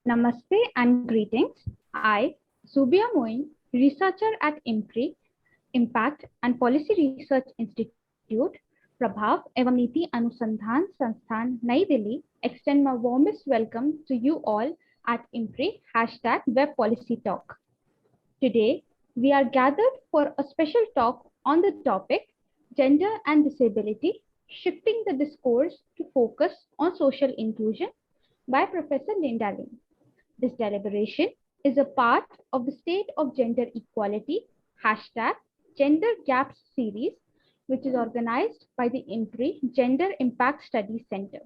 Namaste and greetings. I, Zubia Moin, researcher at IMPRI, Impact and Policy Research Institute, Prabhav एवं नीति अनुसंधान संस्थान नई Delhi, extend my warmest welcome to you all at IMPRI #Web Policy Talk. Today, we are gathered for a special talk on the topic Gender and Disability, Shifting the Discourse to Focus on Social Inclusion by Professor Linda Lane. This deliberation is a part of the State of Gender Equality #Gender Gaps series, which is organized by the IMPRI Gender Impact Studies Center.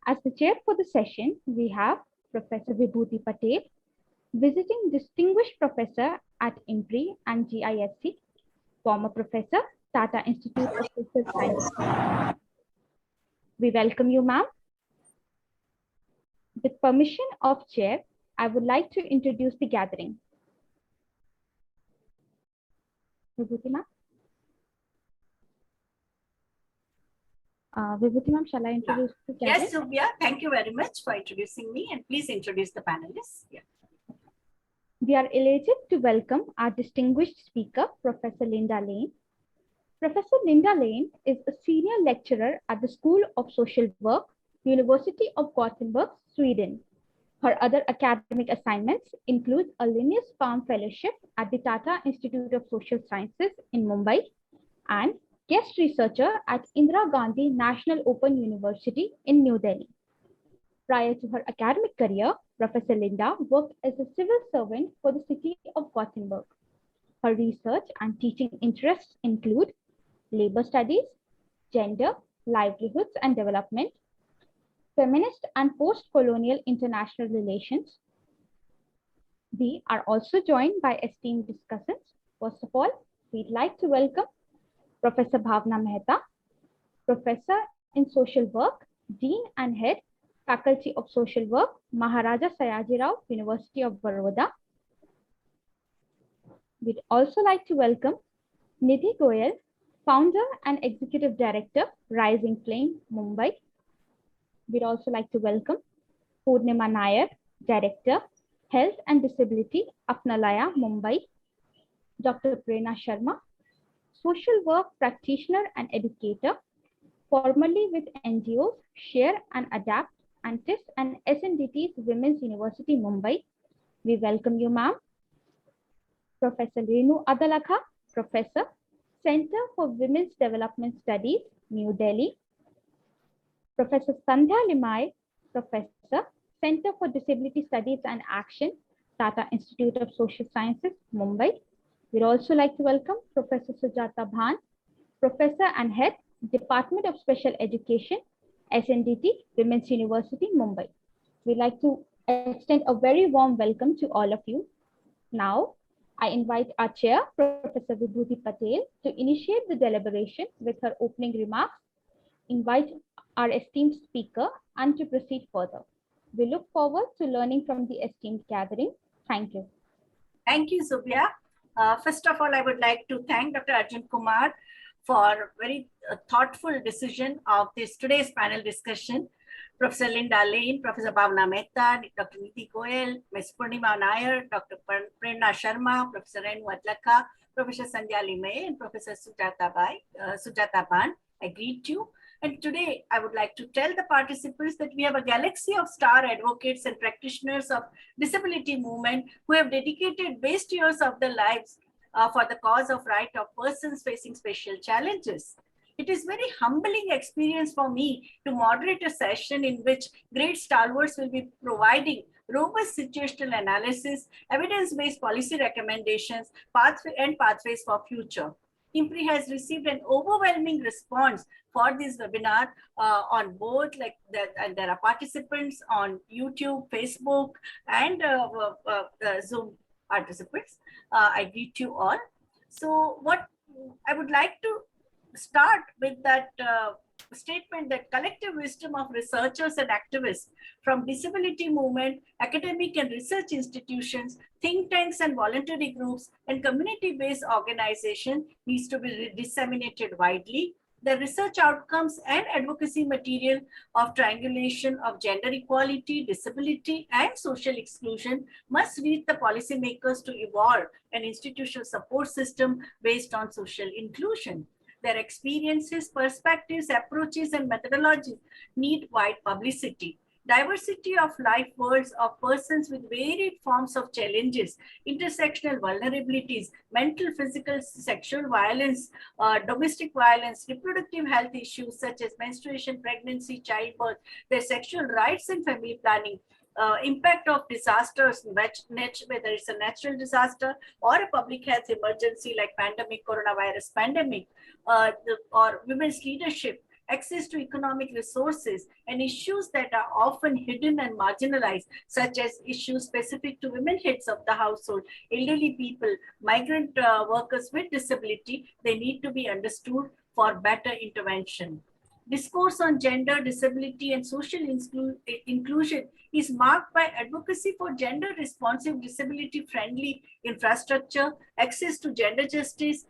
As the chair for the session, we have Professor Vibhuti Patel, visiting distinguished professor at IMPRI and GISC, former professor, Tata Institute of Social Sciences. We welcome you, ma'am. With permission of chair, I would like to introduce the gathering. Vibhuti ma'am. Vibhuti ma'am, shall I introduce the gathering? Yes, Zubia, thank you very much for introducing me, and please introduce the panelists. Yeah. We are elated to welcome our distinguished speaker, Professor Linda Lane. Professor Linda Lane is a senior lecturer at the School of Social Work, University of Gothenburg, Sweden. Her other academic assignments include a Linnaeus Palm Fellowship at the Tata Institute of Social Sciences in Mumbai and guest researcher at Indira Gandhi National Open University in New Delhi. Prior to her academic career, Professor Linda worked as a civil servant for the city of Gothenburg. Her research and teaching interests include labor studies, gender, livelihoods and development, feminist and post-colonial international relations. We are also joined by esteemed discussants. First of all, we'd like to welcome Professor Bhavna Mehta, Professor in Social Work, Dean and Head, Faculty of Social Work, Maharaja Sayajirao, University of Baroda. We'd also like to welcome Nidhi Goyal, Founder and Executive Director, Rising Flame, Mumbai. We'd also like to welcome Purnima Nair, Director, Health and Disability, Apnalaya, Mumbai. Dr. Prerna Sharma, Social Work Practitioner and Educator, formerly with NGOs, Share and Adapt, Antis and SNDT's Women's University, Mumbai. We welcome you, ma'am. Professor Renu Adalakha, Professor, Center for Women's Development Studies, New Delhi. Professor Sandhya Limai, Professor, Center for Disability Studies and Action, Tata Institute of Social Sciences, Mumbai. We'd also like to welcome Professor Sujata Bhan, Professor and Head, Department of Special Education, SNDT, Women's University, Mumbai. We'd like to extend a very warm welcome to all of you. Now, I invite our chair, Professor Vibhuti Patel, to initiate the deliberation with her opening remarks, invite our esteemed speaker, and to proceed further. We look forward to learning from the esteemed gathering. Thank you. Thank you, Zubia. First of all, I would like to thank Dr. Arjun Kumar for very thoughtful decision of today's panel discussion. Professor Linda Lane, Professor Bhavna Mehta, Dr. Nidhi Goyal, Ms. Purnima Nair, Dr. Prerna Sharma, Professor Renu Adalakha, Professor Sandhya Limai, and Professor Sujata Bhan. I greet you. And today I would like to tell the participants that we have a galaxy of star advocates and practitioners of disability movement who have dedicated best years of their lives for the cause of right of persons facing special challenges. It is very humbling experience for me to moderate a session in which great stalwarts will be providing robust situational analysis, evidence-based policy recommendations, pathways for future. IMPRI has received an overwhelming response for this webinar on both, like that, and there are participants on YouTube, Facebook, and Zoom participants. I greet you all. So what I would like to start with that statement that collective wisdom of researchers and activists from disability movement, academic and research institutions, think tanks and voluntary groups, and community-based organization needs to be disseminated widely. The research outcomes and advocacy material of triangulation of gender equality, disability, and social exclusion must reach the policymakers to evolve an institutional support system based on social inclusion. Their experiences, perspectives, approaches, and methodologies need wide publicity. Diversity of life worlds of persons with varied forms of challenges, intersectional vulnerabilities, mental, physical, sexual violence, domestic violence, reproductive health issues such as menstruation, pregnancy, childbirth, their sexual rights and family planning, impact of disasters, whether it's a natural disaster or a public health emergency like pandemic, coronavirus pandemic, or women's leadership, access to economic resources, and issues that are often hidden and marginalized, such as issues specific to women heads of the household, elderly people, migrant workers with disability, they need to be understood for better intervention. Discourse on gender, disability, and social inclusion is marked by advocacy for gender responsive, disability friendly infrastructure, access to gender justice,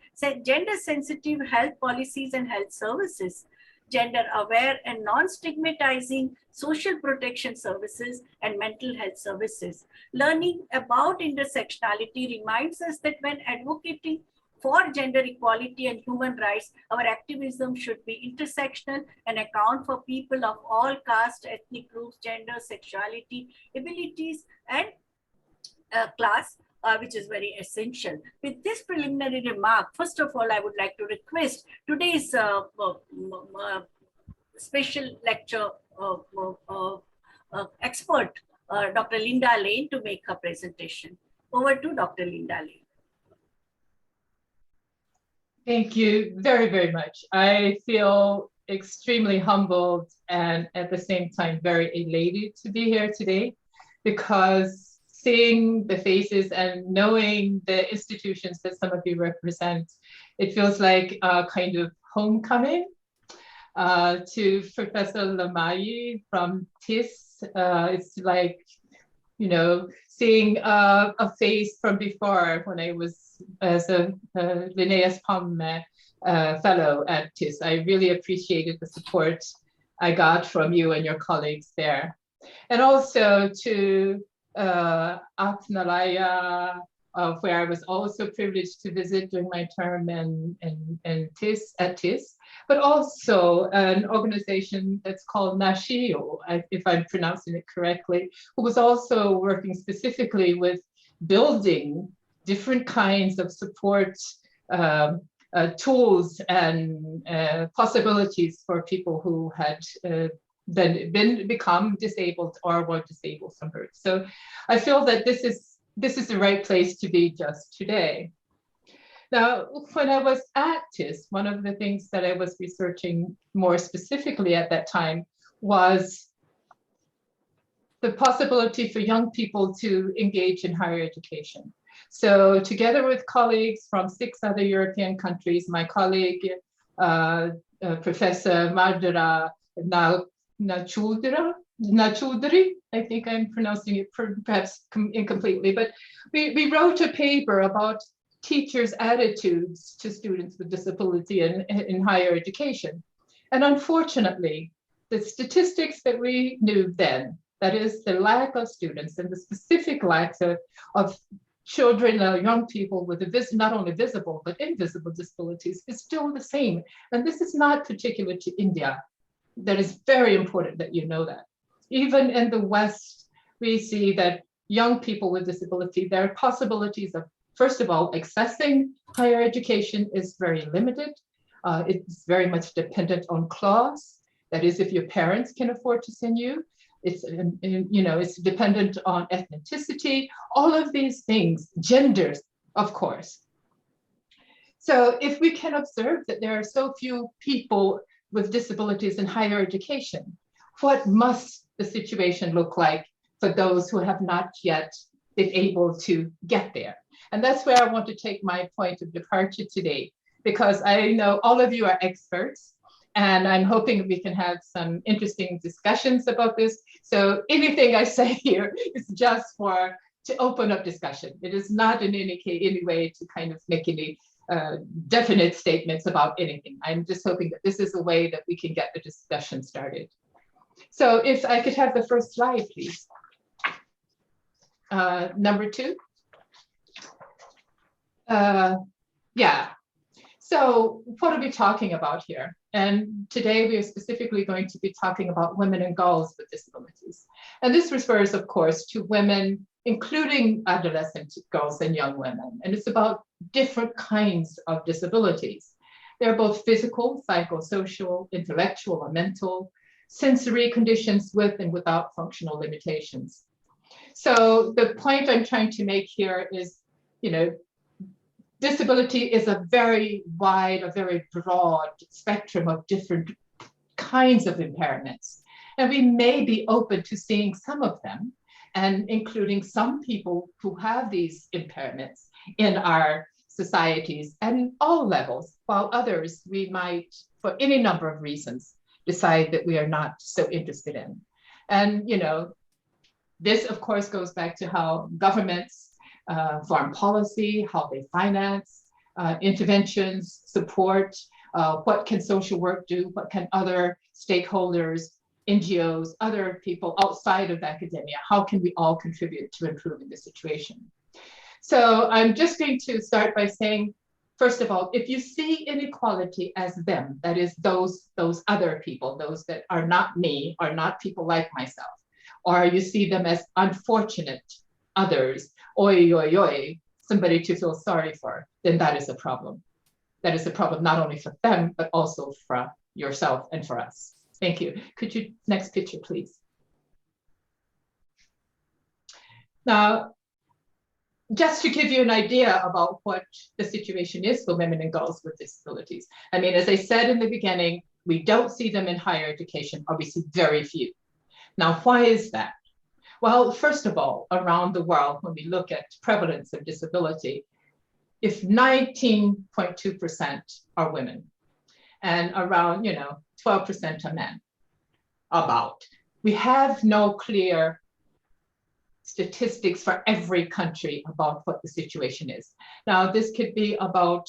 gender sensitive health policies and health services, gender aware and non-stigmatizing social protection services and mental health services. Learning about intersectionality reminds us that when advocating for gender equality and human rights, our activism should be intersectional and account for people of all caste, ethnic groups, gender, sexuality, abilities, and class, which is very essential. With this preliminary remark, first of all, I would like to request today's special lecture expert, Dr. Linda Lane, to make her presentation. Over to Dr. Linda Lane. Thank you very, very much. I feel extremely humbled and at the same time very elated to be here today, because seeing the faces and knowing the institutions that some of you represent, it feels like a kind of homecoming. To Professor Lamayi from TIS, it's like, you know, seeing a face from before when I was as a Linnaeus Palme fellow at TIS. I really appreciated the support I got from you and your colleagues there. And also to Athnalaya, where I was also privileged to visit during my term at TIS, but also an organization that's called Nashio, if I'm pronouncing it correctly, who was also working specifically with building different kinds of support tools and possibilities for people who had become disabled or were disabled from birth. So I feel that this is the right place to be just today. Now, when I was at TIS, one of the things that I was researching more specifically at that time was the possibility for young people to engage in higher education. So together with colleagues from 6 other European countries, my colleague, Professor Maharaja Nachudri, I think I'm pronouncing it perhaps incompletely, but we wrote a paper about teachers' attitudes to students with disability in higher education. And unfortunately, the statistics that we knew then, that is the lack of students and the specific lack of children or young people with not only visible but invisible disabilities, is still the same. And this is not particular to India. That is very important that you know that. Even in the West, we see that young people with disability, their possibilities of, first of all, accessing higher education is very limited. It's very much dependent on class. That is, if your parents can afford to send you. It's, you know, it's dependent on ethnicity, all of these things, genders, of course. So if we can observe that there are so few people with disabilities in higher education, what must the situation look like for those who have not yet been able to get there? And that's where I want to take my point of departure today, because I know all of you are experts, and I'm hoping we can have some interesting discussions about this. So anything I say here is just to open up discussion. It is not in any way to kind of make any definite statements about anything. I'm just hoping that this is a way that we can get the discussion started. So if I could have the first slide, please. Number 2. Yeah. So what are we talking about here? And today we are specifically going to be talking about women and girls with disabilities. And this refers, of course, to women, including adolescent girls and young women. And it's about different kinds of disabilities. They're both physical, psychosocial, intellectual, or mental, sensory conditions with and without functional limitations. So the point I'm trying to make here is, disability is a very wide, a very broad spectrum of different kinds of impairments. And we may be open to seeing some of them and including some people who have these impairments in our societies and all levels, while others we might, for any number of reasons, decide that we are not so interested in. And, this, of course, goes back to how governments foreign policy, how they finance interventions, support, what can social work do, what can other stakeholders, NGOs, other people outside of academia, how can we all contribute to improving the situation? So I'm just going to start by saying, first of all, if you see inequality as them, that is those other people, those that are not me, are not people like myself, or you see them as unfortunate others, oi, oi, oi, somebody to feel sorry for, then that is a problem. That is a problem not only for them, but also for yourself and for us. Thank you. Could you, next picture, please? Now, just to give you an idea about what the situation is for women and girls with disabilities. I mean, as I said in the beginning, we don't see them in higher education, or we see very few. Now, why is that? Well, first of all, around the world, when we look at prevalence of disability, if 19.2% are women and around, 12% are men, about. We have no clear statistics for every country about what the situation is. Now, this could be about,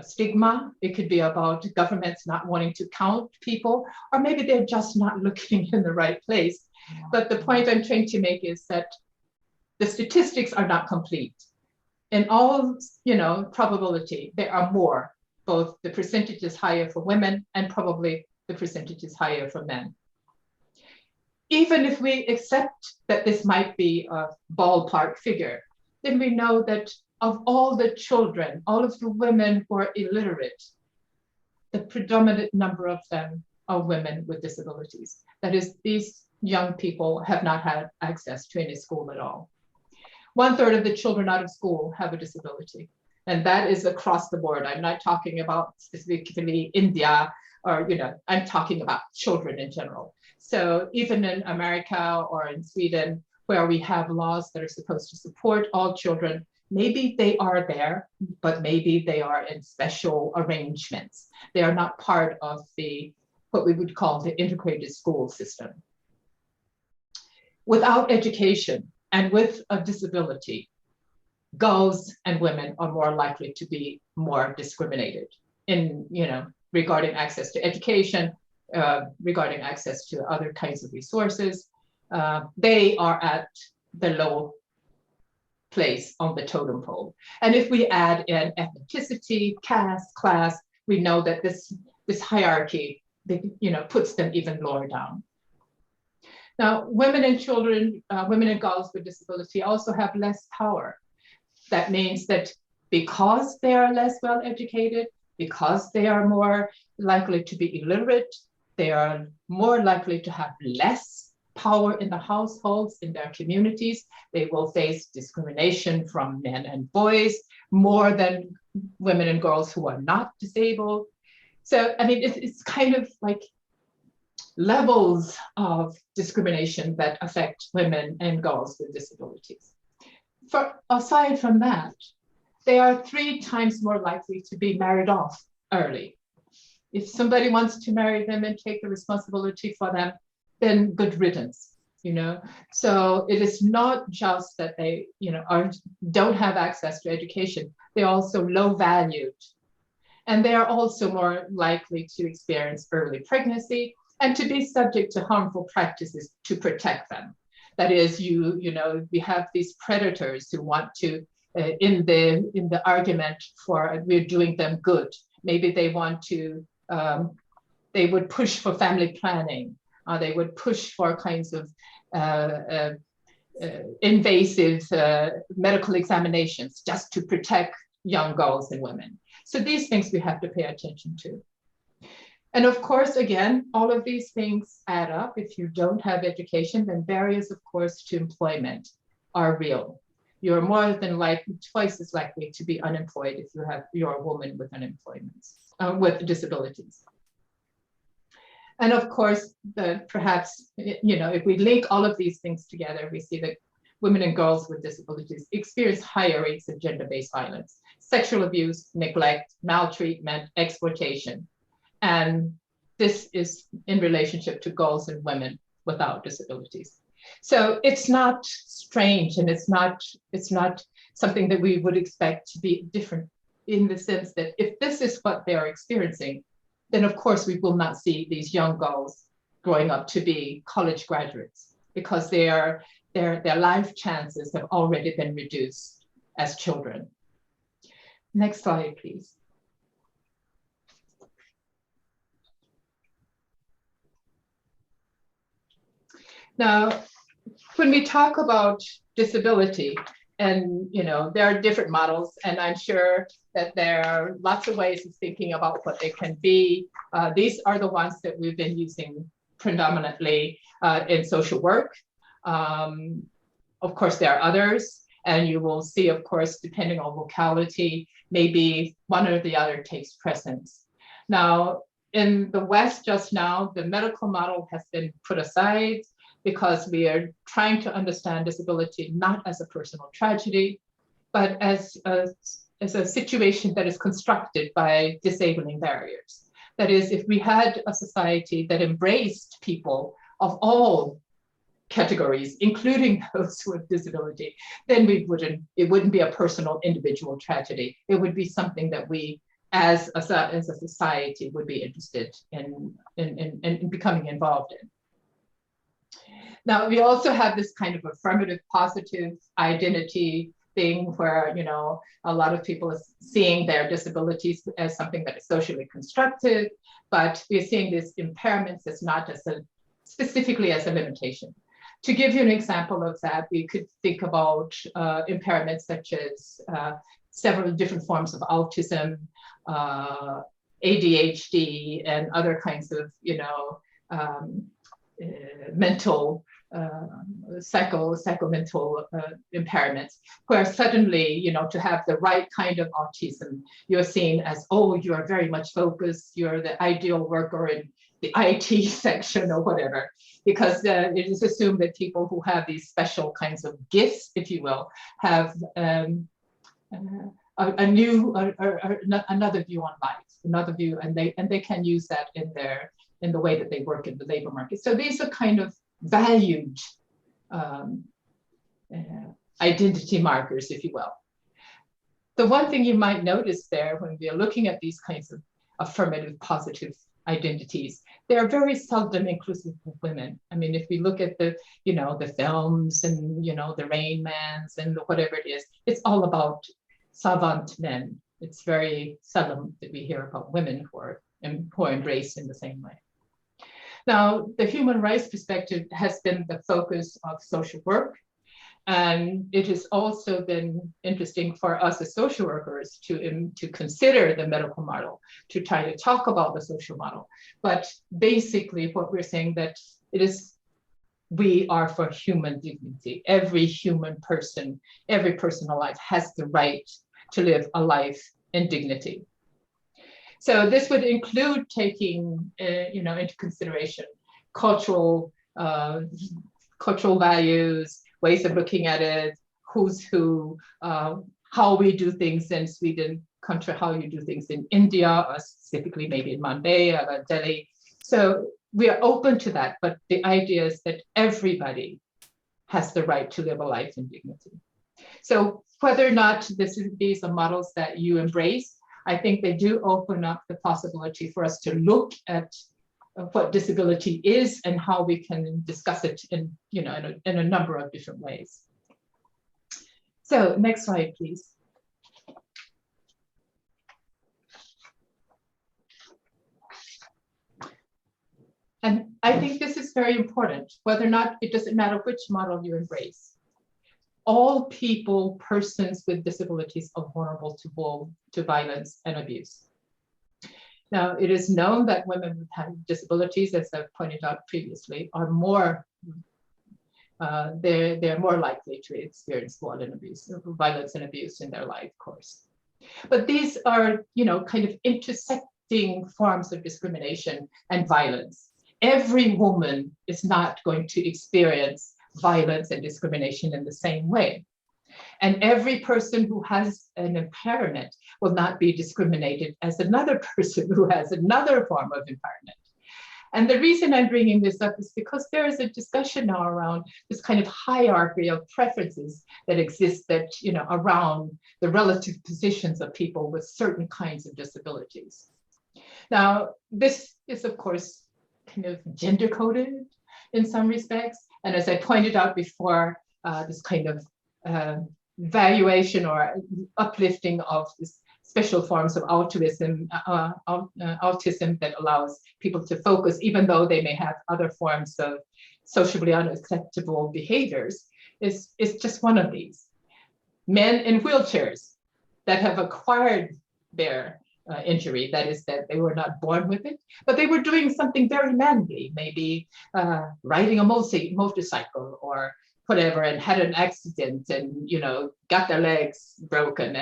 stigma. It could be about governments not wanting to count people, or maybe they're just not looking in the right place. But the point I'm trying to make is that the statistics are not complete. In all, probability, there are more, both the percentage is higher for women and probably the percentage is higher for men. Even if we accept that this might be a ballpark figure, then we know that of all the children, all of the women who are illiterate, the predominant number of them are women with disabilities. That is, these young people have not had access to any school at all. 1/3 of the children out of school have a disability. And that is across the board. I'm not talking about specifically India, or, I'm talking about children in general. So even in America or in Sweden, where we have laws that are supposed to support all children, maybe they are there, but maybe they are in special arrangements. They are not part of what we would call the integrated school system. Without education and with a disability, girls and women are more likely to be more discriminated in, regarding access to education, regarding access to other kinds of resources. They are at the low place on the totem pole. And if we add in ethnicity, caste, class, we know that this hierarchy, puts them even lower down. Now, women and children, women and girls with disability also have less power. That means that because they are less well educated, because they are more likely to be illiterate, they are more likely to have less power in the households, in their communities. They will face discrimination from men and boys more than women and girls who are not disabled. So, I mean, it's kind of like levels of discrimination that affect women and girls with disabilities. Aside from that, they are 3 times more likely to be married off early. If somebody wants to marry them and take the responsibility for them, then good riddance. you know. So it is not just that they, you know, don't have access to education. They're also low valued. And they are also more likely to experience early pregnancy and to be subject to harmful practices to protect them. That is, you know, we have these predators who want to, in the argument for we're doing them good. Maybe they want to, they would push for family planning. They would push for kinds of invasive medical examinations just to protect young girls and women. So these things we have to pay attention to. And of course, again, all of these things add up. If you don't have education, then barriers, of course, to employment are real. You're more than likely, twice as likely to be unemployed if you're a woman with unemployment, with disabilities. And of course, perhaps, you know, if we link all of these things together, we see that women and girls with disabilities experience higher rates of gender-based violence, sexual abuse, neglect, maltreatment, exploitation. And this is in relationship to girls and women without disabilities. So it's not strange, and it's not something that we would expect to be different, in the sense that if this is what they are experiencing, then of course we will not see these young girls growing up to be college graduates, because their life chances have already been reduced as children. Next slide, please. Now, when we talk about disability, and you know, there are different models, and I'm sure that there are lots of ways of thinking about what they can be. These are the ones that we've been using predominantly in social work. Of course, there are others, and you will see, of course, depending on locality, maybe one or the other takes precedence. Now, in the West just now, the medical model has been put aside, because we are trying to understand disability not as a personal tragedy, but as a situation that is constructed by disabling barriers. That is, if we had a society that embraced people of all categories, including those with disability, then it wouldn't be a personal individual tragedy. It would be something that we as a society would be interested in becoming involved in. Now, we also have this kind of affirmative positive identity thing where, you know, a lot of people are seeing their disabilities as something that is socially constructed, but we're seeing these impairments as not as specifically as a limitation. To give you an example of that, we could think about impairments such as several different forms of autism, ADHD, and other kinds of, you know, mental, psychomental impairments, where suddenly, you know, to have the right kind of autism, you're seen as, oh, you are very much focused, you're the ideal worker in the IT section or whatever, because it is assumed that people who have these special kinds of gifts, if you will, have another view on life, another view, and they can use that in the way that they work in the labor market. So these are kind of valued identity markers, if you will. The one thing you might notice there when we are looking at these kinds of affirmative positive identities, they are very seldom inclusive of women. I mean, if we look at the, you know, the films and, you know, the Rain Mans and whatever it is, it's all about savant men. It's very seldom that we hear about women who are embraced in the same way. Now, the human rights perspective has been the focus of social work. And it has also been interesting for us as social workers to consider the medical model, to try to talk about the social model. But basically what we're saying that it is, we are for human dignity. Every human person, every person alive has the right to live a life in dignity. So this would include taking, you know, into consideration cultural values, ways of looking at it, who's who, how we do things in Sweden, contra how you do things in India, or specifically maybe in Mumbai or Delhi. So we are open to that, but the idea is that everybody has the right to live a life in dignity. So whether or not these are models that you embrace, I think they do open up the possibility for us to look at what disability is and how we can discuss it in, in a number of different ways. So next slide, please. And I think this is very important, whether or not, it doesn't matter which model you embrace. All people, persons with disabilities are vulnerable to violence and abuse. Now, it is known that women with disabilities, as I've pointed out previously, are more, they're more likely to experience violence and abuse in their life course. But these are, kind of intersecting forms of discrimination and violence. Every woman is not going to experience violence and discrimination in the same way. And every person who has an impairment will not be discriminated as another person who has another form of impairment. And the reason I'm bringing this up is because there is a discussion now around this kind of hierarchy of preferences that exists around the relative positions of people with certain kinds of disabilities. Now, this is, of course, kind of gender coded in some respects. And as I pointed out before, this kind of valuation or uplifting of this special forms of autism that allows people to focus, even though they may have other forms of socially unacceptable behaviors, is just one of these. Men in wheelchairs that have acquired their injury, that is, that they were not born with it, but they were doing something very manly, maybe riding a motorcycle or whatever, and had an accident and got their legs broken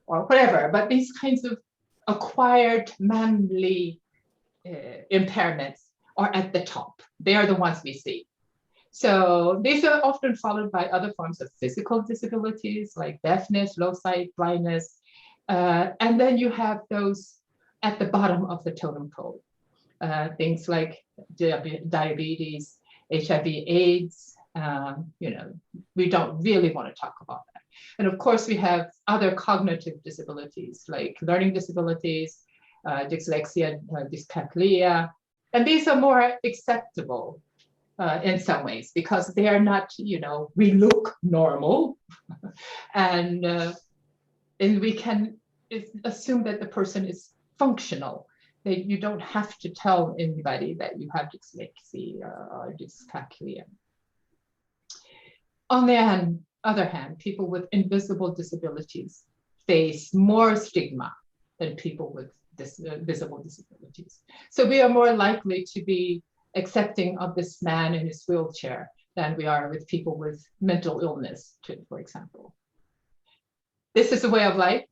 or whatever. But these kinds of acquired manly impairments are at the top. They are the ones we see. So these are often followed by other forms of physical disabilities like deafness, low sight, blindness. And then you have those at the bottom of the totem pole, things like diabetes, HIV, AIDS. We don't really want to talk about that. And of course, we have other cognitive disabilities like learning disabilities, dyslexia, dyscalculia, and these are more acceptable in some ways because they are not, we look normal, and we can assume that the person is functional. That you don't have to tell anybody that you have dyslexia or dyscalculia. On the other hand, people with invisible disabilities face more stigma than people with visible disabilities. So we are more likely to be accepting of this man in his wheelchair than we are with people with mental illness, for example. This is a way of life.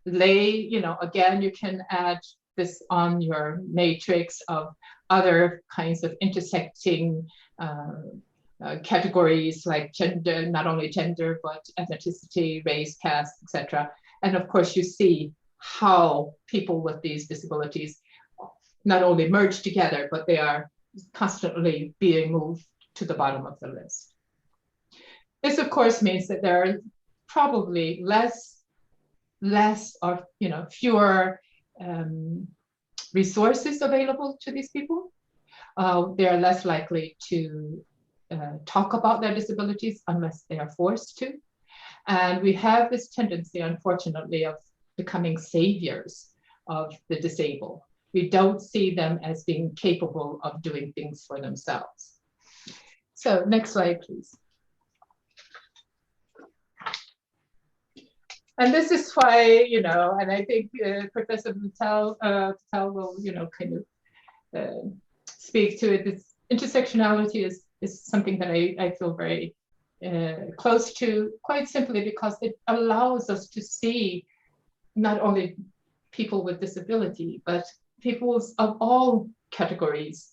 Again, you can add this on your matrix of other kinds of intersecting categories like gender, not only gender, but ethnicity, race, caste, etc. And of course, you see how people with these disabilities not only merge together, but they are constantly being moved to the bottom of the list. This, of course, means that there are probably less or fewer resources available to these people. They are less likely to talk about their disabilities unless they are forced to. And we have this tendency, unfortunately, of becoming saviors of the disabled. We don't see them as being capable of doing things for themselves. So next slide, please. And this is why, and I think Professor Patel will, kind of speak to it. This intersectionality is something that I feel very close to, quite simply because it allows us to see not only people with disability, but people of all categories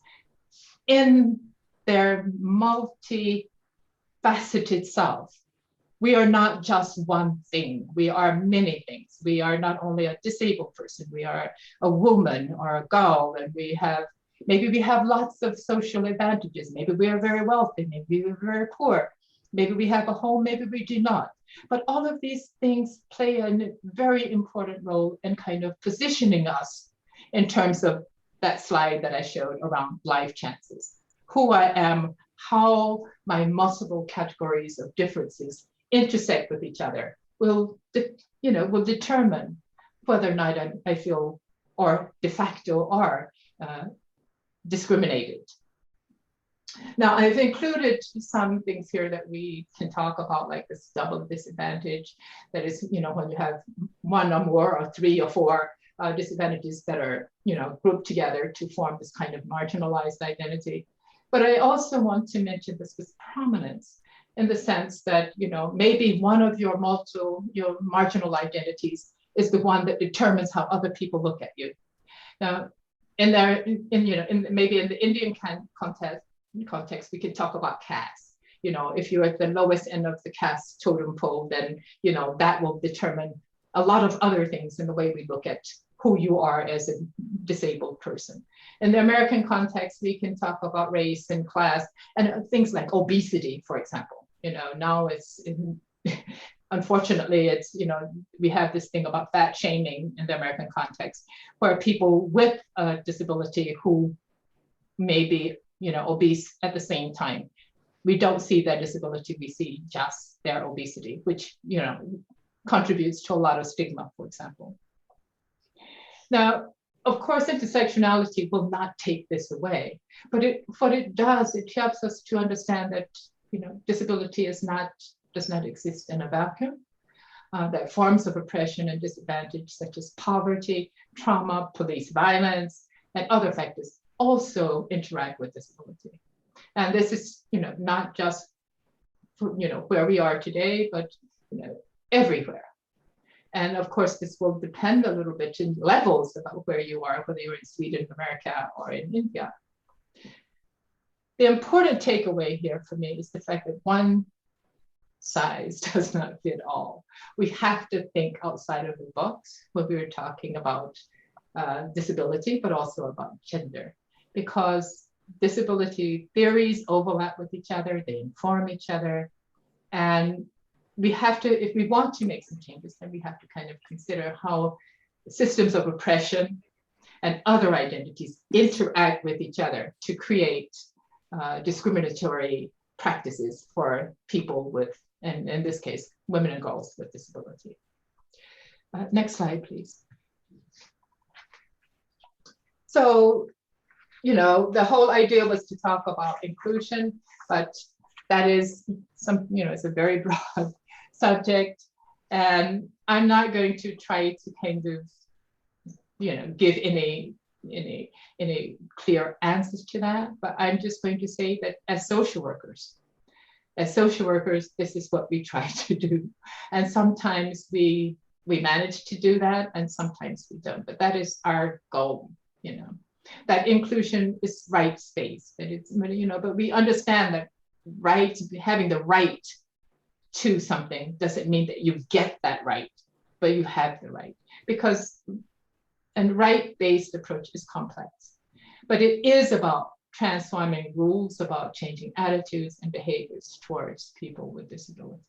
in their multifaceted self. We are not just one thing. We are many things. We are not only a disabled person, we are a woman or a girl, and we have, Maybe we have lots of social advantages. Maybe we are very wealthy, maybe we're very poor. Maybe we have a home, maybe we do not. But all of these things play a very important role in kind of positioning us in terms of that slide that I showed around life chances. Who I am, how my multiple categories of differences intersect with each other will determine whether or not I feel or de facto are discriminated. Now, I've included some things here that we can talk about, like this double disadvantage. That is, when you have one or more or three or four disadvantages that are, grouped together to form this kind of marginalized identity. But I also want to mention this with prominence in the sense that, maybe one of your marginal identities is the one that determines how other people look at you. Now, maybe in the Indian context, we could talk about caste. If you're at the lowest end of the caste totem pole, then, that will determine a lot of other things in the way we look at who you are as a disabled person. In the American context, we can talk about race and class and things like obesity, for example. Now unfortunately, it's, we have this thing about fat shaming in the American context, where people with a disability who may be, obese at the same time, we don't see their disability, we see just their obesity, which, contributes to a lot of stigma, for example. Now, of course, intersectionality will not take this away, but what it does, it helps us to understand that, disability does not exist in a vacuum, that forms of oppression and disadvantage, such as poverty, trauma, police violence, and other factors also interact with disability. And this is, not just for, where we are today, but, everywhere. And of course, this will depend a little bit in levels about where you are, whether you're in Sweden, America, or in India. The important takeaway here for me is the fact that one size does not fit all. We have to think outside of the box when we're talking about disability, but also about gender, because disability theories overlap with each other, they inform each other, and we have to, if we want to make some changes, then we have to kind of consider how systems of oppression and other identities interact with each other to create discriminatory practices for people with, and in this case, women and girls with disability. Next slide, please. So, the whole idea was to talk about inclusion, but that is it's a very broad subject, and I'm not going to try to kind of, give any clear answers to that, but I'm just going to say that as social workers, this is what we try to do. And sometimes we manage to do that, and sometimes we don't, but that is our goal, that inclusion is rights-based, that it's, but we understand that having the right to something doesn't mean that you get that right, but you have the right, because a right-based approach is complex, but it is about transforming rules, about changing attitudes and behaviors towards people with disability.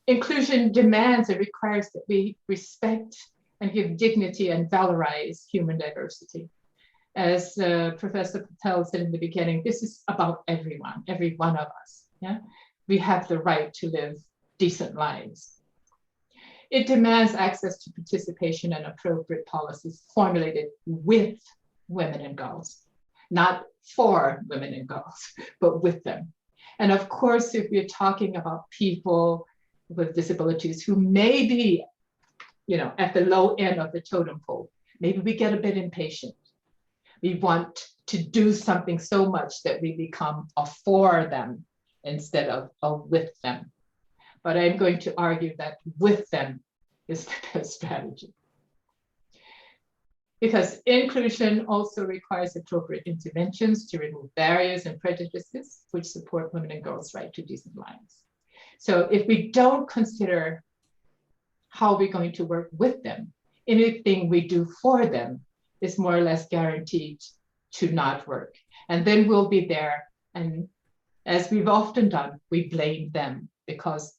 Inclusion demands and requires that we respect and give dignity and valorize human diversity. As Professor Patel said in the beginning, this is about everyone, every one of us. Yeah? We have the right to live decent lives. It demands access to participation and appropriate policies formulated with women and girls, not for women and girls, but with them. And of course, if we're talking about people with disabilities who may be, at the low end of the totem pole, maybe we get a bit impatient. We want to do something so much that we become a for them instead of a with them. But I'm going to argue that with them is the best strategy. Because inclusion also requires appropriate interventions to remove barriers and prejudices which support women and girls' right to decent lives. So if we don't consider how we're going to work with them, anything we do for them is more or less guaranteed to not work. And then we'll be there. And as we've often done, we blame them because,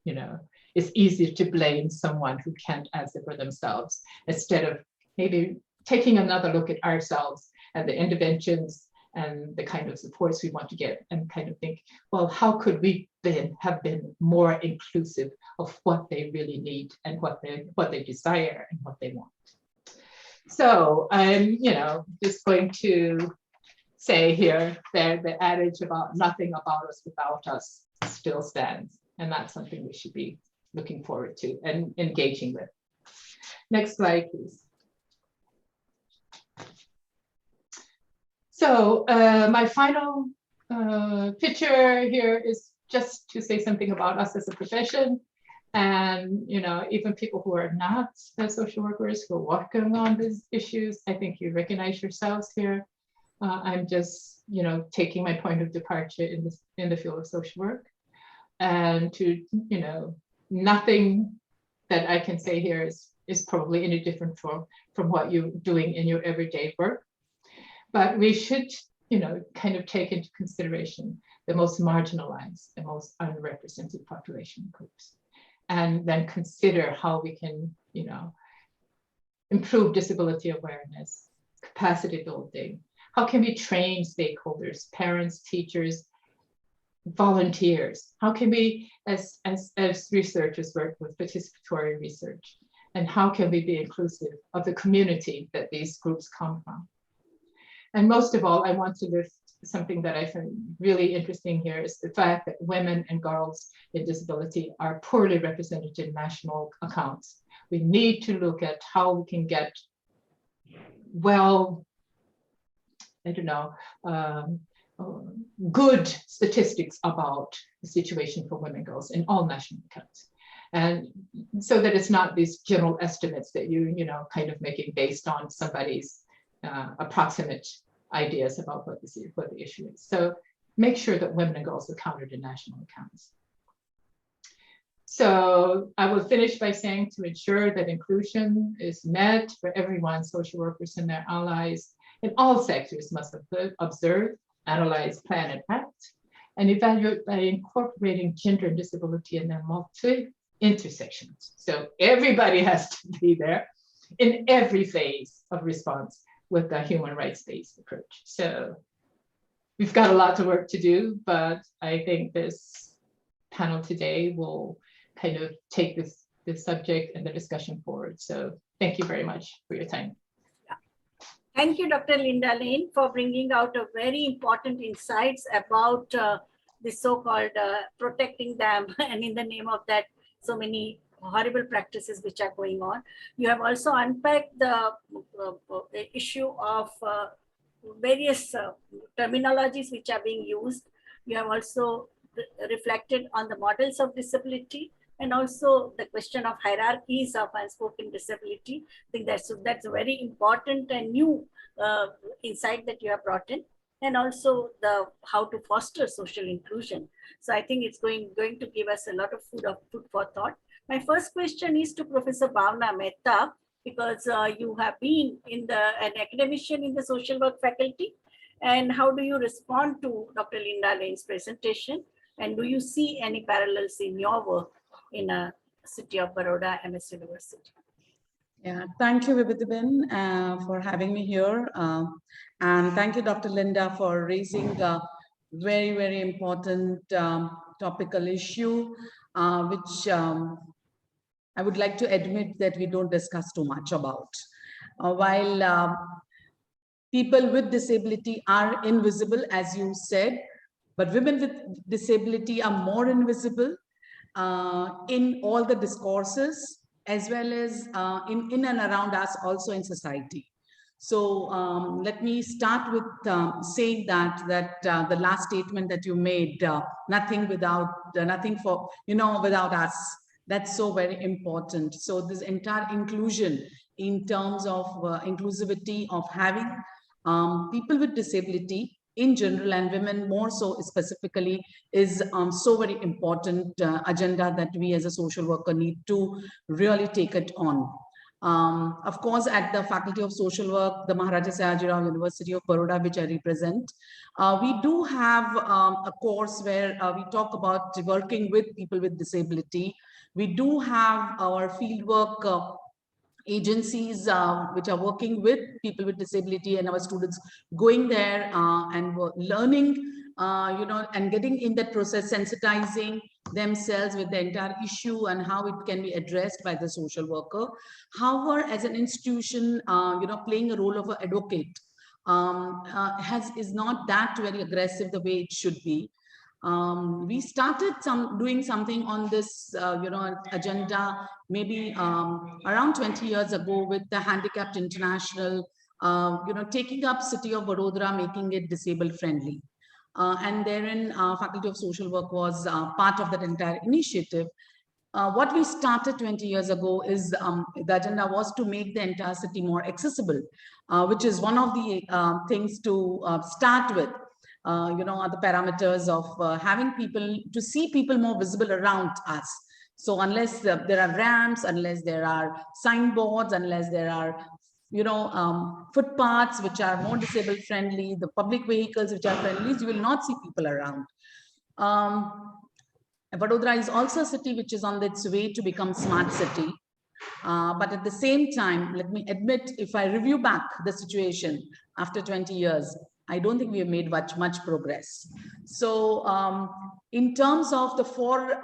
you know, it's easier to blame someone who can't answer for themselves instead of maybe taking another look at ourselves and the interventions and the kind of supports we want to get and kind of think, well, how could we have been more inclusive of what they really need and what they desire and what they want. So I'm, you know, just going to say here that the adage about nothing about us without us still stands. And that's something we should be looking forward to and engaging with. Next slide, please. So my final picture here is just to say something about us as a profession. And, you know, even people who are not social workers who are working on these issues, I think you recognize yourselves here. I'm just, you know, taking my point of departure in the field of social work. And to, you know, nothing that I can say here is probably any different from what you're doing in your everyday work. But we should, you know, kind of take into consideration the most marginalized, the most unrepresented population groups, and then consider how we can, you know, improve disability awareness, capacity building. How can we train stakeholders, parents, teachers, volunteers? How can we, as researchers, work with participatory research? And how can we be inclusive of the community that these groups come from? And most of all, I want to lift something that I find really interesting here is the fact that women and girls with disability are poorly represented in national accounts. We need to look at how we can get well, I don't know, good statistics about the situation for women and girls in all national accounts. And so that it's not these general estimates that you know, kind of making based on somebody's approximate ideas about what the issue is. So make sure that women and girls are counted in national accounts. So I will finish by saying to ensure that inclusion is met for everyone, social workers and their allies in all sectors must observe, analyze, plan, and act, and evaluate by incorporating gender and disability in their multi-intersections. So everybody has to be there in every phase of response with the human rights-based approach. So we've got a lot to work to do, but I think this panel today will kind of take this subject and the discussion forward. So thank you very much for your time. Thank you, Dr. Linda Lane, for bringing out a very important insights about the so-called protecting them, and in the name of that, so many horrible practices which are going on. You have also unpacked the issue of various terminologies which are being used. You have also reflected on the models of disability and also the question of hierarchies of unspoken disability. I think that's a very important and new insight that you have brought in, and also the how to foster social inclusion. So I think it's going to give us a lot of food for thought. My first question is to Professor Bhavna Mehta, because you have been an academician in the social work faculty. And how do you respond to Dr. Linda Lane's presentation? And do you see any parallels in your work in a city of Baroda MS University? Yeah, thank you, VIBHUTI, for having me here. And thank you, Dr. Linda, for raising a very, very important topical issue, which I would like to admit that we don't discuss too much about. While people with disability are invisible, as you said, but women with disability are more invisible in all the discourses, as well as in and around us, also in society. So let me start with saying that the last statement that you made, nothing without us. That's so very important. So this entire inclusion in terms of inclusivity of having people with disability in general and women more so specifically is so very important agenda that we as a social worker need to really take it on. Of course, at the Faculty of Social Work, the Maharaja Sayajirao University of Baroda, which I represent, we do have a course where we talk about working with people with disability. We do have our fieldwork agencies which are working with people with disability, and our students going there and learning, and getting in that process, sensitizing themselves with the entire issue and how it can be addressed by the social worker. However, as an institution, playing a role of an advocate is not that very aggressive the way it should be. We started doing something on this, agenda maybe around 20 years ago with the Handicapped International, taking up City of Baroda, making it disabled friendly. And therein, Faculty of Social Work was part of that entire initiative. What we started 20 years ago is the agenda was to make the entire city more accessible, which is one of the things to start with. The parameters of having people, to see people more visible around us. So unless there are ramps, unless there are signboards, unless there are footpaths which are more disabled friendly, the public vehicles which are friendly, you will not see people around. Baroda is also a city which is on its way to become smart city. But at the same time, let me admit, if I review back the situation after 20 years, I don't think we have made much progress. So in terms of the four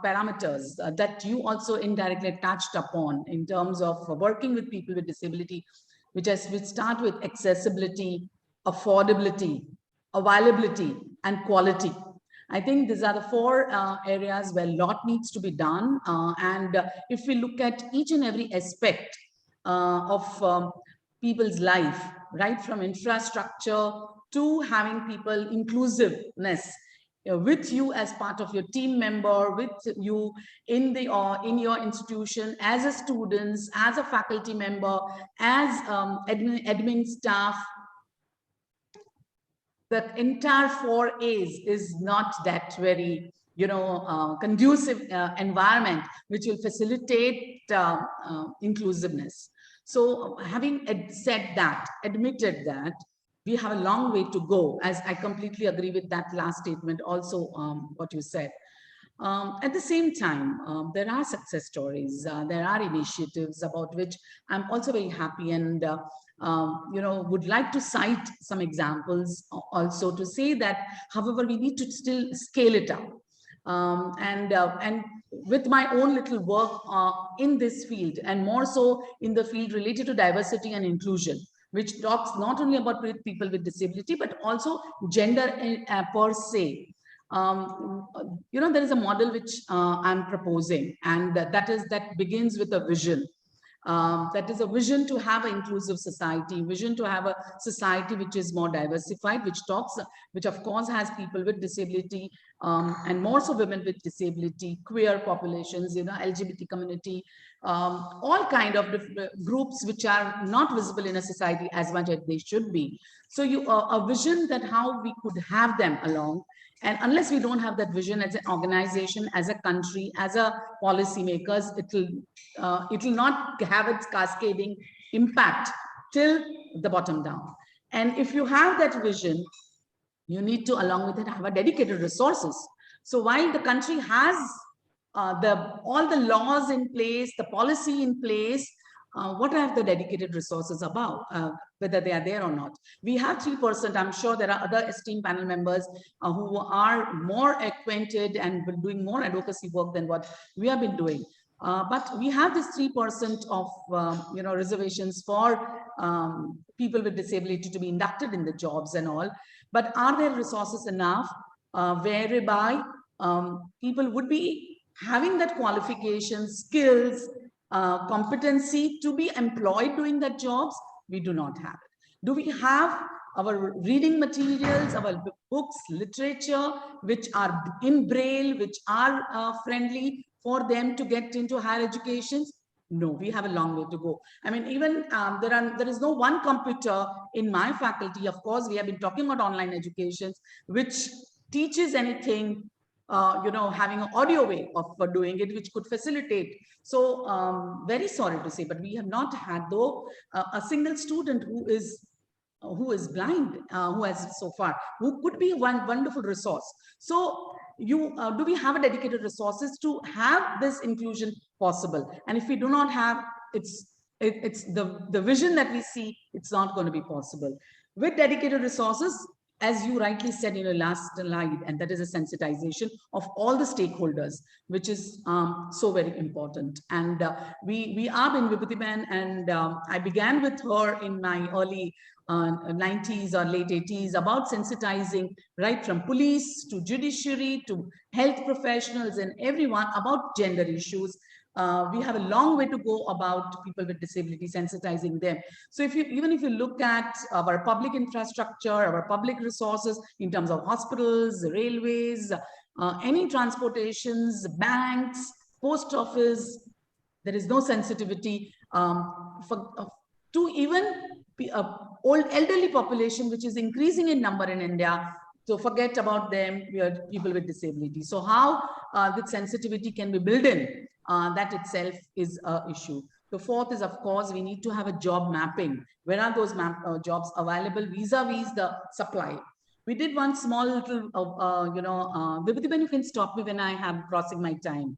parameters that you also indirectly touched upon in terms of working with people with disability, which start with accessibility, affordability, availability, and quality. I think these are the four areas where a lot needs to be done. If we look at each and every aspect of people's life, right from infrastructure to having people inclusiveness, with you as part of your team member, with you in your institution, as a student, as a faculty member, as admin staff. The entire 4 A's is not that very, conducive environment which will facilitate inclusiveness. So having said that, admitted that, we have a long way to go, as I completely agree with that last statement also, what you said. At the same time, there are success stories, there are initiatives about which I'm also very happy, and would like to cite some examples also to say that, however, we need to still scale it up. And with my own little work in this field, and more so in the field related to diversity and inclusion, which talks not only about people with disability, but also gender per se. There is a model which I'm proposing, and that begins with a vision. That is a vision to have an inclusive society, vision to have a society which is more diversified, which of course has people with disability, and more so women with disability, queer populations, LGBT community, all kind of groups which are not visible in a society as much as they should be. So a vision that how we could have them along. And unless we don't have that vision as an organization, as a country, as a policymakers, it will not have its cascading impact till the bottom down. And if you have that vision, you need to, along with it, have a dedicated resources. So while the country has all the laws in place, the policy in place, what are the dedicated resources about, whether they are there or not? We have 3%. I'm sure there are other esteemed panel members who are more acquainted and doing more advocacy work than what we have been doing. But we have this 3% of reservations for people with disability to be inducted in the jobs and all. But are there resources enough whereby people would be having that qualification, skills, competency to be employed doing that jobs? We do not have it. Do we have our reading materials, our books, literature, which are in Braille, which are friendly for them to get into higher education? No, we have a long way to go. I mean, even there is no one computer in my faculty. Of course, we have been talking about online education, which teaches anything having an audio way of doing it, which could facilitate. So very sorry to say, but we have not had though a single student who is blind, who has so far, who could be one wonderful resource. So do we have a dedicated resources to have this inclusion possible? And if we do not have, it's the vision that we see, it's not going to be possible. With dedicated resources, as you rightly said in your last slide, and that is a sensitization of all the stakeholders, which is so very important. And we are in VIBHUTI, and I began with her in my early 90s or late 80s about sensitizing right from police to judiciary to health professionals and everyone about gender issues. We have a long way to go about people with disability, sensitizing them. So even if you look at our public infrastructure, our public resources in terms of hospitals, railways, any transportations, banks, post office, there is no sensitivity to even old elderly population, which is increasing in number in India. So forget about them, we are people with disability. So how the sensitivity can be built in, that itself is an issue. The fourth is, of course, we need to have a job mapping. Where are those jobs available vis-a-vis the supply? We did one small little, Vibhuti, you can stop me when I am crossing my time.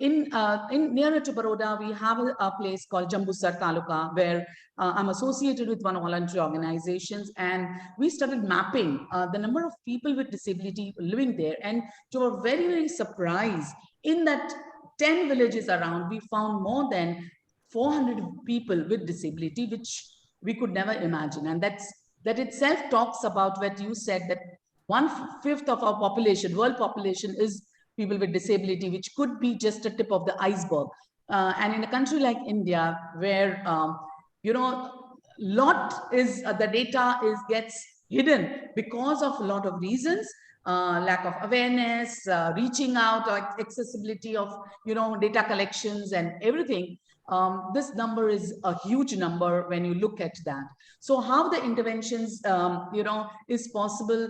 In nearer to Baroda, we have a place called Jambusar Taluka, where I'm associated with one voluntary organizations, and we started mapping the number of people with disability living there. And to our very, very surprise, in that 10 villages around, we found more than 400 people with disability, which we could never imagine. And that itself talks about what you said, that 1/5 of our population, world population, is people with disability, which could be just a tip of the iceberg. And in a country like India, where lot is the data gets hidden because of a lot of reasons, lack of awareness, reaching out, or accessibility of data collections and everything. This number is a huge number when you look at that. So how the interventions is possible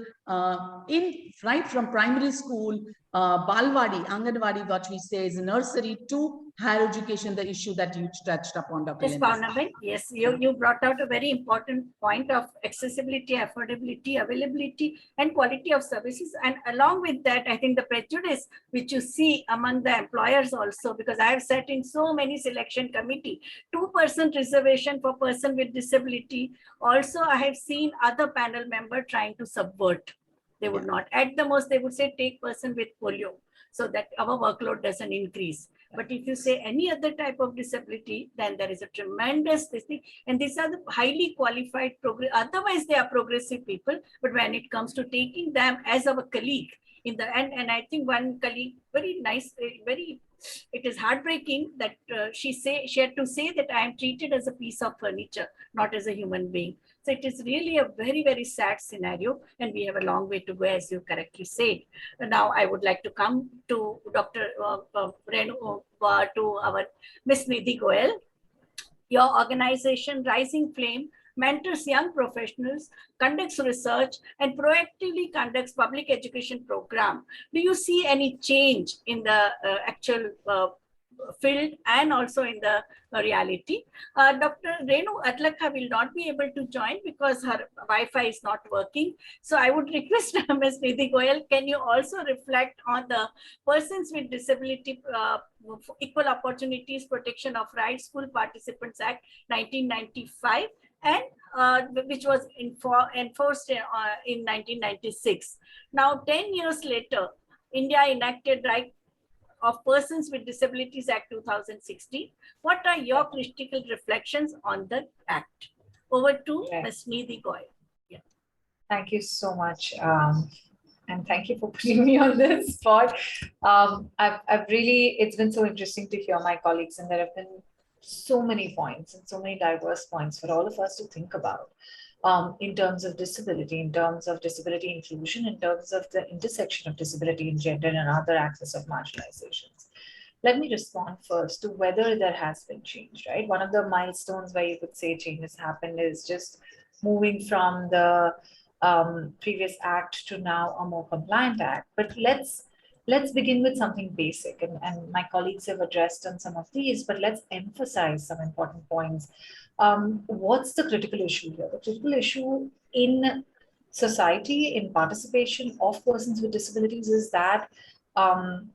right from primary school, Balwadi, Anganwadi, what we say is nursery, to higher education, the issue that you touched upon, Dr. Yes, Bhavna, yes, you brought out a very important point of accessibility, affordability, availability, and quality of services. And along with that, I think the prejudice which you see among the employers also, because I have sat in so many selection committee, 2% reservation for person with disability. Also, I have seen other panel member trying to subvert. They would not. At the most, they would say take person with polio, so that our workload doesn't increase. But if you say any other type of disability, then there is a tremendous thing. And these are the highly qualified, otherwise they are progressive people. But when it comes to taking them as our colleague in the end, and I think one colleague, very nice, it is heartbreaking that she had to say that I am treated as a piece of furniture, not as a human being. So it is really a very, very sad scenario, and we have a long way to go, as you correctly said. Now, I would like to come to Dr. Renu, to our Miss Nidhi Goyal. Your organization, Rising Flame, mentors young professionals, conducts research, and proactively conducts public education program. Do you see any change in the actual field and also in the reality? Dr. Renu Adlakha will not be able to join because her Wi-Fi is not working. So I would request Ms. Nidhi Goyal, can you also reflect on the Persons with Disability Equal Opportunities Protection of Rights School Participants Act 1995, and which was enforced in 1996. Now, 10 years later, India enacted Right of Persons with Disabilities Act 2016. What are your critical reflections on the Act? Over to Ms. Nidhi Goyal. Yeah. Thank you so much. And thank you for putting me on this spot. It's been so interesting to hear my colleagues, and there have been so many points and so many diverse points for all of us to think about. In terms of disability, in terms of disability inclusion, in terms of the intersection of disability and gender and other axes of marginalizations. Let me respond first to whether there has been change, right? One of the milestones where you could say change has happened is just moving from the previous act to now a more compliant act. But let's begin with something basic, and my colleagues have addressed on some of these, but let's emphasize some important points. What's the critical issue here? The critical issue in society, in participation of persons with disabilities is that, and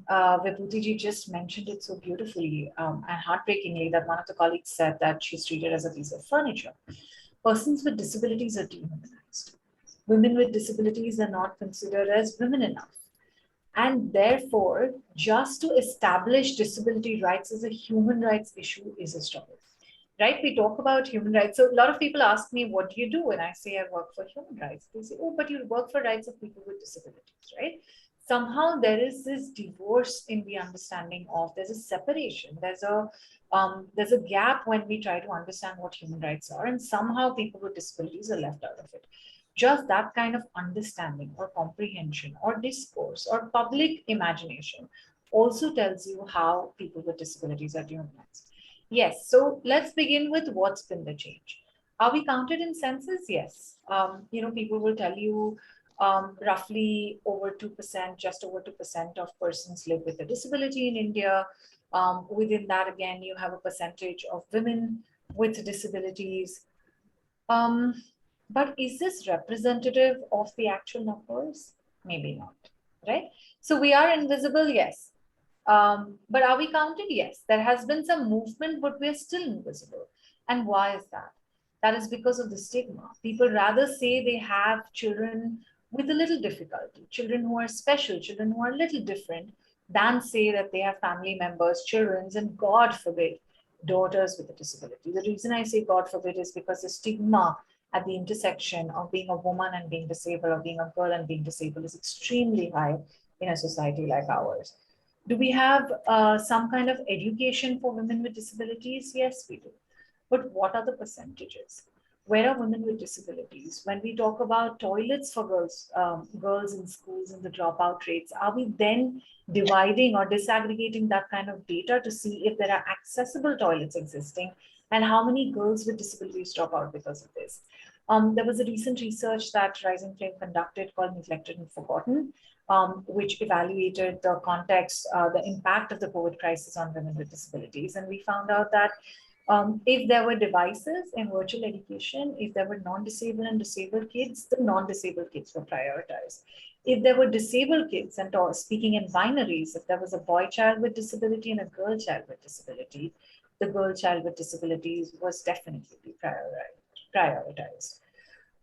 VIBHUTI ji just mentioned it so beautifully and heartbreakingly, that one of the colleagues said that she's treated as a piece of furniture. Persons with disabilities are dehumanized. Women with disabilities are not considered as women enough. And therefore, just to establish disability rights as a human rights issue is a struggle. Right? We talk about human rights. So a lot of people ask me, what do you do? And I say, I work for human rights. They say, oh, but you work for rights of people with disabilities, right? Somehow there is this divorce in the understanding of, there's a separation, there's a gap when we try to understand what human rights are, and somehow people with disabilities are left out of it. Just that kind of understanding or comprehension or discourse or public imagination also tells you how people with disabilities are dehumanized. Yes, so let's begin with what's been the change. Are we counted in census? Yes. People will tell you roughly over 2%, just over 2% of persons live with a disability in India. Within that, again, you have a percentage of women with disabilities. But is this representative of the actual numbers? Maybe not, right? So we are invisible, yes. But are we counted? Yes. There has been some movement, but we're still invisible. And why is that? That is because of the stigma. People rather say they have children with a little difficulty, children who are special, children who are a little different, than say that they have family members, children, and God forbid, daughters with a disability. The reason I say God forbid is because the stigma at the intersection of being a woman and being disabled, or being a girl and being disabled, is extremely high in a society like ours. Do we have some kind of education for women with disabilities? Yes, we do. But what are the percentages? Where are women with disabilities? When we talk about toilets for girls, girls in schools and the dropout rates, are we then dividing or disaggregating that kind of data to see if there are accessible toilets existing and how many girls with disabilities drop out because of this? There was a recent research that Rising Flame conducted called Neglected and Forgotten, which evaluated the context, the impact of the COVID crisis on women with disabilities. And we found out that if there were devices in virtual education, if there were non-disabled and disabled kids, the non-disabled kids were prioritized. If there were disabled kids, and speaking in binaries, if there was a boy child with disability and a girl child with disability, the girl child with disabilities was definitely prioritized.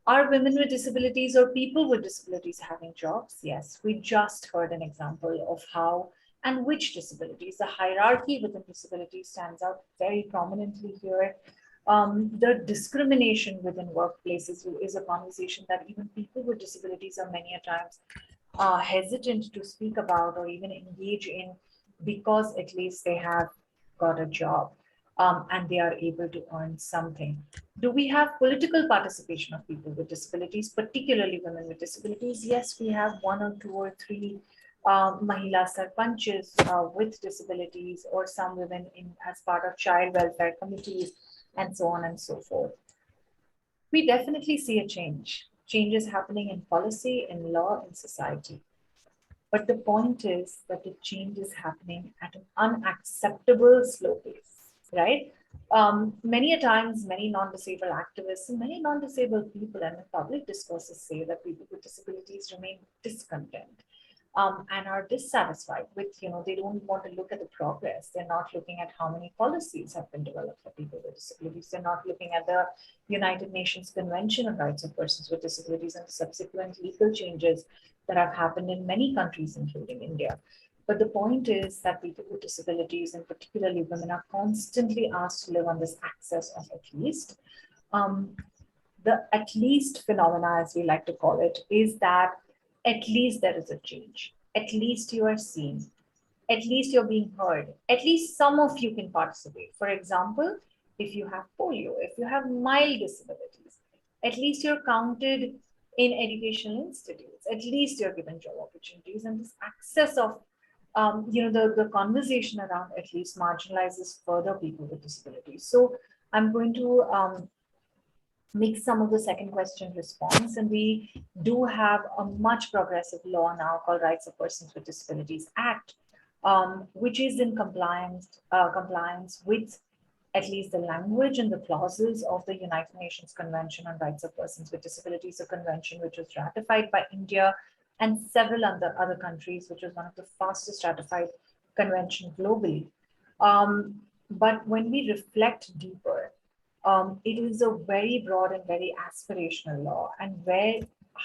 Are women with disabilities or people with disabilities having jobs? Yes, we just heard an example of how and which disabilities. The hierarchy within disability stands out very prominently here. The discrimination within workplaces is a conversation that even people with disabilities are many a times hesitant to speak about or even engage in, because at least they have got a job and they are able to earn something. Do we have political participation of people with disabilities, particularly women with disabilities? Yes, we have 1 or 2 or 3 Mahila Sarpanches with disabilities, or some women as part of child welfare committees, and so on and so forth. We definitely see a change. Change is happening in policy, in law, in society. But the point is that the change is happening at an unacceptable slow pace, right? Many a times, many non-disabled activists and many non-disabled people and in public discourses say that people with disabilities remain discontent. And are dissatisfied with, they don't want to look at the progress. They're not looking at how many policies have been developed for people with disabilities. They're not looking at the United Nations Convention on Rights of Persons with Disabilities and the subsequent legal changes that have happened in many countries, including India. But the point is that people with disabilities, and particularly women, are constantly asked to live on this access of at least. The at least phenomena, as we like to call it, is that at least there is a change. At least you are seen. At least you're being heard. At least some of you can participate. For example, if you have polio, if you have mild disabilities, at least you're counted in educational institutes. At least you're given job opportunities. And this access of, the conversation around at least marginalizes further people with disabilities. So I'm going to mix some of the second question response. And we do have a much progressive law now called Rights of Persons with Disabilities Act, which is in compliance with at least the language and the clauses of the United Nations Convention on Rights of Persons with Disabilities, a convention which was ratified by India and several other countries, which was one of the fastest ratified convention globally. But when we reflect deeper, it is a very broad and very aspirational law. And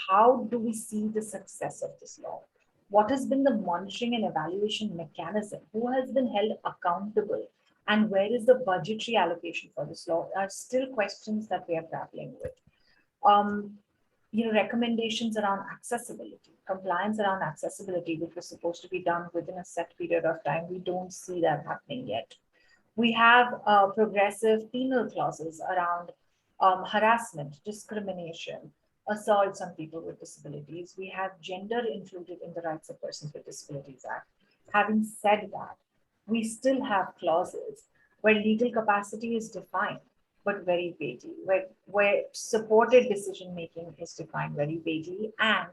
how do we see the success of this law? What has been the monitoring and evaluation mechanism? Who has been held accountable? And where is the budgetary allocation for this law are still questions that we are grappling with. Recommendations around accessibility, compliance around accessibility, which was supposed to be done within a set period of time. We don't see that happening yet. We have progressive penal clauses around harassment, discrimination, assaults on people with disabilities. We have gender included in the Rights of Persons with Disabilities Act. Having said that, we still have clauses where legal capacity is defined, but very vaguely, where supported decision-making is defined very vaguely, and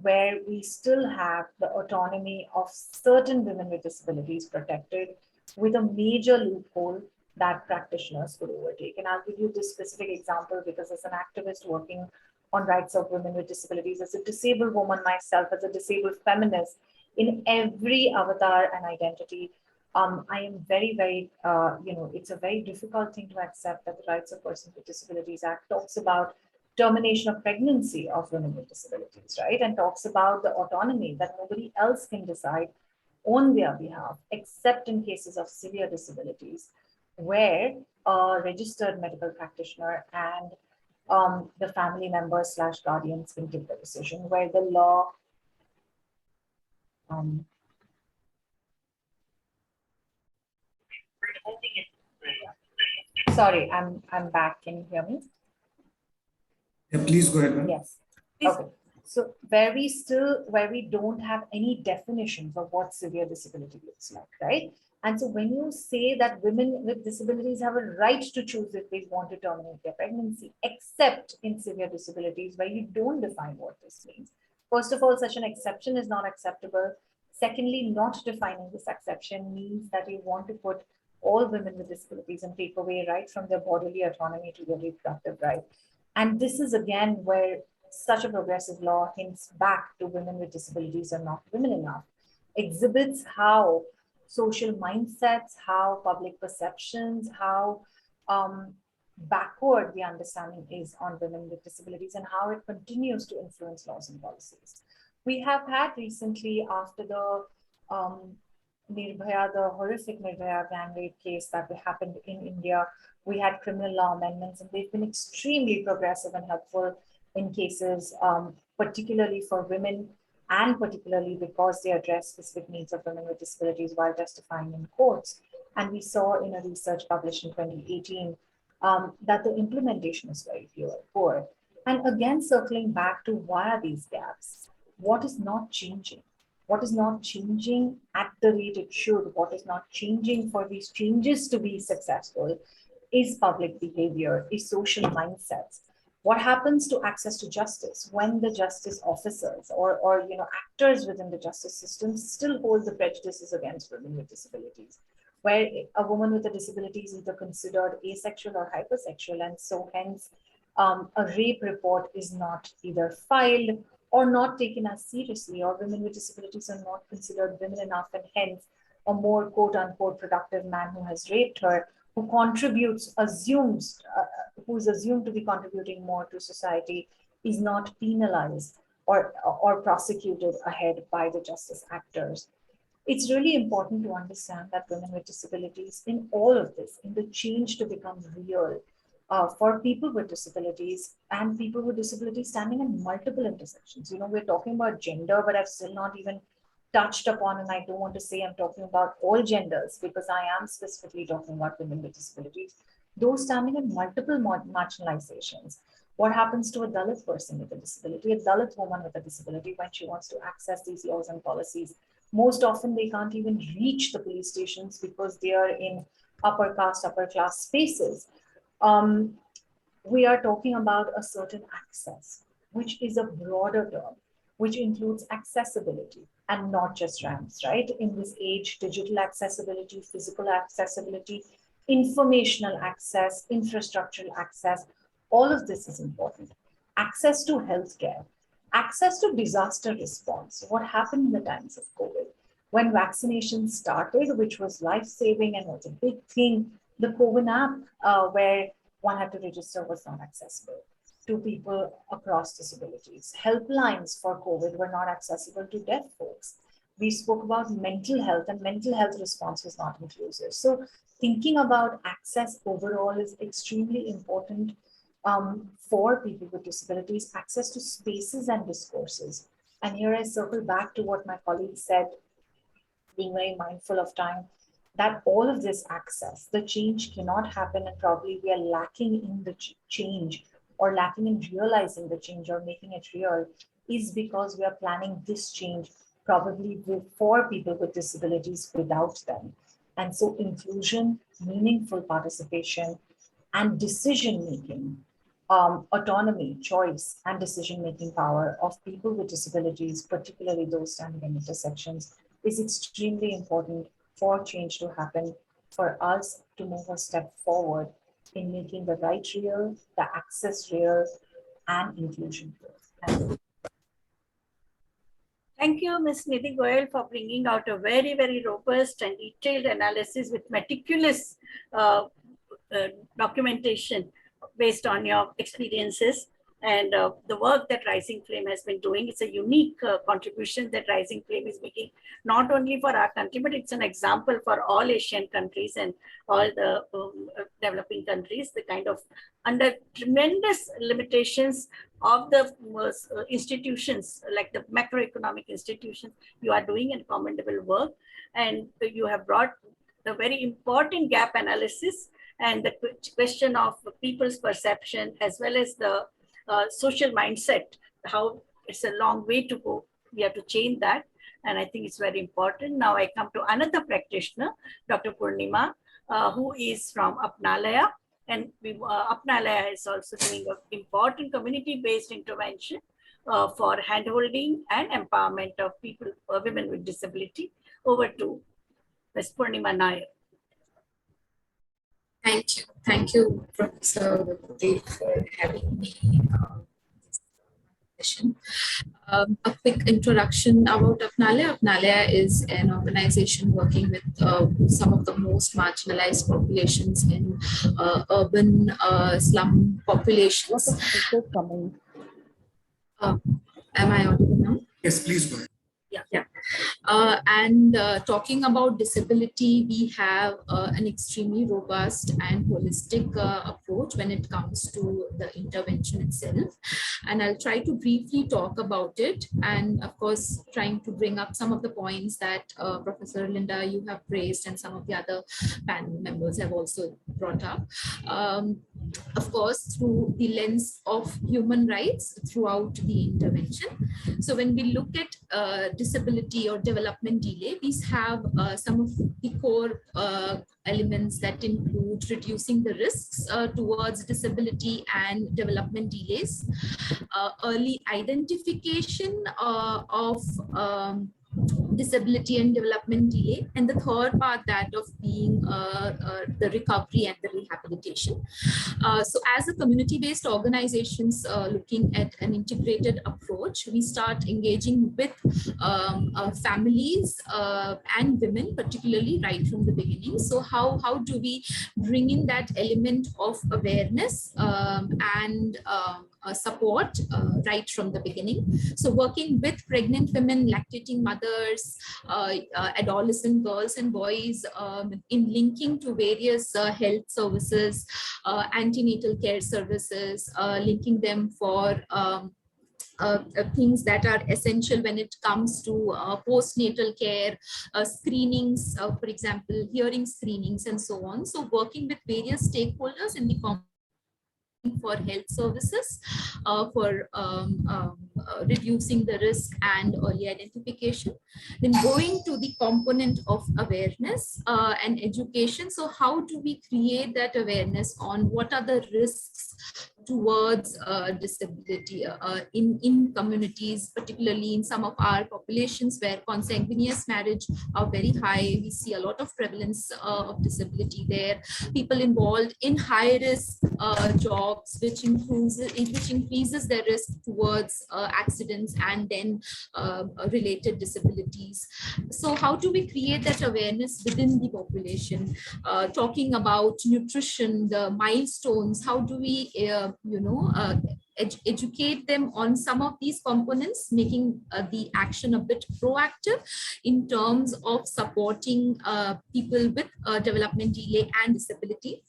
where we still have the autonomy of certain women with disabilities protected with a major loophole that practitioners could overtake. And I'll give you this specific example because as an activist working on rights of women with disabilities, as a disabled woman myself, as a disabled feminist, in every avatar and identity, I am very, very, it's a very difficult thing to accept that the Rights of Persons with Disabilities Act talks about termination of pregnancy of women with disabilities, right? And talks about the autonomy that nobody else can decide on their behalf, except in cases of severe disabilities, where a registered medical practitioner and the family members / guardians can take the decision, where the law sorry, I'm back. Can you hear me? Yeah, please go ahead, ma'am. Yes. Okay. So where we don't have any definitions of what severe disability looks like, right? And so when you say that women with disabilities have a right to choose if they want to terminate their pregnancy, except in severe disabilities where you don't define what this means. First of all, such an exception is not acceptable. Secondly, not defining this exception means that you want to put all women with disabilities and take away right from their bodily autonomy to their reproductive right. And this is again where such a progressive law hints back to women with disabilities are not women enough, exhibits how social mindsets, how public perceptions, how backward the understanding is on women with disabilities and how it continues to influence laws and policies. We have had recently, after the Nirbhaya, the horrific Nirbhaya gang rape case that happened in India, we had criminal law amendments, and they've been extremely progressive and helpful in cases, particularly for women, and particularly because they address specific needs of women with disabilities while testifying in courts. And we saw in a research published in 2018 that the implementation is very poor. And again, circling back to why are these gaps? What is not changing? What is not changing at the rate it should? What is not changing for these changes to be successful is public behavior, is social mindsets. What happens to access to justice when the justice officers or actors within the justice system still hold the prejudices against women with disabilities, where a woman with a disability is either considered asexual or hypersexual, and so hence a rape report is not either filed or not taken as seriously, or women with disabilities are not considered women enough, and hence a more quote unquote productive man who has raped her, who contributes, who's assumed to be contributing more to society, is not penalized or prosecuted ahead by the justice actors. It's really important to understand that women with disabilities in all of this, in the change to become real, for people with disabilities and people with disabilities standing in multiple intersections. We're talking about gender, but I've still not even touched upon, and I don't want to say I'm talking about all genders because I am specifically talking about women with disabilities, those standing in multiple marginalizations. What happens to a Dalit person with a disability, a Dalit woman with a disability when she wants to access these laws and policies? Most often they can't even reach the police stations because they are in upper caste, upper class spaces. we are talking about a certain access, which is a broader term, which includes accessibility and not just ramps, right? In this age, digital accessibility, physical accessibility, informational access, infrastructural access, all of this is important. Access to healthcare, access to disaster response. What happened in the times of COVID? When vaccination started, which was life-saving and was a big thing, the COVID app where one had to register was not accessible to people across disabilities. Helplines for COVID were not accessible to deaf folks. We spoke about mental health, and mental health response was not inclusive. So thinking about access overall is extremely important for people with disabilities, access to spaces and discourses. And here I circle back to what my colleague said, being very mindful of time, that all of this access, the change cannot happen, and probably we are lacking in the change or lacking in realizing the change or making it real, is because we are planning this change probably for people with disabilities without them. And so inclusion, meaningful participation, and decision-making, autonomy, choice, and decision-making power of people with disabilities, particularly those standing in intersections, is extremely important for change to happen, for us to move a step forward in making the right real, the access real, and inclusion real. Thank you, Ms. Nidhi Goyal, for bringing out a very, very robust and detailed analysis with meticulous documentation based on your experiences and the work that Rising Flame has been doing. It's a unique contribution that Rising Flame is making, not only for our country, but it's an example for all Asian countries and all the developing countries, the kind of under tremendous limitations of the institutions, like the macroeconomic institutions, you are doing a commendable work. And you have brought the very important gap analysis and the question of people's perception, as well as the social mindset, how it's a long way to go. We have to change that. And I think it's very important. Now I come to another practitioner, Dr. Purnima, who is from Apnalaya. And Apnalaya is also doing an important community-based intervention for handholding and empowerment of people, women with disability. Over to Ms. Purnima Nair. Thank you. Thank you, Professor VIBHUTI, for having me on this session. A quick introduction about Apnalaya. Apnalaya is an organization working with some of the most marginalized populations in urban slum populations. Am I audible now? Yes, please go ahead. Yeah. And talking about disability, we have an extremely robust and holistic approach when it comes to the intervention itself. And I'll try to briefly talk about it. And of course, trying to bring up some of the points that Professor Linda, you have raised, and some of the other panel members have also brought up. Of course, through the lens of human rights throughout the intervention. So when we look at disability or development delay, we have some of the core elements that include reducing the risks towards disability and development delays, early identification of disability and development delay, and the third part, that of being the recovery and the rehabilitation. So as a community-based organizations looking at an integrated approach, we start engaging with families and women, particularly right from the beginning. So how do we bring in that element of awareness and support right from the beginning? So working with pregnant women, lactating mothers, adolescent girls and boys, in linking to various health services, antenatal care services, linking them for things that are essential when it comes to postnatal care, screenings, for example, hearing screenings and so on. So working with various stakeholders in the for health services, for reducing the risk and early identification. Then going to the component of awareness and education. So how do we create that awareness on what are the risks towards disability in communities, particularly in some of our populations where consanguineous marriage are very high. We see a lot of prevalence of disability there. People involved in high risk jobs, which increases their risk towards accidents and then related disabilities. So how do we create that awareness within the population? Talking about nutrition, the milestones, how do we educate them on some of these components, making the action a bit proactive in terms of supporting people with development delay and disability.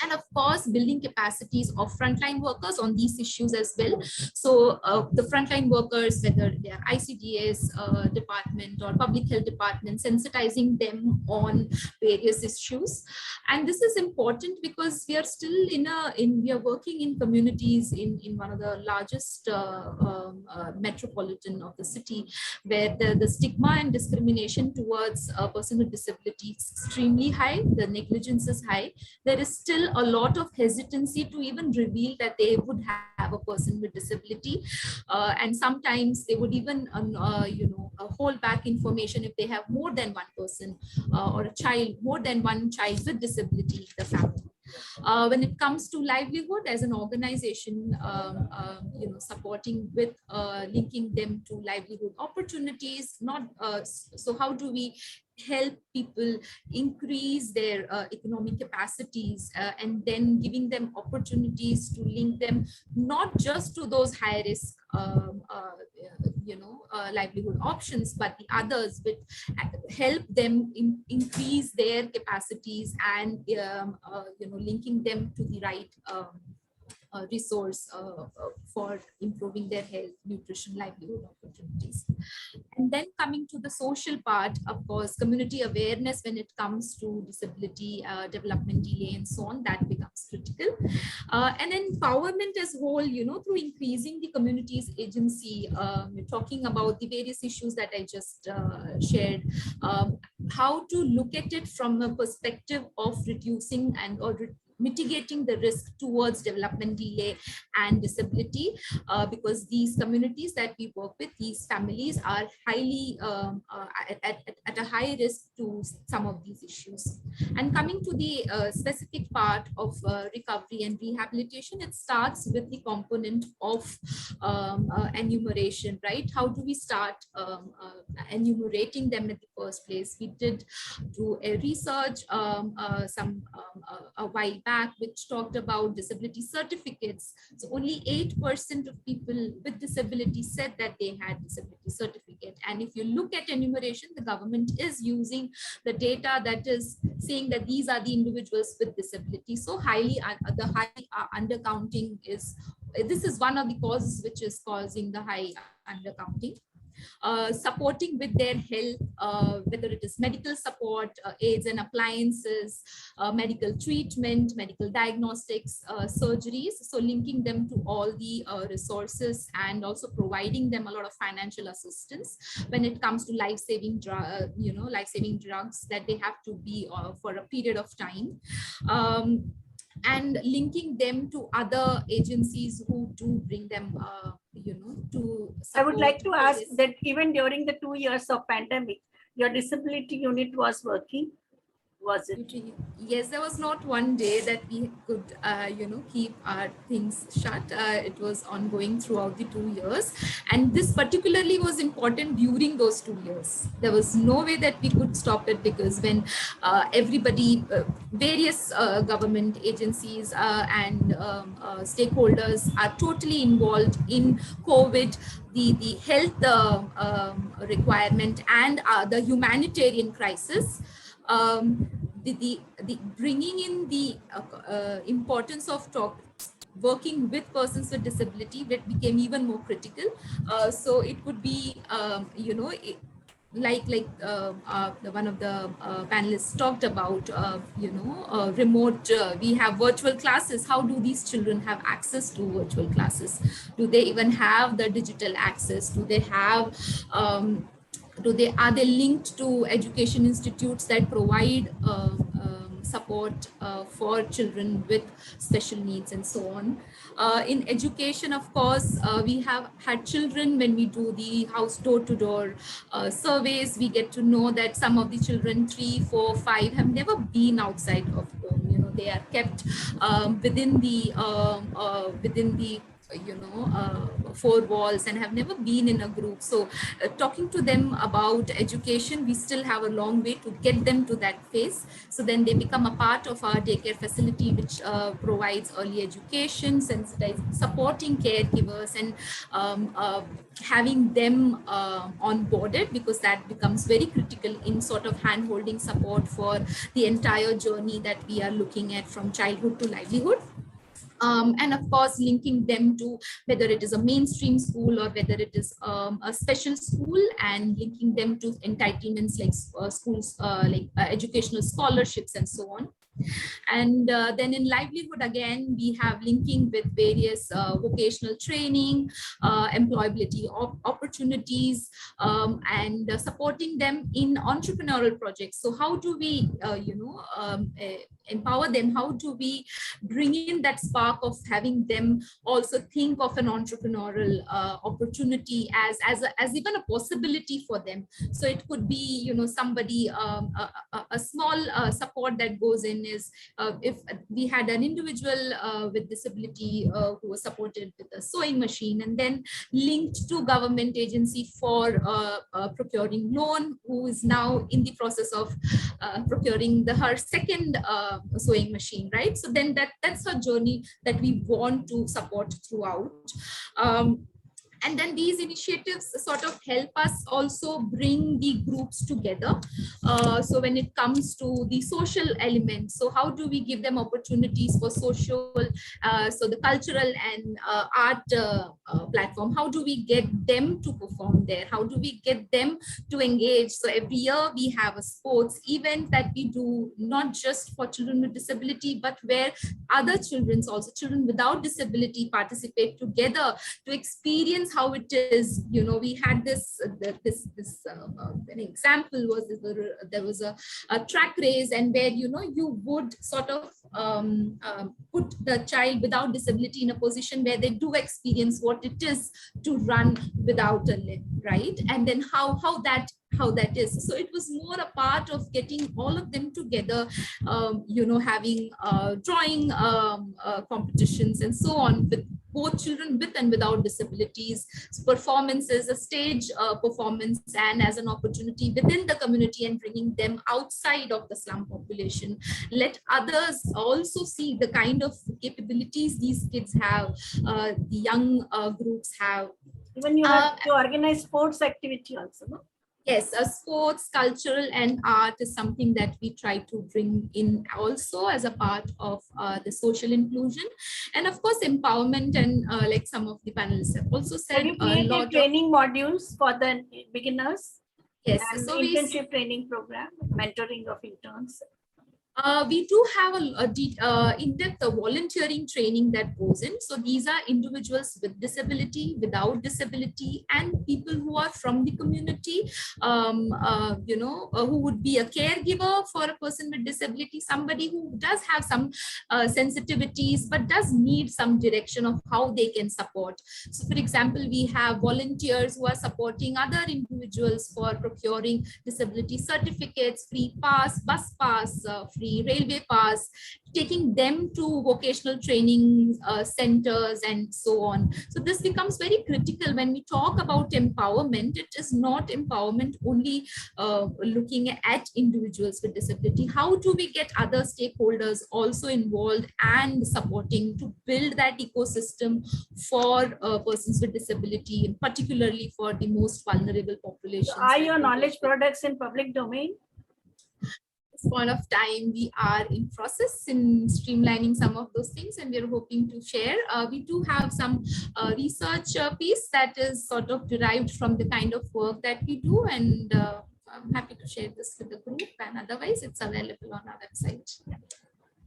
And of course, building capacities of frontline workers on these issues as well. So the frontline workers, whether they are ICDS department or public health department, sensitizing them on various issues. And this is important because we are still we are working in communities in one of the largest metropolitan of the city, where the stigma and discrimination towards a person with disability is extremely high. The negligence is high. There is still a lot of hesitancy to even reveal that they would have a person with disability, and sometimes they would even hold back information if they have more than one person or a child, more than one child with disability in the family. When it comes to livelihood as an organization, supporting with linking them to livelihood opportunities, so how do we help people increase their economic capacities, and then giving them opportunities to link them not just to those high risk livelihood options, but the others, which help them increase their capacities and linking them to the right resource for improving their health, nutrition, livelihood opportunities. And then coming to the social part, of course, community awareness when it comes to disability, development delay, and so on, that becomes critical. And empowerment as whole, through increasing the community's agency, talking about the various issues that I just shared, how to look at it from a perspective of reducing and or mitigating the risk towards development delay and disability, because these communities that we work with, these families are highly at a high risk to some of these issues. And coming to the specific part of recovery and rehabilitation, it starts with the component of enumeration, right? How do we start enumerating them in the first place? We did do a research a while back, which talked about disability certificates. So only 8% of people with disability said that they had disability certificate. And if you look at enumeration, the government is using the data that is saying that these are the individuals with disability. So the high undercounting this is one of the causes which is causing the high undercounting. Supporting with their health, whether it is medical support, aids and appliances, medical treatment, medical diagnostics, surgeries. So linking them to all the resources and also providing them a lot of financial assistance when it comes to life-saving drugs that they have to be for a period of time. And linking them to other agencies who do bring them, to support. I would like to ask that even during the 2 years of pandemic, your disability unit was working, was it? Yes, there was not one day that we could, keep our things shut. It was ongoing throughout the 2 years. And this particularly was important during those 2 years. There was no way that we could stop it, because when everybody, various government agencies and stakeholders are totally involved in COVID, the health requirement and the humanitarian crisis, the bringing in the importance of working with persons with disability, that became even more critical. So it would be, like one of the panelists talked about, remote, we have virtual classes. How do these children have access to virtual classes? Do they even have the digital access? Do they have are they linked to education institutes that provide support for children with special needs and so on. In education, of course, we have had children. When we do the house door-to-door surveys, we get to know that some of the children, 3, 4, 5, have never been outside of home. You know, they are kept within the four walls and have never been in a group. So talking to them about education, we still have a long way to get them to that phase. So then they become a part of our daycare facility, which provides early education, supporting caregivers, and having them onboarded, because that becomes very critical in sort of hand-holding support for the entire journey that we are looking at from childhood to livelihood. And of course, linking them to whether it is a mainstream school or whether it is a special school, and linking them to entitlements like schools, educational scholarships and so on. And then in livelihood, again, we have linking with various vocational training, employability opportunities, and supporting them in entrepreneurial projects. So how do we, empower them? How do we bring in that spark of having them also think of an entrepreneurial opportunity as even a possibility for them? So it could be, you know, somebody, a small support that goes in is if we had an individual with disability who was supported with a sewing machine, and then linked to government agency for procuring loan, who is now in the process of procuring her second sewing machine, right? So then that's a journey that we want to support throughout. And then these initiatives sort of help us also bring the groups together. So when it comes to the social elements, so how do we give them opportunities for social, so the cultural and art platform, how do we get them to perform there? How do we get them to engage? So every year we have a sports event that we do, not just for children with disability, but where other children's also, children without disability, participate together to experience how it is. You know, we had this an example was there was a track race, and where, you know, you would sort of put the child without disability in a position where they do experience what it is to run without a limb, right? And then how that is. So it was more a part of getting all of them together, you know, having drawing competitions and so on, with both children with and without disabilities, performances, a stage performance, and as an opportunity within the community, and bringing them outside of the slum population. Let others also see the kind of capabilities these kids have, the young groups have. Even you have to organize sports activity also, no? Yes, sports, cultural, and art is something that we try to bring in also as a part of the social inclusion. And of course, empowerment, and like some of the panelists have also said, have you created training modules for the beginners? Yes, and so internship training program, mentoring of interns. We do have a in-depth volunteering training that goes in. So these are individuals with disability, without disability, and people who are from the community, who would be a caregiver for a person with disability, somebody who does have some sensitivities, but does need some direction of how they can support. So for example, we have volunteers who are supporting other individuals for procuring disability certificates, free pass, bus pass, free railway pass, taking them to vocational training centers and so on. So this becomes very critical when we talk about empowerment. It is not empowerment only looking at individuals with disability. How do we get other stakeholders also involved and supporting to build that ecosystem for persons with disability, and particularly for the most vulnerable populations? Are your knowledge products in public domain? Point of time, we are in process in streamlining some of those things, and we're hoping to share. We do have some research piece that is sort of derived from the kind of work that we do, and I'm happy to share this with the group, and otherwise it's available on our website.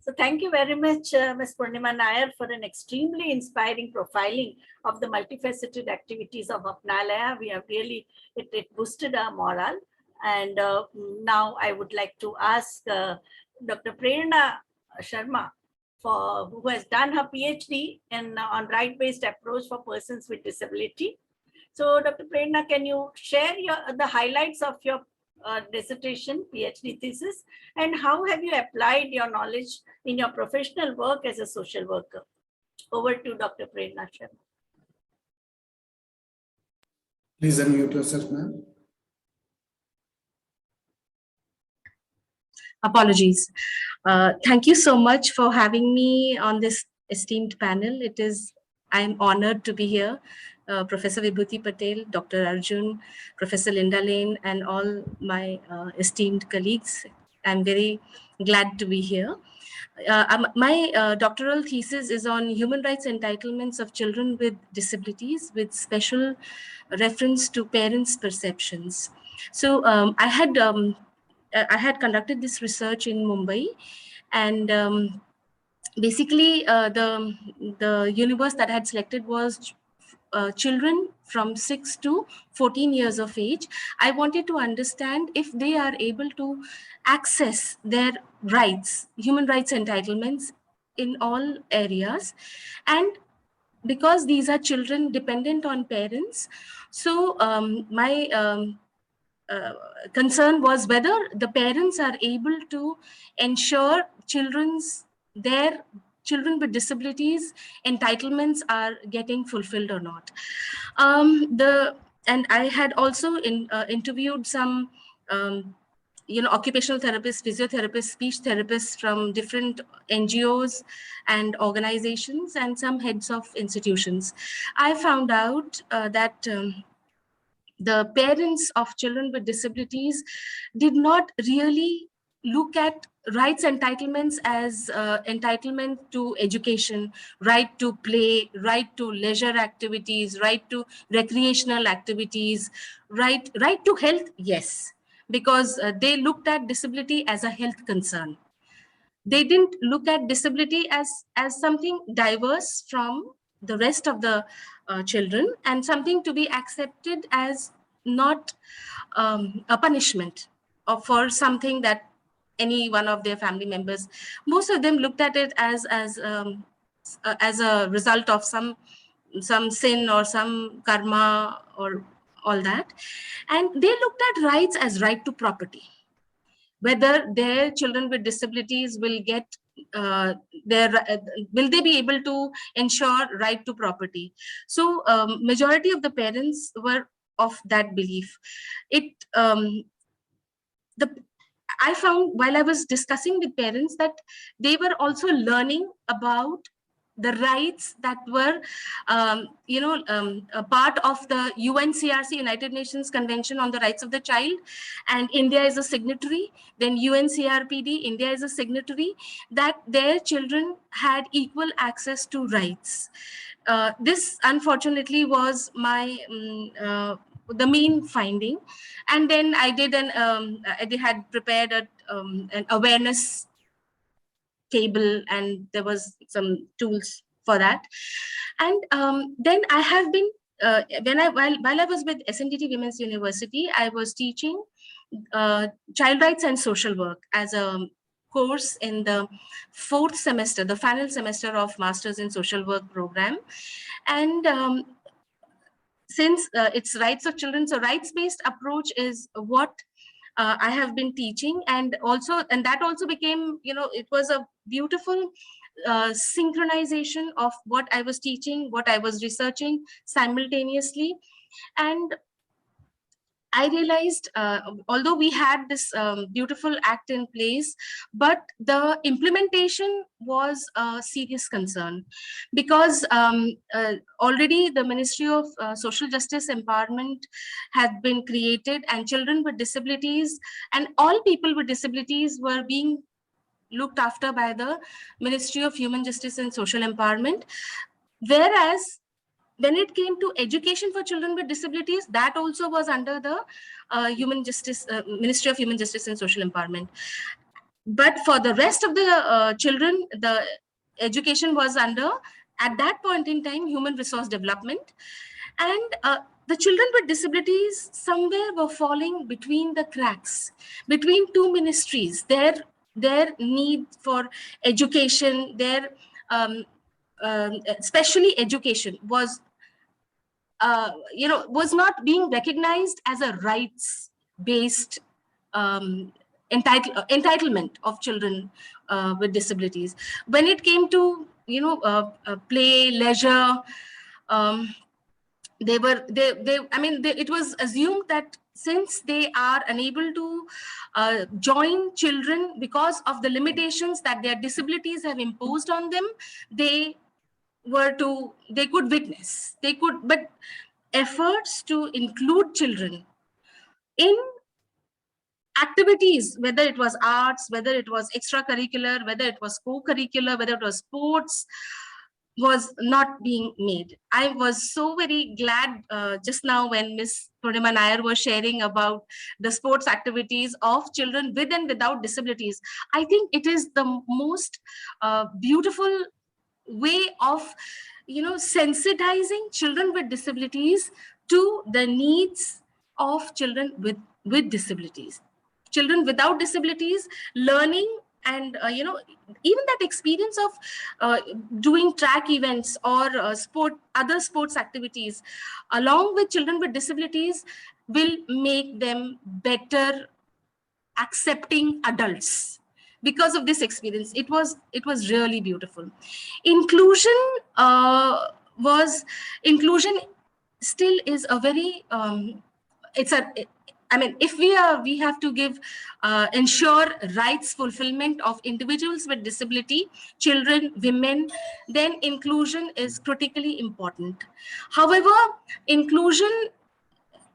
So thank you very much, Ms. Purnima Nair, for an extremely inspiring profiling of the multifaceted activities of Apnalaya. We have really, it boosted our morale. And now I would like to ask Dr. Prerna Sharma, who has done her PhD on right-based approach for persons with disability. So, Dr. Prerna, can you share the highlights of your dissertation, PhD thesis, and how have you applied your knowledge in your professional work as a social worker? Over to Dr. Prerna Sharma. Please unmute yourself, ma'am. Apologies. Thank you so much for having me on this esteemed panel. I'm honored to be here. Professor Vibhuti Patel, Dr. Arjun, Professor Linda Lane, and all my esteemed colleagues. I'm very glad to be here. My doctoral thesis is on human rights entitlements of children with disabilities, with special reference to parents' perceptions. So I had conducted this research in Mumbai, and basically the universe that I had selected was children from 6 to 14 years of age. I wanted to understand if they are able to access their rights, human rights entitlements in all areas. And because these are children dependent on parents, so my concern was whether the parents are able to ensure their children with disabilities entitlements are getting fulfilled or not. And I had also interviewed some occupational therapists, physiotherapists, speech therapists from different NGOs and organizations, and some heads of institutions. I found out that the parents of children with disabilities did not really look at rights entitlements as entitlement to education, right to play, right to leisure activities, right to recreational activities, right to health, yes, because they looked at disability as a health concern. They didn't look at disability as something diverse from the rest of the children, and something to be accepted as not a punishment or for something that any one of their family members. Most of them looked at it as a result of some sin or some karma or all that, and they looked at rights as right to property, whether their children with disabilities will get will they be able to ensure right to property. So majority of the parents were of that belief. I found while I was discussing with parents that they were also learning about the rights that were, a part of the UNCRC, United Nations Convention on the Rights of the Child, and India is a signatory. Then UNCRPD, India is a signatory, that their children had equal access to rights. This, unfortunately, was my the main finding. And then I had prepared an awareness table, and there was some tools for that. And then I have been while I was with SNDT Women's University, I was teaching child rights and social work as a course in the 4th semester, the final semester of Masters in Social Work program. And since it's rights of children, so rights-based approach is what I have been teaching, and that also became, it was a beautiful synchronization of what I was teaching, what I was researching simultaneously. And I realized, although we had this beautiful act in place, but the implementation was a serious concern, because already the Ministry of Social Justice Empowerment had been created, and children with disabilities and all people with disabilities were being looked after by the Ministry of Human Justice and Social Empowerment. Whereas when it came to education for children with disabilities, that also was under the Ministry of Human Justice and Social Empowerment. But for the rest of the children, the education was under, at that point in time, Human Resource Development. And the children with disabilities somewhere were falling between the cracks, between two ministries. Their their need for education, their especially education was was not being recognized as a rights based entitlement of children with disabilities. When it came to play, leisure, it was assumed that since they are unable to join children because of the limitations that their disabilities have imposed on them, they could witness, but efforts to include children in activities, whether it was arts, whether it was extracurricular, whether it was co-curricular, whether it was sports, was not being made. I was so very glad just now when Ms. Purnima Nair was sharing about the sports activities of children with and without disabilities. I think it is the most beautiful way of sensitizing children with disabilities to the needs of children with disabilities. Children without disabilities learning and even that experience of doing track events or other sports activities along with children with disabilities will make them better accepting adults. Because of this experience, it was really beautiful. Inclusion still is a very if we have to ensure rights fulfillment of individuals with disability, children, women, then inclusion is critically important. However, inclusion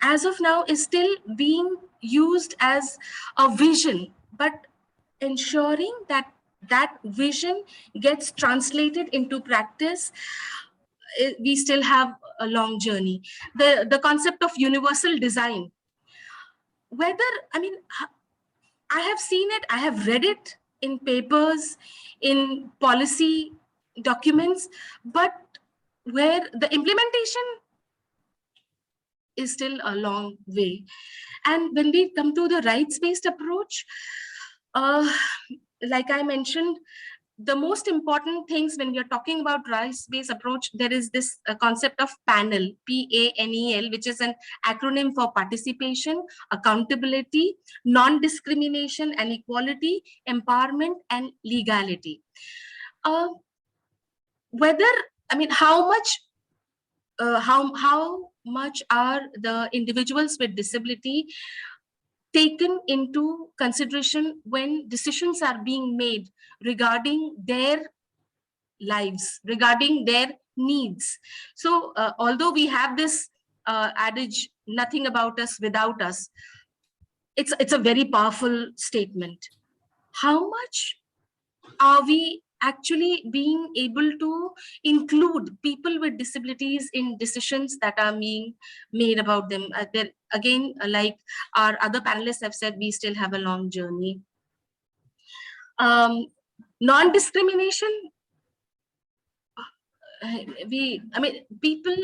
as of now is still being used as a vision, but ensuring that that vision gets translated into practice, we still have a long journey. The concept of universal design, whether, I have seen it, I have read it in papers, in policy documents, but where the implementation is still a long way. And when we come to the rights-based approach, like I mentioned, the most important things when we are talking about rights-based approach, there is this concept of PANEL, P-A-N-E-L, which is an acronym for participation, accountability, non-discrimination and equality, empowerment, and legality. How much are the individuals with disability taken into consideration when decisions are being made regarding their lives, regarding their needs? So although we have this adage, nothing about us without us, it's a very powerful statement. How much are we actually being able to include people with disabilities in decisions that are being made about them? Again, like our other panelists have said, we still have a long journey. Non-discrimination, people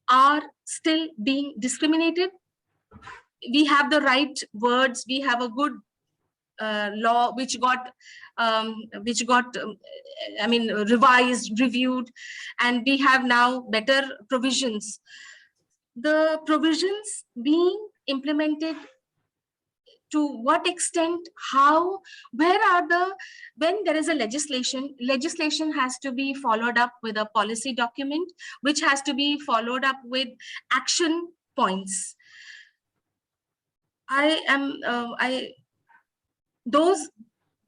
are still being discriminated. We have the right words, we have a good law which got revised, reviewed, and we have now better provisions. The provisions being implemented, to what extent, how, when there is a legislation has to be followed up with a policy document, which has to be followed up with action points. Those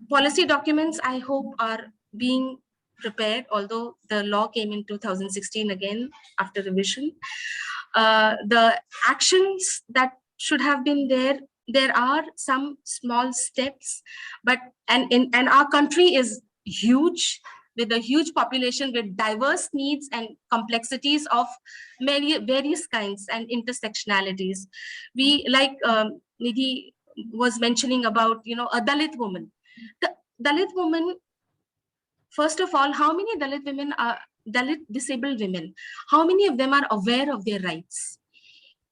policy documents, I hope, are being prepared, although the law came in 2016 again after revision. The actions that should have been there are some small steps, but and our country is huge, with a huge population with diverse needs and complexities of many various kinds and intersectionalities. We, like Nidhi was mentioning about, a Dalit woman. The Dalit woman, first of all, how many Dalit women are Dalit disabled women? How many of them are aware of their rights?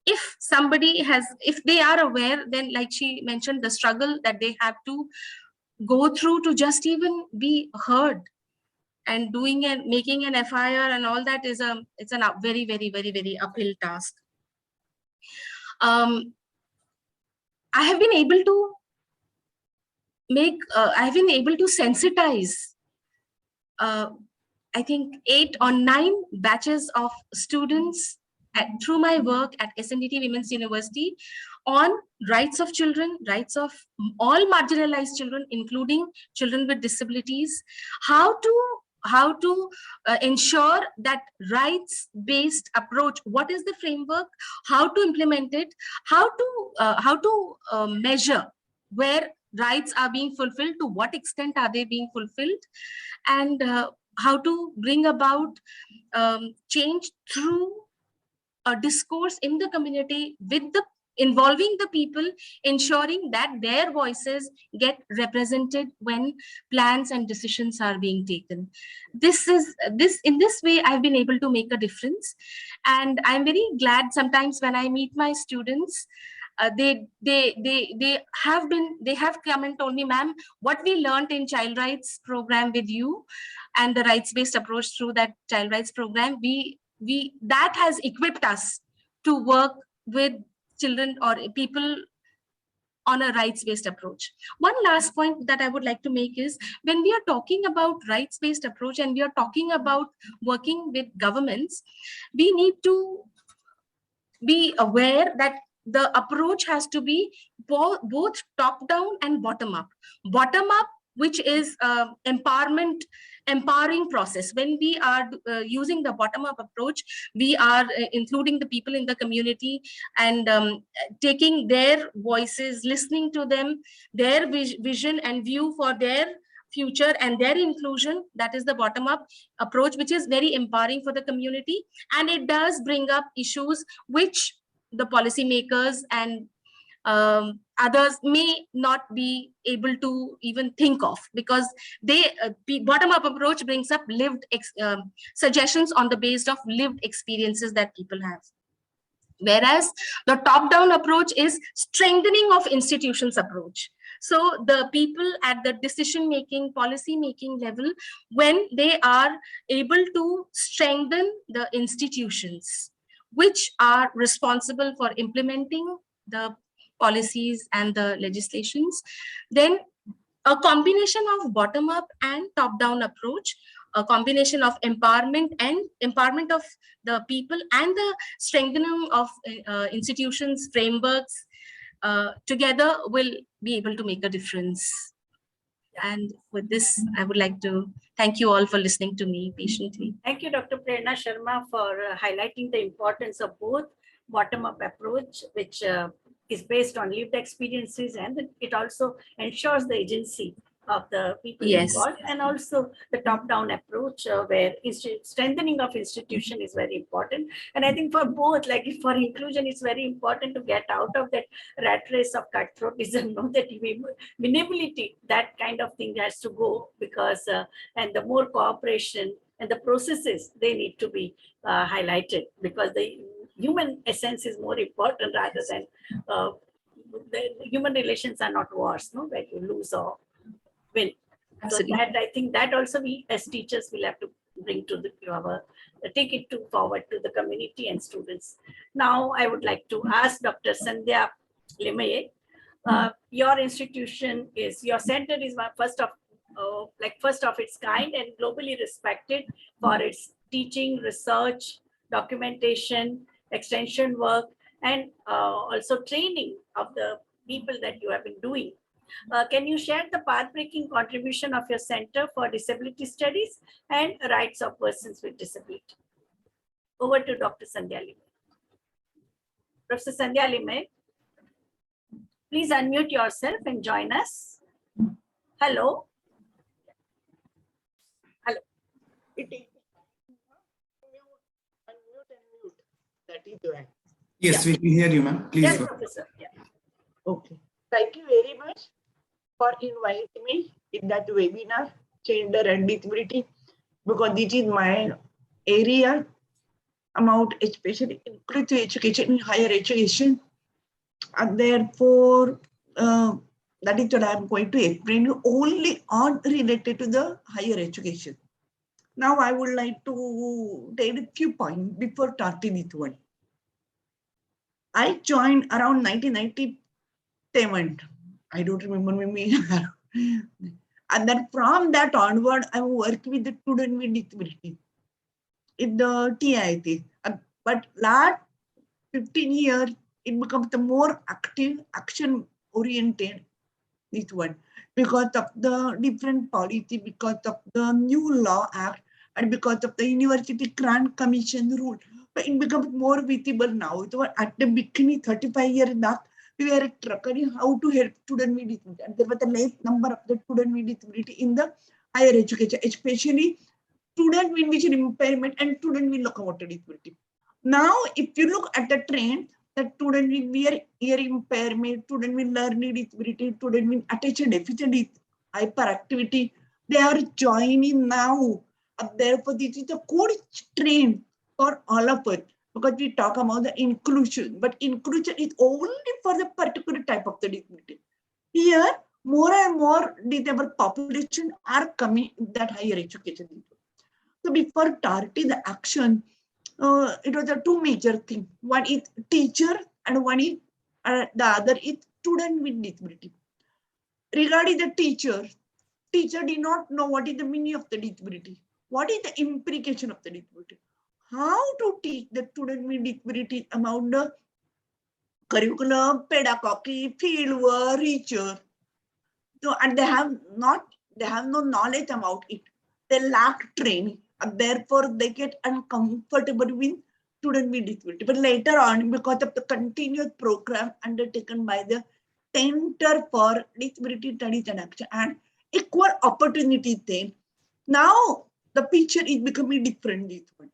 if somebody has, if they are aware, then like she mentioned, the struggle that they have to go through to just even be heard, and doing and making an FIR and all that is it's a very, very, very, very uphill task. I have been able to I've been able to sensitize I think 8 or 9 batches of students through my work at SNDT Women's University on rights of children, rights of all marginalized children, including children with disabilities, how to ensure that rights-based approach, what is the framework, how to implement it, how to measure where rights are being fulfilled, to what extent are they being fulfilled, and how to bring about change through a discourse in the community, with the involving the people, ensuring that their voices get represented when plans and decisions are being taken. In this way I've been able to make a difference, and I'm very glad sometimes when I meet my students, they have come and told me, ma'am, what we learned in child rights program with you and the rights-based approach through that child rights program, that has equipped us to work with children or people on a rights-based approach. One last point that I would like to make is, when we are talking about rights-based approach and we are talking about working with governments, we need to be aware that the approach has to be both top-down and bottom-up. Bottom-up, which is empowering process. When we are using the bottom-up approach, we are including the people in the community and taking their voices, listening to them, their vision and view for their future and their inclusion. That is the bottom-up approach, which is very empowering for the community, and it does bring up issues which the policymakers and others may not be able to even think of, because the bottom-up approach brings up lived suggestions on the basis of lived experiences that people have. Whereas the top-down approach is strengthening of institutions approach. So the people at the decision-making, policy-making level, when they are able to strengthen the institutions which are responsible for implementing the policies and the legislations, then a combination of bottom-up and top-down approach, a combination of empowerment of the people and the strengthening of institutions, frameworks, together will be able to make a difference. And with this, I would like to thank you all for listening to me patiently. Thank you, Dr. Prerna Sharma, for highlighting the importance of both bottom-up approach, which is based on lived experiences, and it also ensures the agency of the people involved, and also the top-down approach where strengthening of institution is very important. And I think for both, like for inclusion, it's very important to get out of that rat race of cutthroatism, know that winnability, that kind of thing has to go, because and the more cooperation and the processes, they need to be highlighted, because the human essence is more important rather than the human relations are not wars, no, where you lose or win. Absolutely. So that, I think that also we as teachers will have to bring to take it forward to the community and students. Now I would like to ask Dr. Sandhya Limaye. Your institution your center is first of its kind and globally respected for its teaching, research, documentation, extension work, and also training of the people that you have been doing. Can you share the path-breaking contribution of your Center for Disability Studies and Rights of Persons with Disability? Over to Dr. Sandhya Limaye. Professor Sandhya Limaye, please unmute yourself and join us. Hello. Hello. Yes, we can hear you, ma'am. Please. Yes, Professor. Yeah. Okay. Thank you very much for inviting me in that webinar, Gender and Disability, because this is my area. about especially inclusive education in higher education. And therefore, that is what I am going to explain you only on related to the higher education. Now I would like to take a few points before starting this one. I joined around 1997. I don't remember maybe. And then from that onward, I worked with the student with disability in the TIT. But last 15 years, it becomes the more active, action-oriented, this one, because of the different policy, because of the new law act, and because of the University Grant Commission rule. But it becomes more visible now. So at the beginning, 35 years back, we were struggling how to help students with disability. And there was a less number of the students with disability in the higher education, especially students with vision impairment and students with locomotor disability. Now, if you look at the trend, the student with ear impairment, student with learning disability, student with attention deficit hyperactivity, they are joining now. Therefore, this is a good trend for all of us, because we talk about the inclusion, but inclusion is only for the particular type of the disability. Here, more and more disabled population are coming in that higher education. So before starting the action, it was a two major things. One is teacher and one is the other is student with disability. Regarding the teacher did not know what is the meaning of the disability. What is the implication of the disability? How to teach the student with disability about the curriculum, pedagogy, fieldwork, research. So, and they have no knowledge about it. They lack training, and therefore they get uncomfortable with student with disability. But later on, because of the continuous program undertaken by the Center for Disability Studies and Action and Equal Opportunity thing, now the picture is becoming different. This one.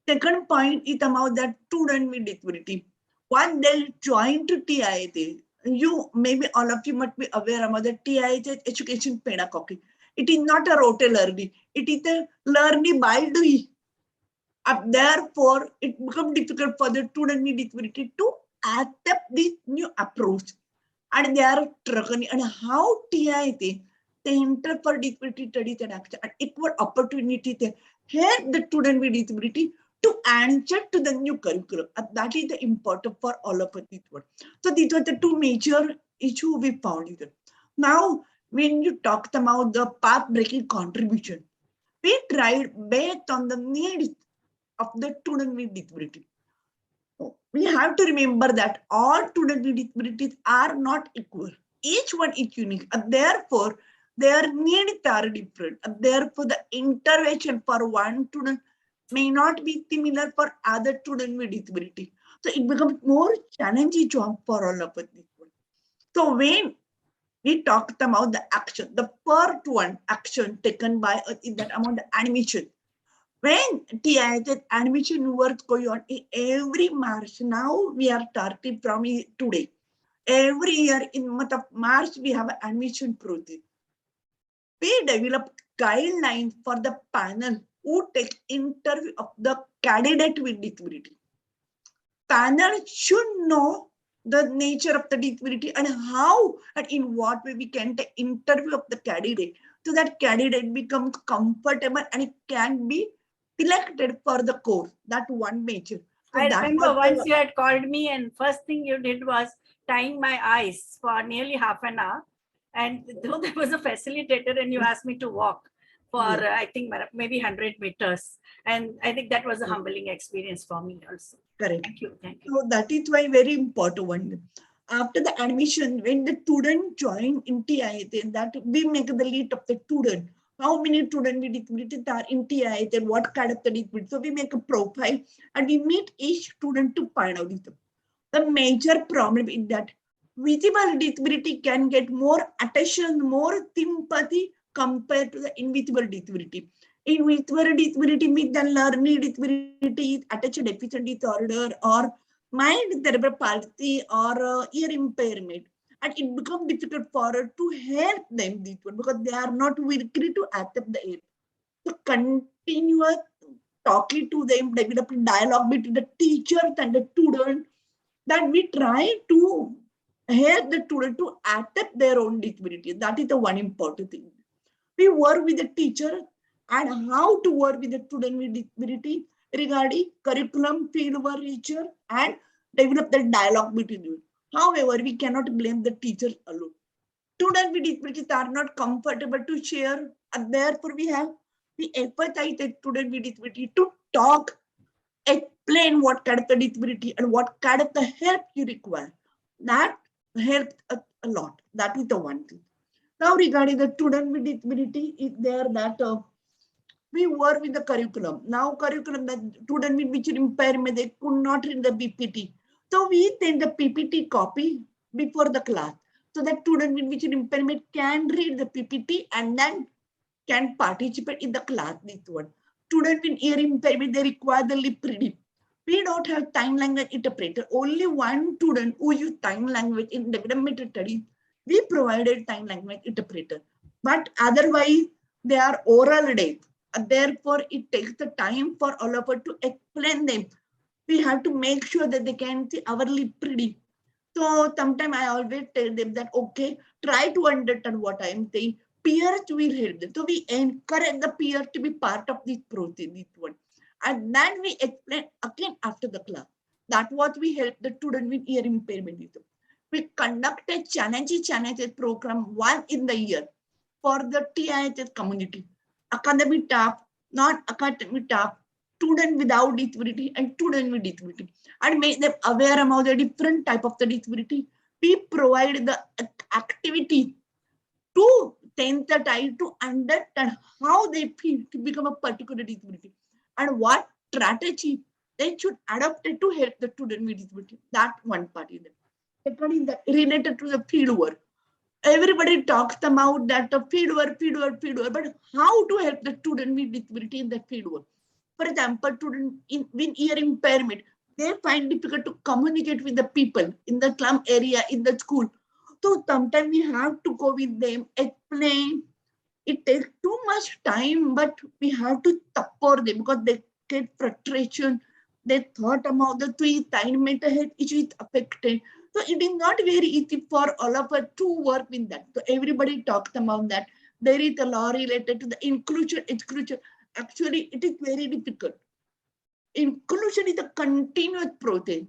Second point is about that student with disability. When they join to TIT, maybe all of you must be aware about the TIT education pedagogy. It is not a rote learning. It is a learning by doing. Therefore, it becomes difficult for the student with disability to accept this new approach. And they are struggling. And how TIT, Center for Disability Studies and Action, and Equal Opportunity, they help the student with disability to answer to the new curriculum. And that is the important for all of us. So these were the two major issues we found here. Now, when you talked about the path-breaking contribution, we tried based on the needs of the student with disability. We have to remember that all students with disabilities are not equal. Each one is unique, and therefore their needs are different. And therefore, the intervention for one student may not be similar for other students with disability. So it becomes more challenging job for all of us. So when we talked about the action, the first one action taken by us is that amount of admission. When TIT admission work going on in every March, now we are starting from today. Every year in the month of March, we have an admission process. We develop guidelines for the panel who take interview of the candidate with disability. Panel should know the nature of the disability and how and in what way we can take interview of the candidate so that candidate becomes comfortable and it can be selected for the course. That one major. So I remember once you had called me and first thing you did was tying my eyes for nearly half an hour. And though there was a facilitator and you asked me to walk for, I think, maybe 100 meters. And I think that was a humbling experience for me also. Correct. Thank you. Thank you. So that is why very important one. After the admission, when the student join in TIT, that we make the list of the student. How many students with disabilities are in TIT and what kind of the disability. So we make a profile and we meet each student to find out it. The major problem is that visible disability can get more attention, more sympathy compared to the invisible disability. Invisible disability means the learning disability, attention deficit disorder, or mild cerebral palsy, or ear impairment. And it becomes difficult for us to help them this one because they are not willing to accept the help. So continuous talking to them, developing dialogue between the teachers and the student, that we try to help the student to adapt their own disability. That is the one important thing. We work with the teacher and how to work with the student with disability regarding curriculum, fieldwork, research, and develop the dialogue between them. However, we cannot blame the teachers alone. Students with disabilities are not comfortable to share, and therefore we empathize the student with disability to talk, explain what kind of the disability and what kind of the help you require. That helps a lot. That is the one thing. Now regarding the student with disability, is there that we work with the curriculum. Now curriculum, the student with visual impairment, they could not read the PPT. So we send the PPT copy before the class. So that student with visual impairment can read the PPT and then can participate in the class. This one. Student with hearing impairment, they require the lip reading. We don't have sign language interpreter. Only one student who use sign language in developmental studies, we provided sign language interpreter. But otherwise, they are oral deaf. Therefore, it takes the time for all of us to explain them. We have to make sure that they can see our lip reading. So sometimes I always tell them that, okay, try to understand what I am saying. Peers will help them. So we encourage the peers to be part of this process, this one. And then we explain again after the class. That's what we help the student with hearing impairment. We conduct a challenge program once in the year for the TIHS community. Academic staff, non-academic staff, student without disability and student with disability, and make them aware about the different type of the disability. We provide the activity to sensitize to understand how they feel to become a particular disability and what strategy they should adopt to help the student with disability. That one part is there. Second is that related to the field work. Everybody talks about that the field work, but how to help the student with disability in the field work? For example, student with hearing impairment, they find difficult to communicate with the people in the slum area, in the school. So sometimes we have to go with them, explain. It takes too much time, but we have to support them because they get frustration. They thought about the three time mental health issues affected. So it is not very easy for all of us to work with that. So everybody talks about that. There is a law related to the inclusion, exclusion. Actually, it is very difficult. Inclusion is a continuous process.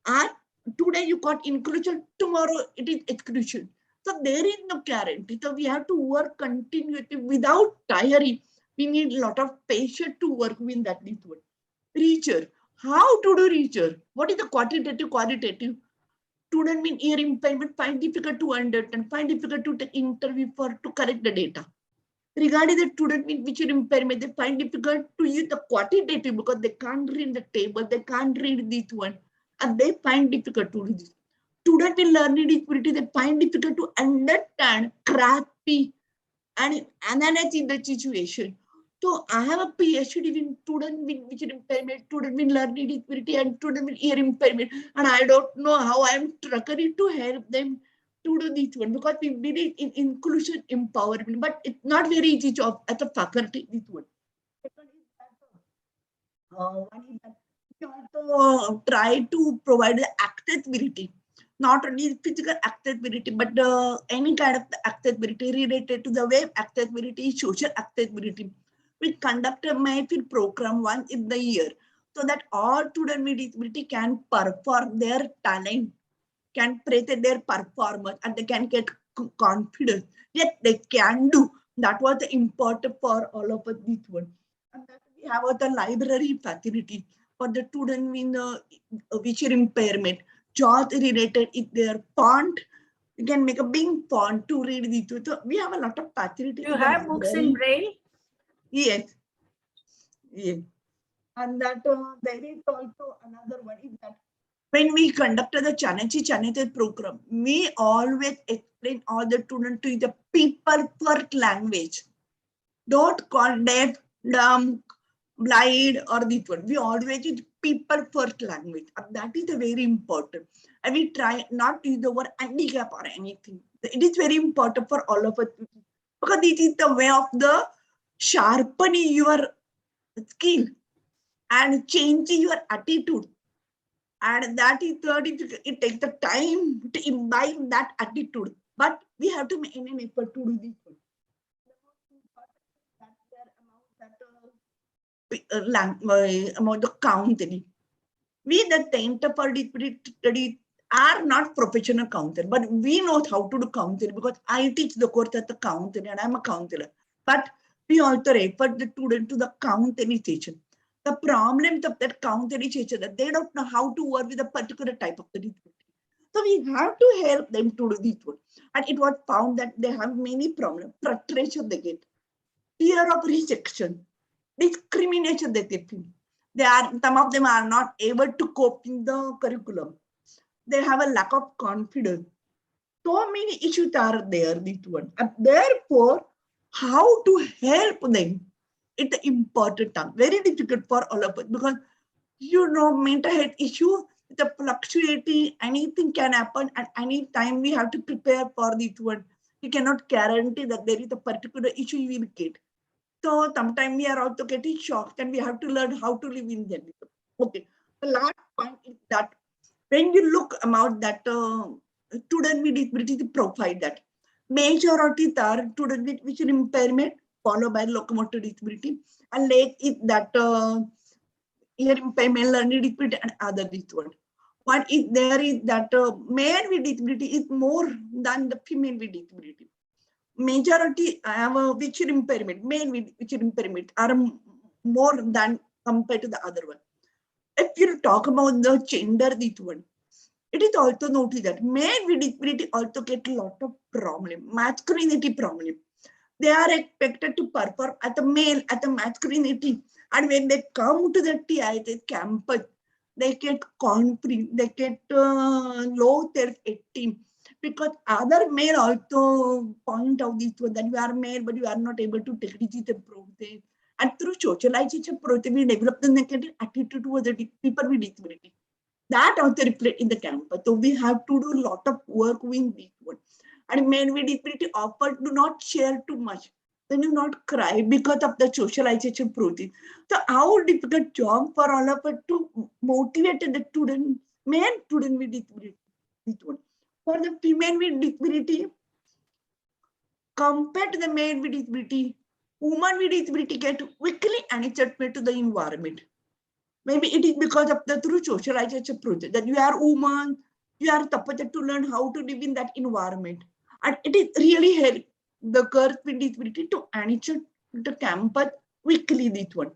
And today you got inclusion, tomorrow it is exclusion. So there is no guarantee. So we have to work continuously without tiring. We need a lot of patience to work with that. Research. How to do research? What is the quantitative, qualitative? Student with hearing impairment find difficult to understand, find difficult to take interview to correct the data. Regarding the student with visual impairment, they find difficult to use the quantitative because they can't read the table, they can't read this one, and they find difficult to read this. Student with learning disability, they find difficult to understand, grasp, and analyze the situation. So I have a PhD in student with visual impairment, student with learning disability, and student with ear impairment, and I don't know how I am struggling to help them to do this one because we believe in inclusion empowerment, but it's not very easy job as a faculty. This one. Second is that, one is that we also try to provide the accessibility, not only physical accessibility, but any kind of accessibility related to the web accessibility, social accessibility. We conduct a Mayfield program once in the year so that all students with disability can perform their talent, can present their performance, and they can get confidence. Yes, they can do. That was important for all of us, this one. And that we have the library facility for the student with visual impairment. Jaws related is their font. You can make a big font to read this. So we have a lot of facility. Do you have books in Braille? Yes. Yes. And that there is also another one is that when we conducted the Chanete program, we always explain all the students to the people first language. Don't call deaf, dumb, blind, or this one. We always use people first language. And that is very important. And we try not to use the word handicap or anything. It is very important for all of us because this is the way of the sharpening your skill. and changing your attitude. And that is third, it takes the time to imbibe that attitude. But we have to make an effort to do this. Among the counseling. We, the interdisciplinary, are not professional counselor, but we know how to do counseling because I teach the course as a counselor and I'm a counselor. But we also refer the student to the counseling session. The problem of that counseling session that they don't know how to work with a particular type of disability. So we have to help them to do this one. And it was found that they have many problems, frustration they get, fear of rejection, discrimination that they feel. Some of them are not able to cope in the curriculum. They have a lack of confidence. So many issues are there, this one. And therefore, how to help them? It's important task. Very difficult for all of us because mental health issue, the fluctuating, anything can happen at any time. We have to prepare for this one. You cannot guarantee that there is a particular issue you will get. So sometimes we are also getting shocked and we have to learn how to live in them. Okay. The last point is that when you look about that student with disability profile, that majority are students with visual impairment followed by locomotor disability, and like is that ear impairment, learning disability, and other disability. What is there is that male with disability is more than the female with disability. Majority have a visual impairment, male with visual impairment are more than compared to the other one. If you talk about the gender, this one, it is also noticed that male with disability also get a lot of problem, masculinity problem. They are expected to perform at the male, at the masculinity. And when they come to the TI campus, they get conflict, they get low self-esteem. Because other male also point out this one, that you are male, but you are not able to take the process. And through socialization process, we develop the negative attitude towards the people with disability. That also reflects in the campus. So we have to do a lot of work with this one. And men with disability often do not share too much. They do not cry because of the socialization process. So how difficult job for all of us to motivate the student, male student with disability. This one. For the female with disability, compared to the male with disability, women with disability get quickly adjustment to the environment. Maybe it is because of the through socialization process that you are woman, you are supposed to learn how to live in that environment. And it is really help the girls with disability to adjust the campus quickly, this one.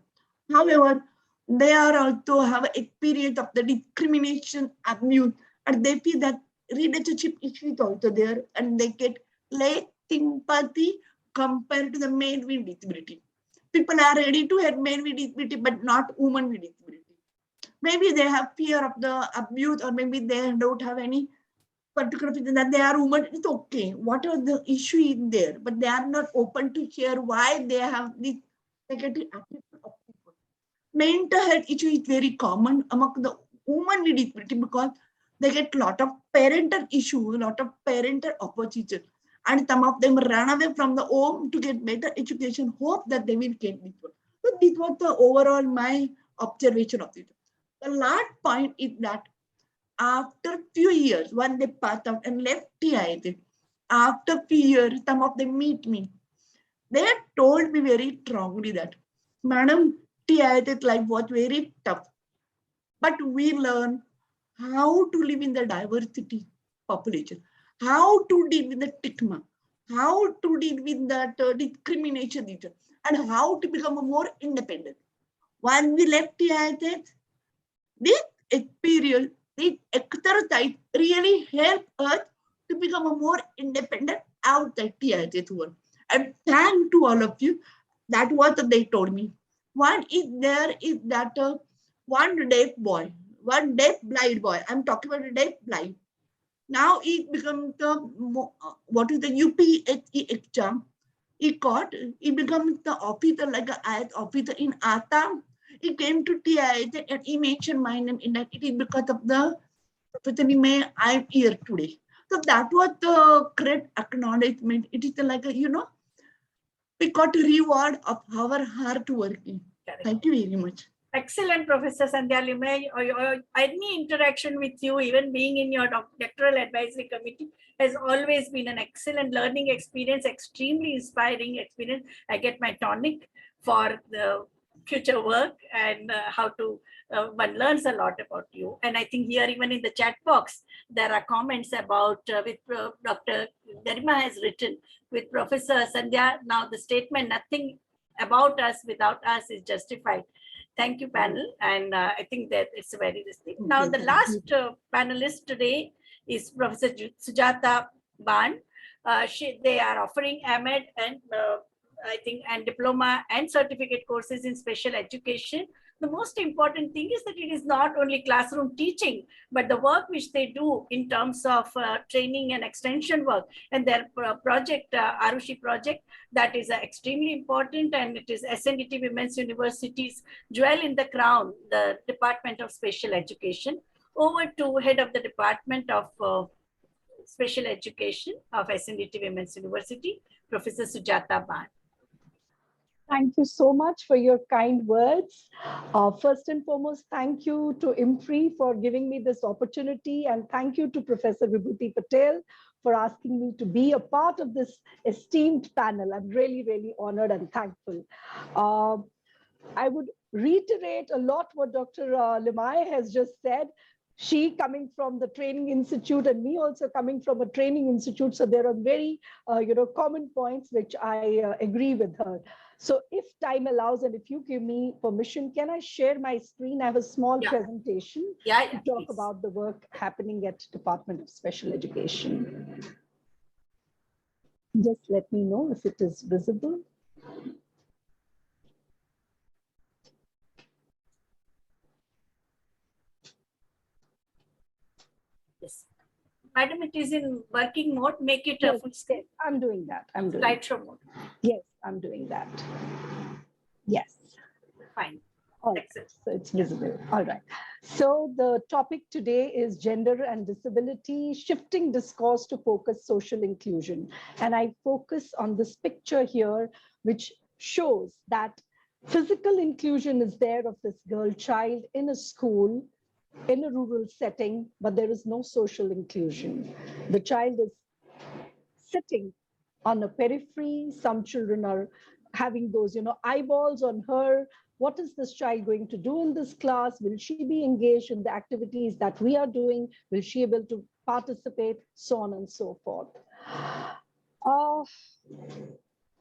However, they are also have experience of the discrimination, abuse, and they feel that relationship issue is also there, and they get less sympathy compared to the male with disability. People are ready to have men with disability, but not women with disability. Maybe they have fear of the abuse, or maybe they don't have any particular reason that they are women. It's okay. Whatever the issue is there, but they are not open to share why they have this negative attitude of people. Mental health issue is very common among the women with disability because they get a lot of parental issue, a lot of parental opposition. And some of them run away from the home to get better education, hope that they will get this one. So this was the overall my observation of it. The last point is that after few years, when they passed out and left TIT, after few years, some of them meet me. They had told me very strongly that, Madam, TIT life was very tough, but we learn how to live in the diversity population, how to deal with the stigma, how to deal with that discrimination, and how to become more independent. When we left TIT, this experience, this exercise really helped us to become a more independent outside TIT world. And thank to all of you. That was what they told me. One is there is that one deaf boy, one deaf blind boy. I'm talking about a deaf blind. Now he becomes the what is the UPSC exam. He becomes the officer, like an IS officer in Assam. He came to TIS and he mentioned my name in that. It is because of the Professor I'm here today. So that was the great acknowledgement. It is like a, we got a reward of our hard working. Thank you very much. excellent, Professor Sandhya Limay. Any interaction with you, even being in your doctoral advisory committee, has always been an excellent learning experience, extremely inspiring experience. I get my tonic for the future work and how to, one learns a lot about you. And I think here, even in the chat box, there are comments about, with Dr. Garima has written, with Professor Sandhya, now the statement, nothing about us without us is justified. Thank you, panel. And I think that it's a very distinct. Now, the last panelist today is Professor Sujata Ban. They are offering AMED and I think and diploma and certificate courses in special education. The most important thing is that it is not only classroom teaching, but the work which they do in terms of training and extension work, and their project, Arushi project, that is extremely important, and it is SNDT Women's University's jewel in the crown, the Department of Special Education. Over to head of the Department of Special Education of SNDT Women's University, Professor Sujata Ban. Thank you so much for your kind words. First and foremost, thank you to IMPRI for giving me this opportunity, and thank you to Professor Vibhuti Patel for asking me to be a part of this esteemed panel. I'm really, really honored and thankful. I would reiterate a lot what Dr. Limay has just said. She coming from the training institute and me also coming from a training institute. So there are very, common points which I agree with her. So if time allows and if you give me permission, can I share my screen? I have a small presentation to talk please. about the work happening at Department of Special Education. Just let me know if it is visible. Yes. Madam, it is in working mode. Make it a full screen. I'm doing that. I'm doing slideshow mode. Yes, I'm doing that. Yes. Fine. All right. So it's visible. All right. So the topic today is gender and disability, shifting discourse to focus social inclusion. And I focus on this picture here, which shows that physical inclusion is there of this girl child in a school, in a rural setting, but there is no social inclusion. The child is sitting on a periphery. Some children are having those, eyeballs on her. What is this child going to do in this class? Will she be engaged in the activities that we are doing? Will she be able to participate? So on and so forth.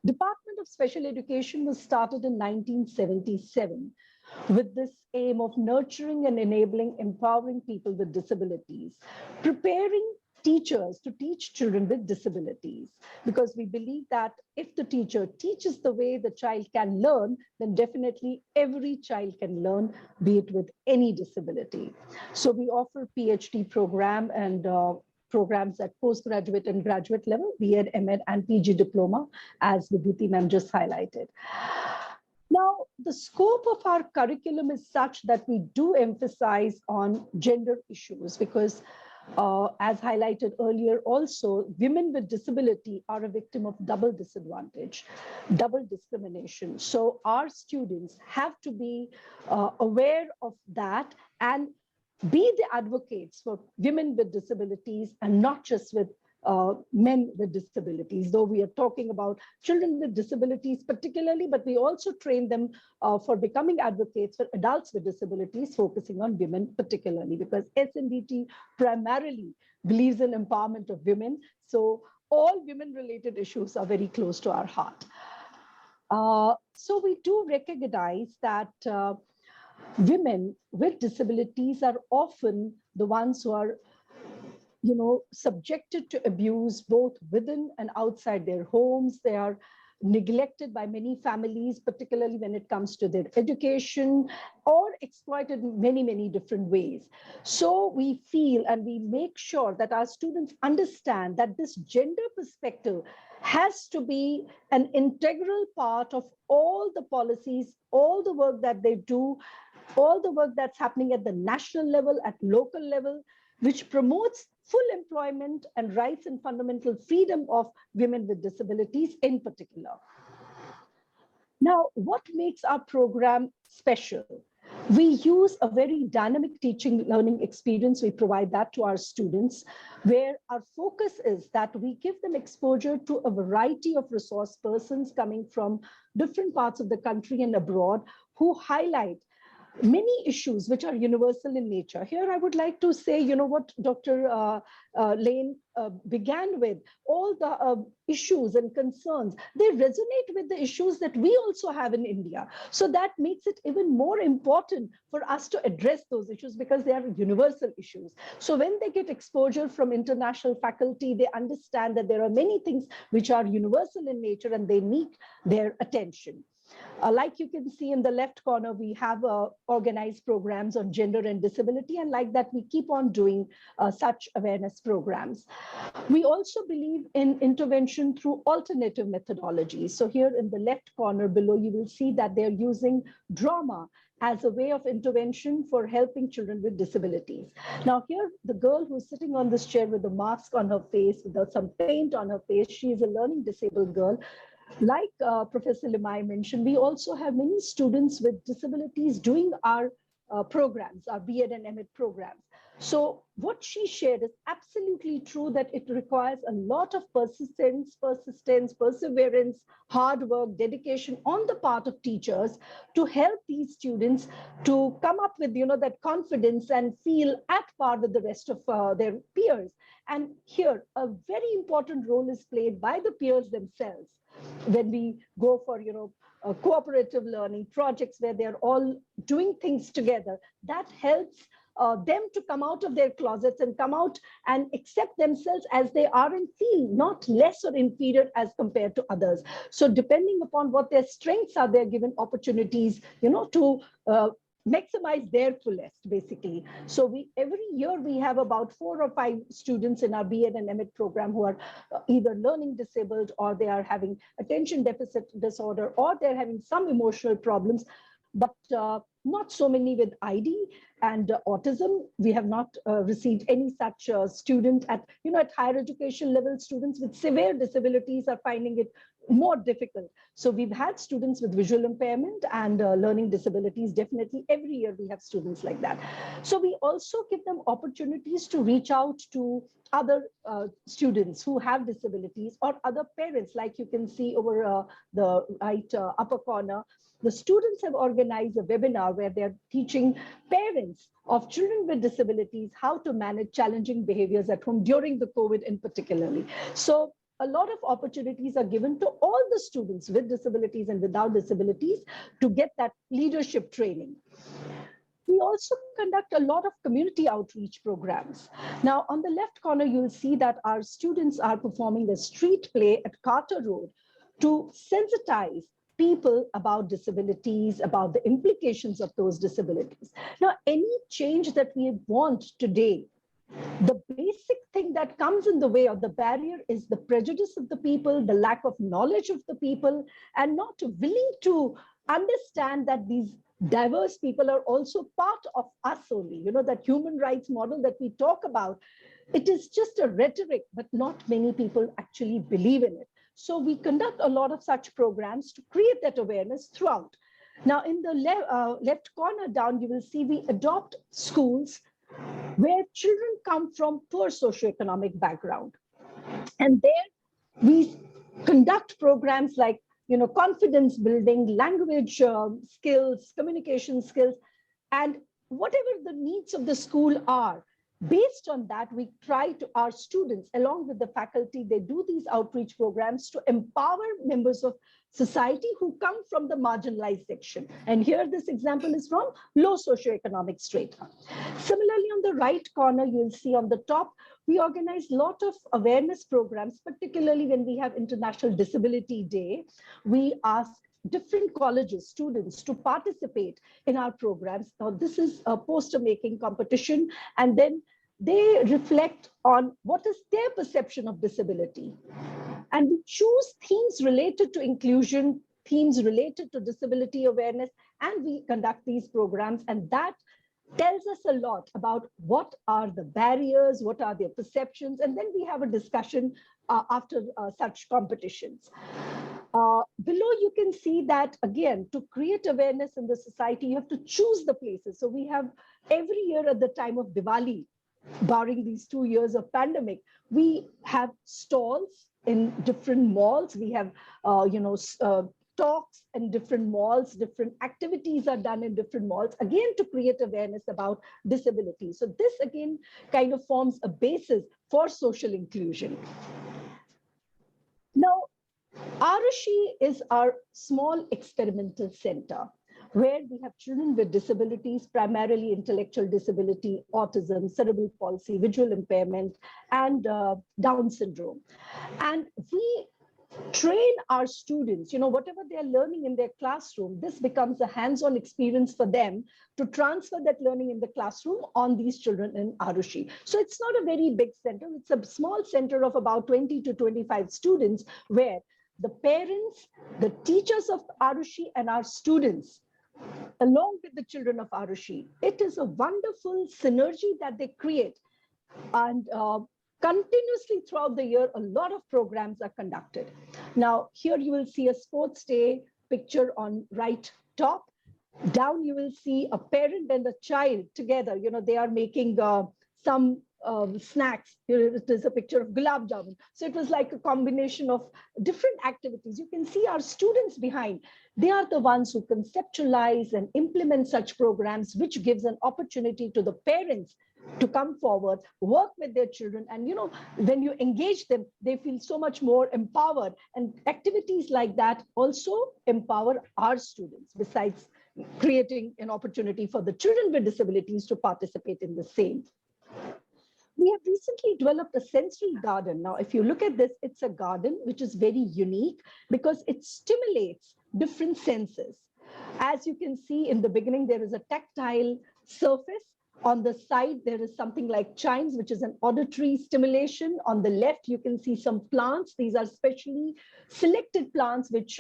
Department of Special Education was started in 1977 with this aim of nurturing and enabling, empowering people with disabilities, preparing teachers to teach children with disabilities, because we believe that if the teacher teaches the way the child can learn, then definitely every child can learn, be it with any disability. So we offer PhD program and programs at postgraduate and graduate level, B.Ed, M.Ed, and PG diploma, as Vibhuti ma'am just highlighted. Now, the scope of our curriculum is such that we do emphasize on gender issues because as highlighted earlier also, women with disability are a victim of double disadvantage, double discrimination. So our students have to be aware of that and be the advocates for women with disabilities and not just with men with disabilities, though we are talking about children with disabilities particularly, but we also train them for becoming advocates for adults with disabilities, focusing on women particularly, because SNDT primarily believes in empowerment of women. So all women-related issues are very close to our heart. So we do recognize that women with disabilities are often the ones who are subjected to abuse both within and outside their homes. They are neglected by many families, particularly when it comes to their education, or exploited in many, many different ways. So we feel and we make sure that our students understand that this gender perspective has to be an integral part of all the policies, all the work that they do, all the work that's happening at the national level, at local level, which promotes full employment and rights and fundamental freedom of women with disabilities in particular. Now, what makes our program special? We use a very dynamic teaching learning experience. We provide that to our students, where our focus is that we give them exposure to a variety of resource persons coming from different parts of the country and abroad, who highlight many issues which are universal in nature. Here, I would like to say, what Dr. Lane began with, all the issues and concerns, they resonate with the issues that we also have in India. So that makes it even more important for us to address those issues, because they are universal issues. So when they get exposure from international faculty, they understand that there are many things which are universal in nature and they need their attention. Like you can see in the left corner, we have organized programs on gender and disability, and like that, we keep on doing such awareness programs. We also believe in intervention through alternative methodologies. So here in the left corner below, you will see that they're using drama as a way of intervention for helping children with disabilities. Now here, the girl who's sitting on this chair with a mask on her face, with some paint on her face, she is a learning disabled girl. Like Professor Limai mentioned, we also have many students with disabilities doing our programs, our B.Ed and M.Ed programs. So what she shared is absolutely true, that it requires a lot of persistence, perseverance, hard work, dedication on the part of teachers to help these students to come up with, that confidence and feel at par with the rest of their peers. And here, a very important role is played by the peers themselves. When we go for, cooperative learning projects where they're all doing things together, that helps them to come out of their closets and come out and accept themselves as they are and feel not less or inferior as compared to others. So depending upon what their strengths are, they're given opportunities, to maximize their fullest, basically. So every year we have about 4 or 5 students in our B.Ed and M.Ed program who are either learning disabled, or they are having attention deficit disorder, or they're having some emotional problems, but not so many with ID and autism. We have not received any such student at higher education level. Students with severe disabilities are finding it more difficult. So we've had students with visual impairment and learning disabilities. Definitely every year we have students like that. So we also give them opportunities to reach out to other students who have disabilities, or other parents. Like you can see over the right upper corner, the students have organized a webinar where they're teaching parents of children with disabilities how to manage challenging behaviors at home during the COVID in particularly. So a lot of opportunities are given to all the students with disabilities and without disabilities to get that leadership training. We also conduct a lot of community outreach programs. Now, on the left corner, you'll see that our students are performing a street play at Carter Road to sensitize people about disabilities, about the implications of those disabilities. Now, any change that we want today, the basic thing that comes in the way of the barrier is the prejudice of the people, the lack of knowledge of the people, and not willing to understand that these diverse people are also part of us only. That human rights model that we talk about, it is just a rhetoric, but not many people actually believe in it. So we conduct a lot of such programs to create that awareness throughout. Now, in the left corner down, you will see we adopt schools where children come from poor socioeconomic background. And there we conduct programs like, confidence building, language skills, communication skills, and whatever the needs of the school are. Based on that, we try to, our students, along with the faculty, they do these outreach programs to empower members of society who come from the marginalized section. And here, this example is from low socioeconomic strata. Similarly, on the right corner, you'll see on the top, we organize a lot of awareness programs, particularly when we have International Disability Day. We ask different colleges, students to participate in our programs. Now, this is a poster making competition, and then they reflect on what is their perception of disability. And we choose themes related to inclusion, themes related to disability awareness, and we conduct these programs. And that tells us a lot about what are the barriers, what are their perceptions, and then we have a discussion after such competitions. Below, you can see that, again, to create awareness in the society, you have to choose the places. So we have every year at the time of Diwali, barring these 2 years of pandemic, we have stalls in different malls. We have, talks in different malls, different activities are done in different malls, again, to create awareness about disability. So this, again, kind of forms a basis for social inclusion. Now, Arushi is our small experimental center, where we have children with disabilities, primarily intellectual disability, autism, cerebral palsy, visual impairment, and Down syndrome. And we train our students, whatever they're learning in their classroom, this becomes a hands-on experience for them to transfer that learning in the classroom on these children in Arushi. So it's not a very big center. It's a small center of about 20 to 25 students, where the parents, the teachers of Arushi, and our students, along with the children of Arushi, it is a wonderful synergy that they create. And continuously throughout the year, a lot of programs are conducted. Now, here you will see a sports day picture on right top. Down, you will see a parent and a child together. They are making some snacks. Here it is a picture of gulab jamun. So it was like a combination of different activities. You can see our students behind. They are the ones who conceptualize and implement such programs, which gives an opportunity to the parents to come forward, work with their children. And when you engage them, they feel so much more empowered. And activities like that also empower our students, besides creating an opportunity for the children with disabilities to participate in the same. We have recently developed a sensory garden. Now, if you look at this, it's a garden which is very unique because it stimulates different senses. As you can see in the beginning, there is a tactile surface. On the side, there is something like chimes, which is an auditory stimulation. On the left, you can see some plants. These are specially selected plants, which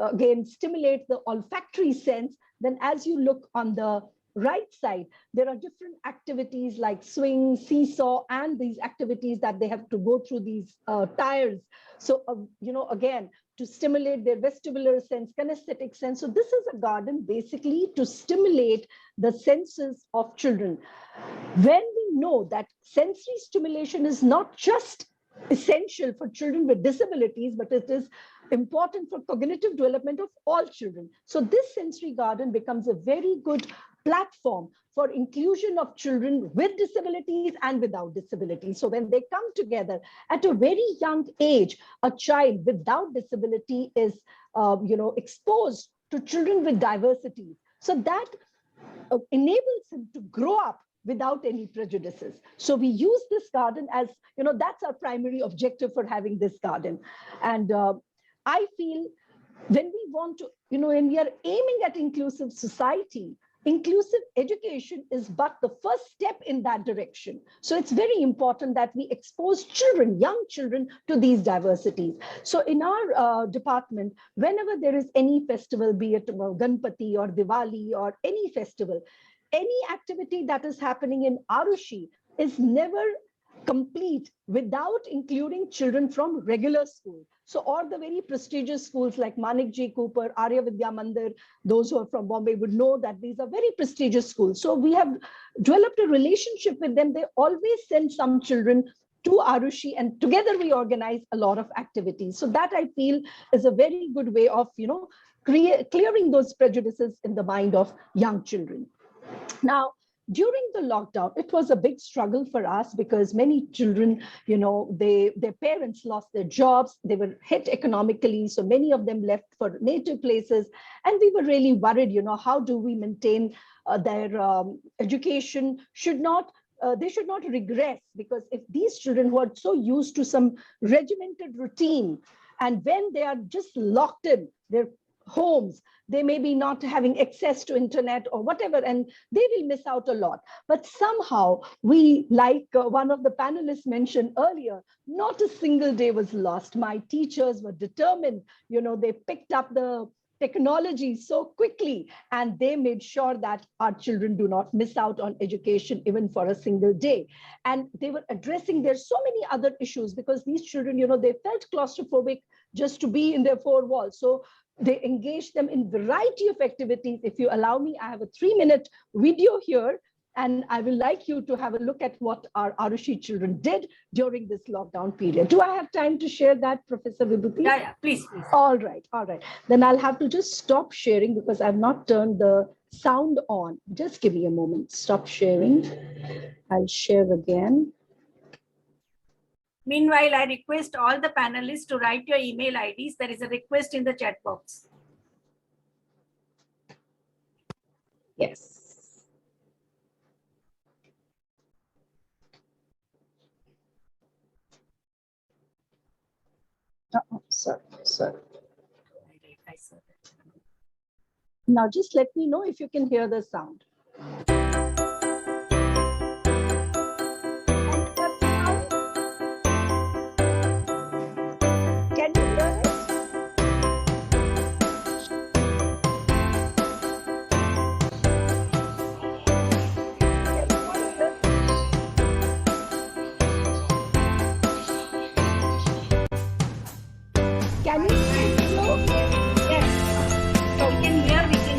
again stimulate the olfactory sense. Then as you look on the right side, there are different activities like swing, seesaw, and these activities that they have to go through these tires. So, again, to stimulate their vestibular sense, kinesthetic sense. So this is a garden basically to stimulate the senses of children. When we know that sensory stimulation is not just essential for children with disabilities, but it is important for cognitive development of all children. So this sensory garden becomes a very good platform for inclusion of children with disabilities and without disabilities. So when they come together at a very young age, a child without disability is exposed to children with diversities. So that enables him to grow up without any prejudices. So we use this garden as, that's our primary objective for having this garden. And I feel when we want to, when we are aiming at inclusive society, inclusive education is but the first step in that direction. So it's very important that we expose children, young children, to these diversities. So in our department, whenever there is any festival, be it Ganpati or Diwali or any festival, any activity that is happening in Arushi is never complete without including children from regular school. So all the very prestigious schools like Manik J. Cooper, Arya Vidya Mandir, those who are from Bombay would know that these are very prestigious schools. So we have developed a relationship with them. They always send some children to Arushi, and together we organize a lot of activities. So that I feel is a very good way of, clearing those prejudices in the mind of young children. Now, during the lockdown, it was a big struggle for us because many children, their parents lost their jobs, they were hit economically, so many of them left for native places, and we were really worried, how do we maintain their education? They should not regress, because if these children who are so used to some regimented routine, and when they are just locked in their homes, they may be not having access to internet or whatever, and they will miss out a lot. But somehow we, like one of the panelists mentioned earlier, not a single day was lost. My teachers were determined. They picked up the technology so quickly, and they made sure that our children do not miss out on education even for a single day. And they were addressing there's so many other issues, because these children, they felt claustrophobic just to be in their four walls. So they engaged them in variety of activities. If you allow me, I have a 3-minute video here, and I will like you to have a look at what our Arushi children did during this lockdown period. Do I have time to share that, Professor Vibhuti? Yeah, please. All right. Then I'll have to just stop sharing because I've not turned the sound on. Just give me a moment. Stop sharing. I'll share again. Meanwhile, I request all the panelists to write your email IDs. There is a request in the chat box. Yes. Sorry. Now just let me know if you can hear the sound. Can you hear it? Can you hear it? Yes. So we can hear, we can.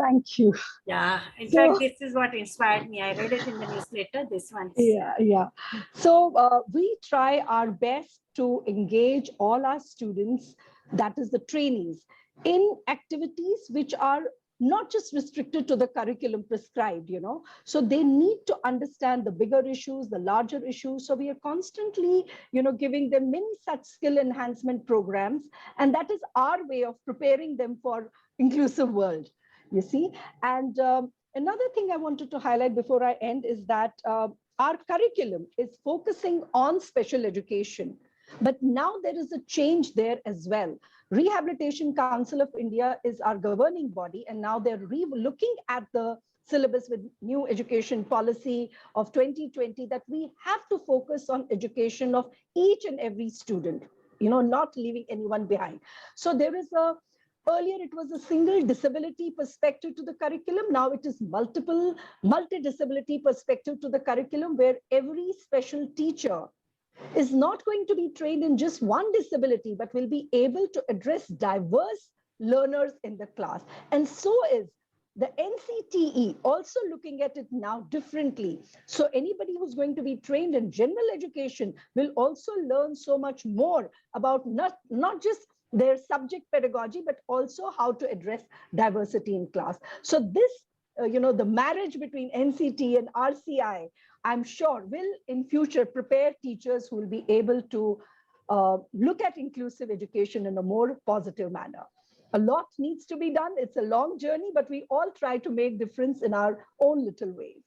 Thank you. Yeah, in fact, this is what inspired me. I read it in the newsletter, this one. Yeah. So we try our best to engage all our students, that is the trainees, in activities which are not just restricted to the curriculum prescribed, So they need to understand the bigger issues, the larger issues. So we are constantly, giving them many such skill enhancement programs. And that is our way of preparing them for inclusive world, you see. And another thing I wanted to highlight before I end is that our curriculum is focusing on special education. But now there is a change there as well. Rehabilitation Council of India is our governing body, and now they're looking at the syllabus with new education policy of 2020 that we have to focus on education of each and every student, not leaving anyone behind. So there is earlier it was a single disability perspective to the curriculum. Now it is multi-disability perspective to the curriculum, where every special teacher is not going to be trained in just one disability, but will be able to address diverse learners in the class. And so is the NCTE also looking at it now differently. So anybody who's going to be trained in general education will also learn so much more about not just their subject pedagogy, but also how to address diversity in class. So this, the marriage between NCT and RCI, I'm sure will in future prepare teachers who will be able to look at inclusive education in a more positive manner. A lot needs to be done. It's a long journey, but we all try to make difference in our own little ways.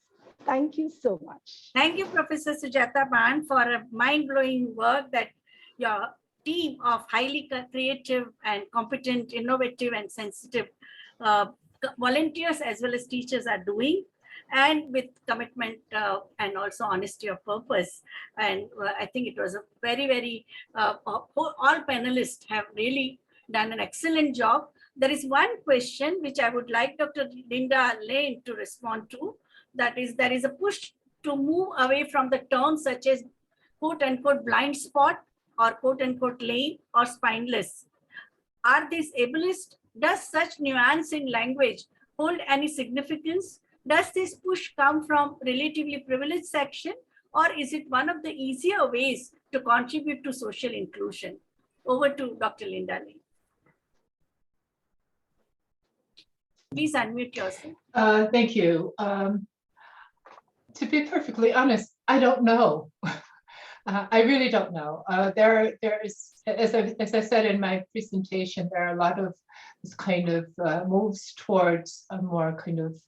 Thank you so much. Thank you, Professor Sujata Ban, for a mind-blowing work that your team of highly creative and competent, innovative and sensitive volunteers as well as teachers are doing, and with commitment and also honesty of purpose. And I think it was a very, very, all panelists have really done an excellent job. There is one question which I would like Dr. Linda Lane to respond to. That is, there is a push to move away from the terms such as quote unquote blind spot or quote unquote lame or spineless. Are these ableist? Does such nuance in language hold any significance? Does this push come from relatively privileged section, or is it one of the easier ways to contribute to social inclusion? Over to Dr. Linda Lane. Please unmute yourself. Thank you. To be perfectly honest, I don't know. I really don't know. There is, as I said in my presentation, there are a lot of this kind of moves towards a more kind of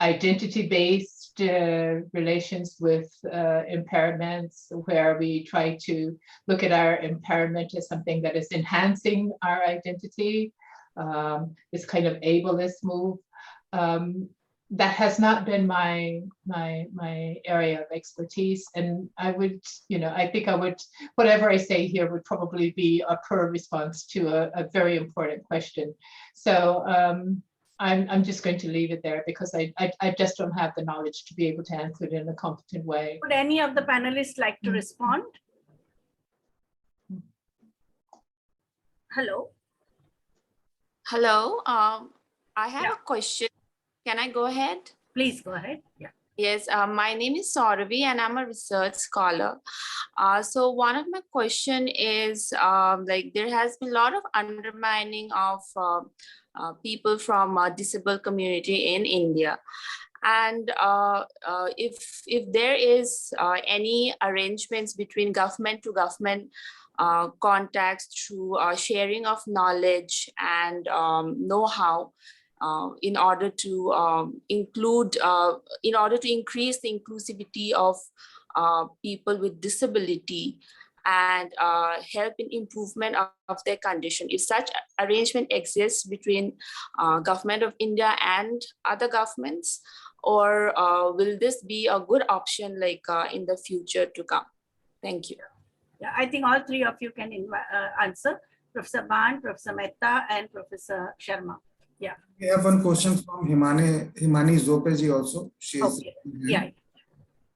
identity-based relations with impairments, where we try to look at our impairment as something that is enhancing our identity. This kind of ableist move. That has not been my area of expertise, and I would, I think I would, whatever I say here would probably be a poor response to a very important question. So I'm just going to leave it there because I just don't have the knowledge to be able to answer it in a competent way. Would any of the panelists like to respond? Hello. Hello. I have a question. Can I go ahead? Please go ahead. Yeah. Yes, my name is Sauravi and I'm a research scholar. So one of my question is, like there has been a lot of undermining of people from disabled community in India. And if there is any arrangements between government to government contacts through sharing of knowledge and know-how, in order to in order to increase the inclusivity of people with disability and help in improvement of their condition. If such arrangement exists between government of India and other governments, or will this be a good option like in the future to come? Thank you. Yeah, I think all three of you can answer. Professor Ban, Professor Mehta, and Professor Sharma. Yeah. We have one question from Himani Zopeji also. She is okay. Yeah.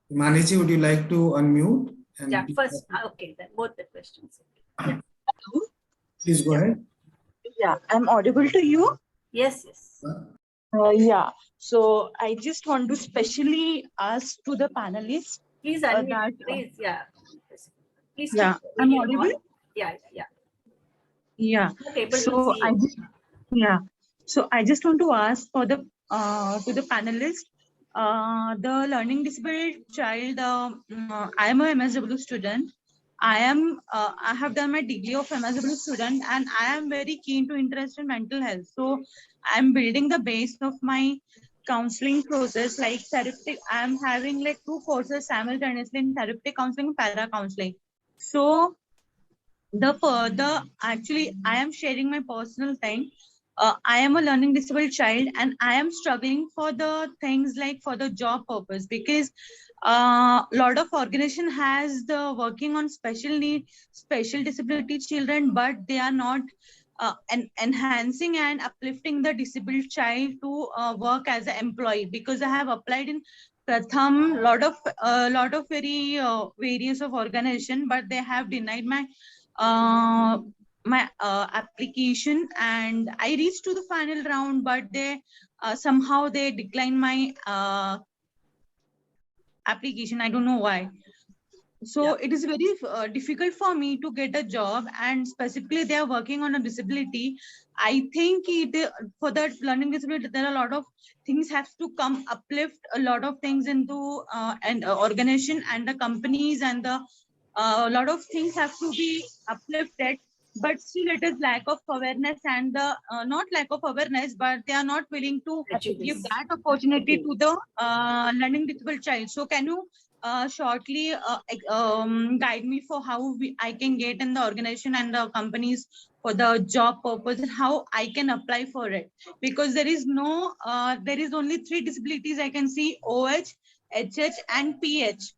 Himani ji, would you like to unmute? And yeah, first, okay, then both the questions. Yeah. Please go ahead. Yeah, I'm audible to you? Yes, yes. Yeah, so I just want to specially ask to the panelists. Please unmute, please, yeah. Please. Yeah, I'm audible? Yeah, yeah. Yeah, okay, so I just want to ask for the to the panelists, the learning disabled child. I am a MSW student. I have done my degree of MSW student, and I am very keen to interest in mental health. So I'm building the base of my counseling process, like therapeutic. I'm having like 2 courses simultaneously in therapeutic counseling and para counseling. So actually, I am sharing my personal thing. I am a learning disabled child, and I am struggling for the things like for the job purpose, because lot of organization has the working on special need, special disability children, but they are not enhancing and uplifting the disabled child to work as an employee. Because I have applied in Pratham, lot of very various of organization, but they have denied my application, and I reached to the final round, but they somehow they declined my application. I don't know why. So it is very difficult for me to get a job, and specifically they are working on a disability. I think for that learning disability, there are a lot of things have to come uplift a lot of things into an organization and the companies, and the a lot of things have to be uplifted. But still it is lack of awareness, and the not lack of awareness, but they are not willing to give that opportunity to the learning disabled child. So can you shortly guide me for how I can get in the organization and the companies for the job purpose, and how I can apply for it? Because there is no there is only 3 disabilities I can see: OH, HH and PH.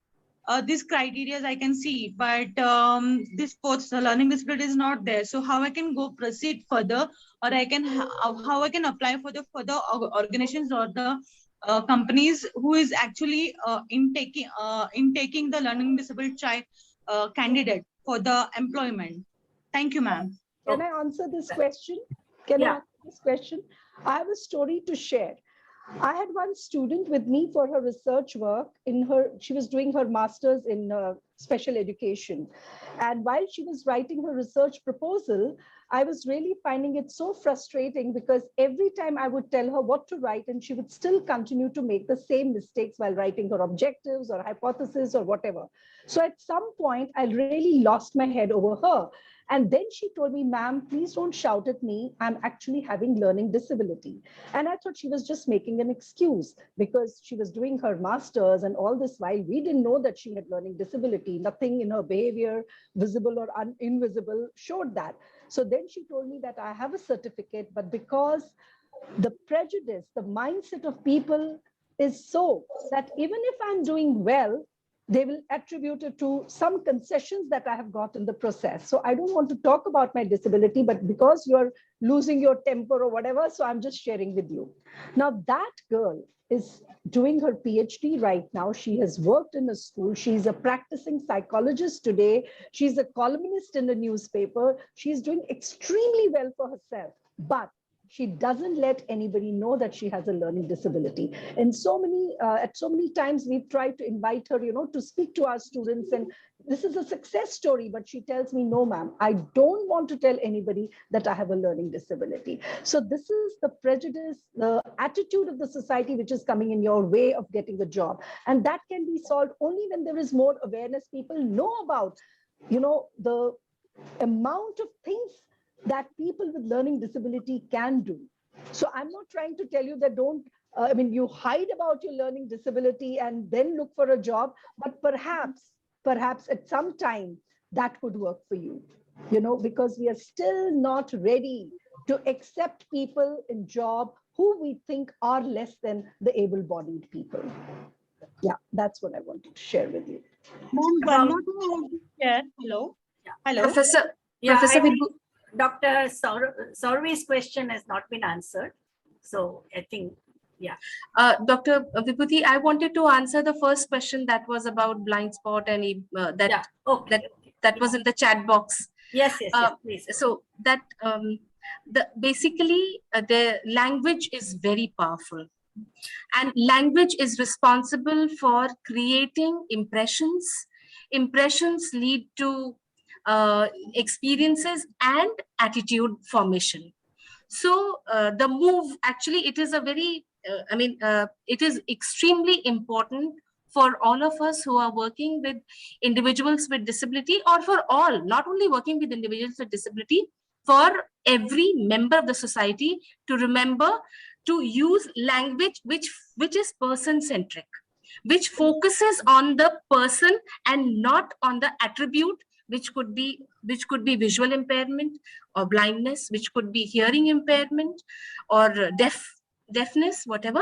These criteria I can see, but this post learning disability is not there. So how I can go proceed further, or I can how I can apply for the organizations or the companies who is actually taking the learning disabled child candidate for the employment? Thank you, ma'am. Can I answer this question? Can I answer this question? I have a story to share. I had one student with me for her research work. She was doing her master's in special education. And while she was writing her research proposal, I was really finding it so frustrating, because every time I would tell her what to write, and she would still continue to make the same mistakes while writing her objectives or hypothesis or whatever. So at some point, I really lost my head over her. And then she told me, ma'am, please don't shout at me. I'm actually having learning disability. And I thought she was just making an excuse, because she was doing her master's, and all this while we didn't know that she had learning disability. Nothing in her behavior, visible or invisible, showed that. So then she told me that I have a certificate, but because the prejudice, the mindset of people is so that even if I'm doing well, they will attribute it to some concessions that I have got in the process. So I don't want to talk about my disability, but because you're losing your temper or whatever, so I'm just sharing with you. Now that girl is doing her PhD right now. She has worked in a school. She's a practicing psychologist today. She's a columnist in a newspaper. She's doing extremely well for herself, but she doesn't let anybody know that she has a learning disability. And at so many times we've tried to invite her, to speak to our students, and this is a success story, but she tells me, no, ma'am, I don't want to tell anybody that I have a learning disability. So this is the prejudice, the attitude of the society, which is coming in your way of getting a job. And that can be solved only when there is more awareness. People know about, the amount of things that people with learning disability can do. So I'm not trying to tell you that you hide about your learning disability and then look for a job, but perhaps at some time that could work for you, because we are still not ready to accept people in job who we think are less than the able-bodied people. Yeah, that's what I wanted to share with you. One more thing I want to share. Hello. Professor Dr. Sauravi's question has not been answered. So I think, Dr. Vibhuti, I wanted to answer the first question that was about blind spot, and that was in the chat box. Yes, please. So that basically the language is very powerful, and language is responsible for creating impressions. Impressions lead to experiences and attitude formation. So the move, actually, it is a very, it is extremely important for all of us who are working with individuals with disability, or for all, not only working with individuals with disability, for every member of the society to remember to use language which is person-centric, which focuses on the person and not on the attribute which could be visual impairment or blindness, which could be hearing impairment or deafness, whatever.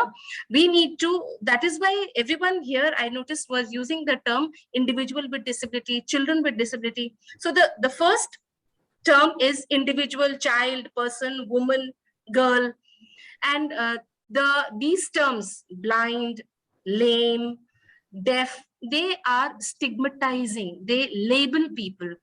We need to, that is why everyone here I noticed was using the term individual with disability, children with disability. So the first term is individual, child, person, woman, girl, and these terms, blind, lame, deaf, they are stigmatizing. They label people,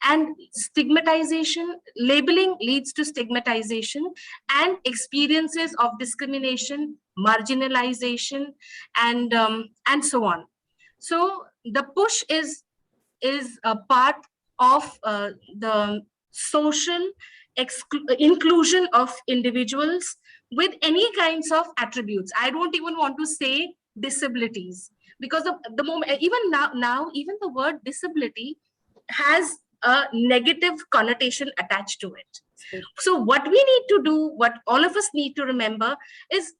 and stigmatization, labeling leads to stigmatization and experiences of discrimination, marginalization, and so on. So the push is a part of the social inclusion of individuals with any kinds of attributes. I don't even want to say disabilities, because of the moment, even now even the word disability has a negative connotation attached to it. So what we need to do, what all of us need to remember is,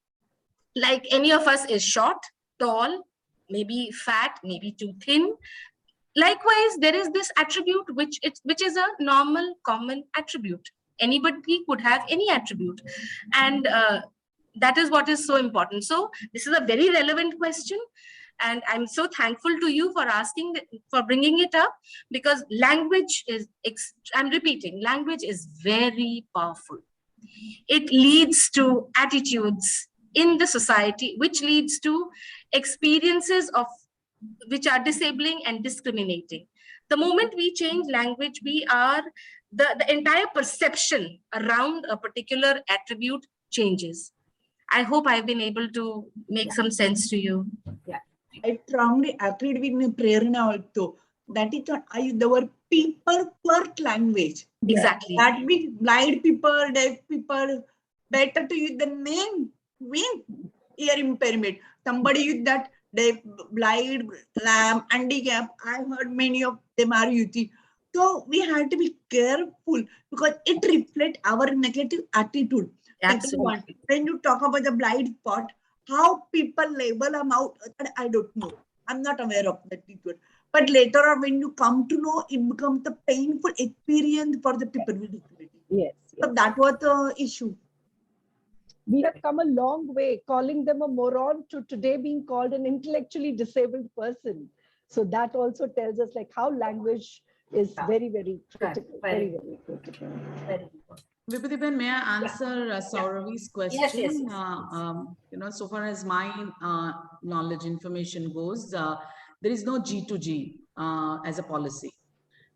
like any of us is short, tall, maybe fat, maybe too thin. Likewise, there is this attribute which is a normal, common attribute. Anybody could have any attribute, and that is what is so important. So this is a very relevant question, and I'm so thankful to you for asking, for bringing it up, because language is, I'm repeating, language is very powerful. It leads to attitudes in the society, which leads to experiences of which are disabling and discriminating. The moment we change language, we are, the entire perception around a particular attribute changes. I hope I've been able to make some sense to you. Yeah, I strongly agreed with Prerna also. That is what the word people first language. Exactly. That means blind people, deaf people, better to use the name with ear impairment. Somebody with that deaf, blind, lamb, handicap. I heard many of them are UT. So we have to be careful because it reflects our negative attitude. Absolutely. When you talk about the blind spot, how people label them out, I don't know. I'm not aware of that. But later on, when you come to know, it becomes a painful experience for the people with disability. Yes. So that was the issue. We have come a long way, calling them a moron to today being called an intellectually disabled person. So that also tells us like how language is very, very critical. Very, very critical. Very important. Vibhuti, may I answer Sauravi's question? Yes. You know, so far as my knowledge information goes, there is no G2G as a policy,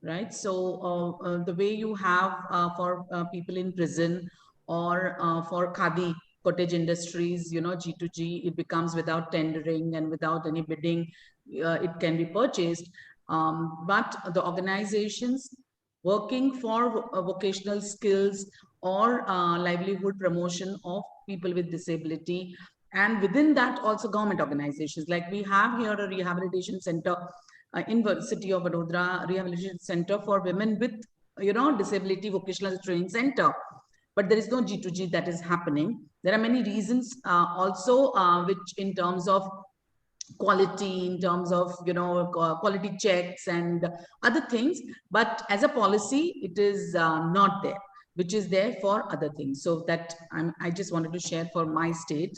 right? So the way you have for people in prison or for khadi cottage industries, you know, G2G, it becomes without tendering and without any bidding, it can be purchased. But the organizations working for vocational skills or livelihood promotion of people with disability, and within that also government organizations, like we have here a rehabilitation center in the city of Baroda, rehabilitation center for women with, you know, disability vocational training center. But there is no G2G that is happening. There are many reasons also, which in terms of quality, in terms of, you know, quality checks and other things, but as a policy, it is not there, which is there for other things. So that I just wanted to share for my state.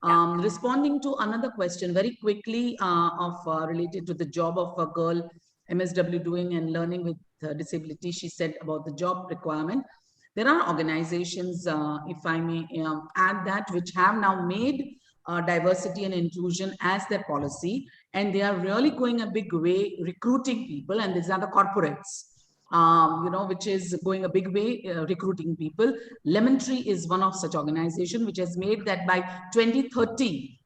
Responding to another question very quickly related to the job of a girl MSW doing and learning with disability, she said about the job requirement. There are organizations, if I may add that, which have now made diversity and inclusion as their policy, and they are really going a big way recruiting people, and these are the corporates, you know, which is going a big way recruiting people. Lemon Tree is one of such organization which has made that by 2030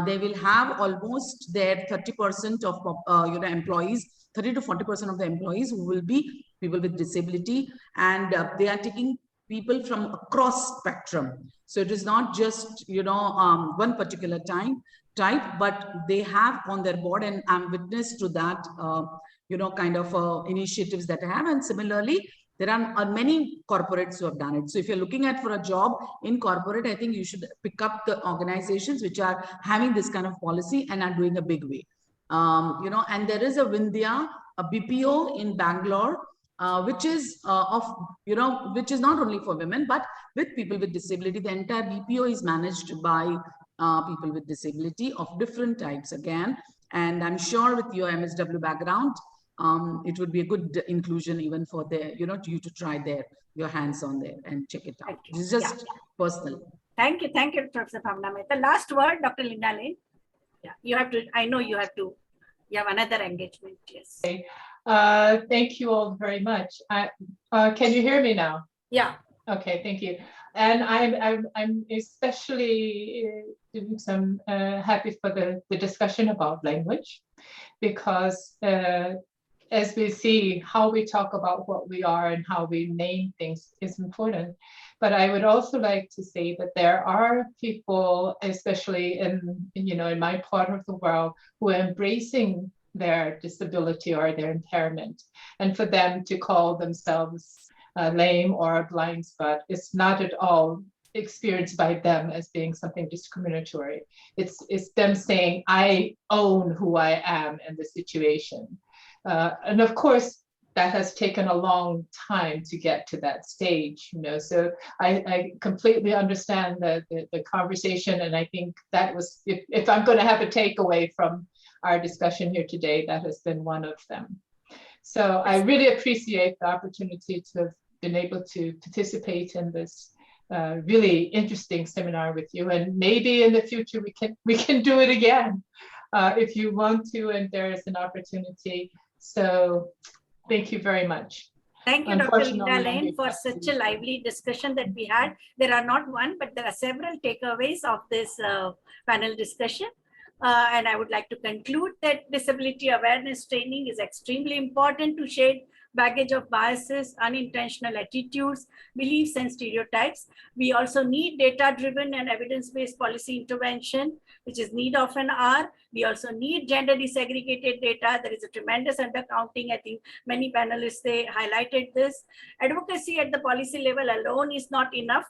they will have almost their 30% of you know, employees, 30 to 40% of the employees who will be people with disability, and they are taking people from across spectrum. So it is not just, you know, one particular type, but they have on their board, and I'm witness to that, you know, kind of initiatives that I have. And similarly, there are many corporates who have done it. So if you're looking at for a job in corporate, I think you should pick up the organizations which are having this kind of policy and are doing a big way. You know, and there is a Vindhya a BPO in Bangalore, which is which is not only for women, but with people with disability. The entire BPO is managed by people with disability of different types again. And I'm sure with your MSW background, it would be a good inclusion even for you to try your hands on there and check it out. This is just personal. Thank you, Professor Bhavna. The last word, Dr. Linda Lane. Yeah, you have to. I know you have to. You have another engagement. Yes. Okay. Thank you all very much. Can you hear me now? Yeah. Okay. Thank you. And I'm especially doing some happy for the discussion about language, because as we see, how we talk about what we are and how we name things is important. But I would also like to say that there are people, especially in my part of the world, who are embracing their disability or their impairment. And for them to call themselves lame or blind spot is not at all experienced by them as being something discriminatory. It's them saying, I own who I am in the situation. And of course, that has taken a long time to get to that stage, so I completely understand the conversation. And I think that was, if I'm going to have a takeaway from our discussion here today, that has been one of them. So I really appreciate the opportunity to have been able to participate in this really interesting seminar with you. And maybe in the future we can do it again if you want to, and there is an opportunity. So thank you very much. Thank you, Dr. Linda Lane, for such a lively discussion that we had. There are not one, but there are several takeaways of this panel discussion. And I would like to conclude that disability awareness training is extremely important to shed baggage of biases, unintentional attitudes, beliefs, and stereotypes. We also need data-driven and evidence-based policy intervention, which is need of an hour. We also need gender desegregated data. There is a tremendous undercounting. I think many panelists, they highlighted this. Advocacy at the policy level alone is not enough.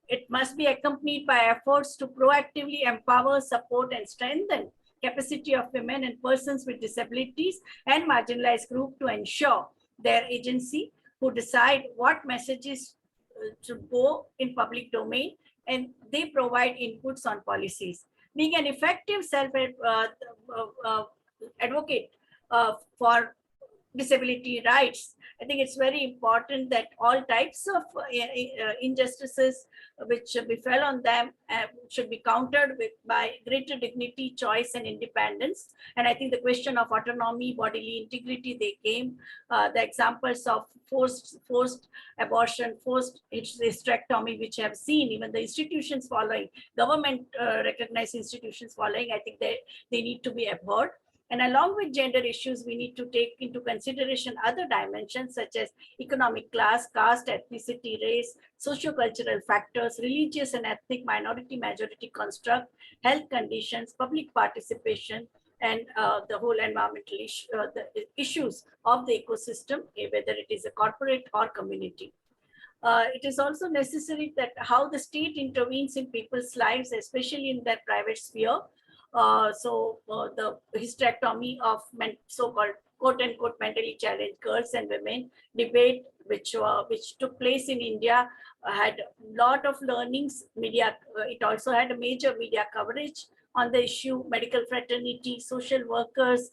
It must be accompanied by efforts to proactively empower, support, and strengthen capacity of women and persons with disabilities and marginalized groups to ensure their agency, who decide what messages to go in public domain, and they provide inputs on policies. Being an effective advocate for disability rights, I think it's very important that all types of injustices which befell on them should be countered by greater dignity, choice, and independence. And I think the question of autonomy, bodily integrity, they came. The examples of forced abortion, forced hysterectomy, which have seen even the institutions following, government recognized institutions following, I think they need to be abhorred. And along with gender issues, we need to take into consideration other dimensions such as economic class, caste, ethnicity, race, sociocultural factors, religious and ethnic minority majority construct, health conditions, public participation, and the whole environmental the issues of the ecosystem, whether it is a corporate or community. It is also necessary that how the state intervenes in people's lives, especially in their private sphere. The hysterectomy of so-called quote-unquote mentally challenged girls and women debate, which took place in India, had a lot of learnings. Media, it also had a major media coverage on the issue. Medical fraternity, social workers,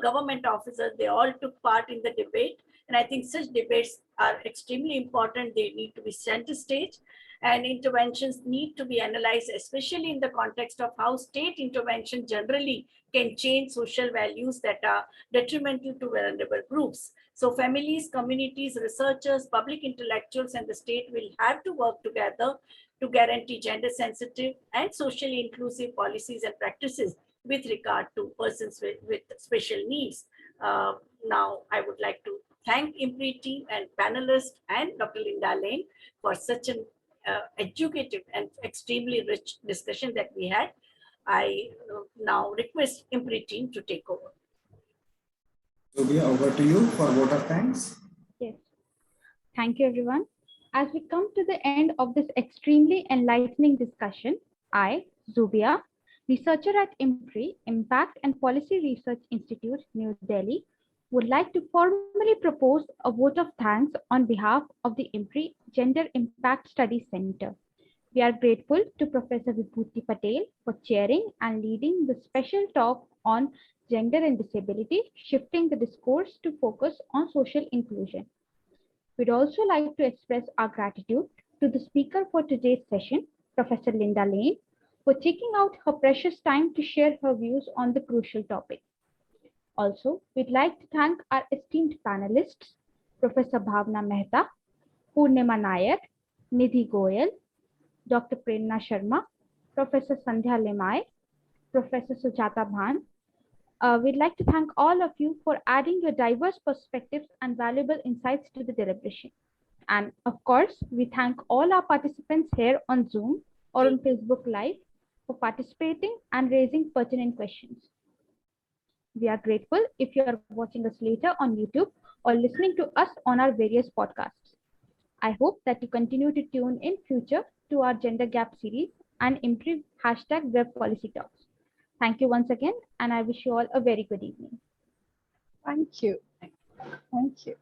government officers, they all took part in the debate. And I think such debates are extremely important. They need to be center stage. And interventions need to be analyzed, especially in the context of how state intervention generally can change social values that are detrimental to vulnerable groups. So families, communities, researchers, public intellectuals, and the state will have to work together to guarantee gender sensitive and socially inclusive policies and practices with regard to persons with special needs. Now, I would like to thank IMPRI team and panelists and Dr. Linda Lane for such an educative and extremely rich discussion that we had. I now request IMPRI team to take over. Zubia, over to you for vote of thanks. Yes. Thank you, everyone. As we come to the end of this extremely enlightening discussion, I, Zubia, researcher at IMPRI, Impact and Policy Research Institute, New Delhi, would like to formally propose a vote of thanks on behalf of the IMPRI Gender Impact Studies Center. We are grateful to Professor VIBHUTI Patel for chairing and leading the special talk on gender and disability, shifting the discourse to focus on social inclusion. We'd also like to express our gratitude to the speaker for today's session, Professor Linda Lane, for taking out her precious time to share her views on the crucial topic. Also, we'd like to thank our esteemed panelists, Professor Bhavna Mehta, Purnima Nair, Nidhi Goyal, Dr. Prerna Sharma, Professor Sandhya Lemay, Professor Sujata Bhan. We'd like to thank all of you for adding your diverse perspectives and valuable insights to the deliberation. And of course, we thank all our participants here on Zoom or on Facebook Live for participating and raising pertinent questions. We are grateful if you are watching us later on YouTube or listening to us on our various podcasts. I hope that you continue to tune in future to our Gender Gap series and IMPRI #Web Policy Talks. Thank you once again, and I wish you all a very good evening. Thank you. Thank you.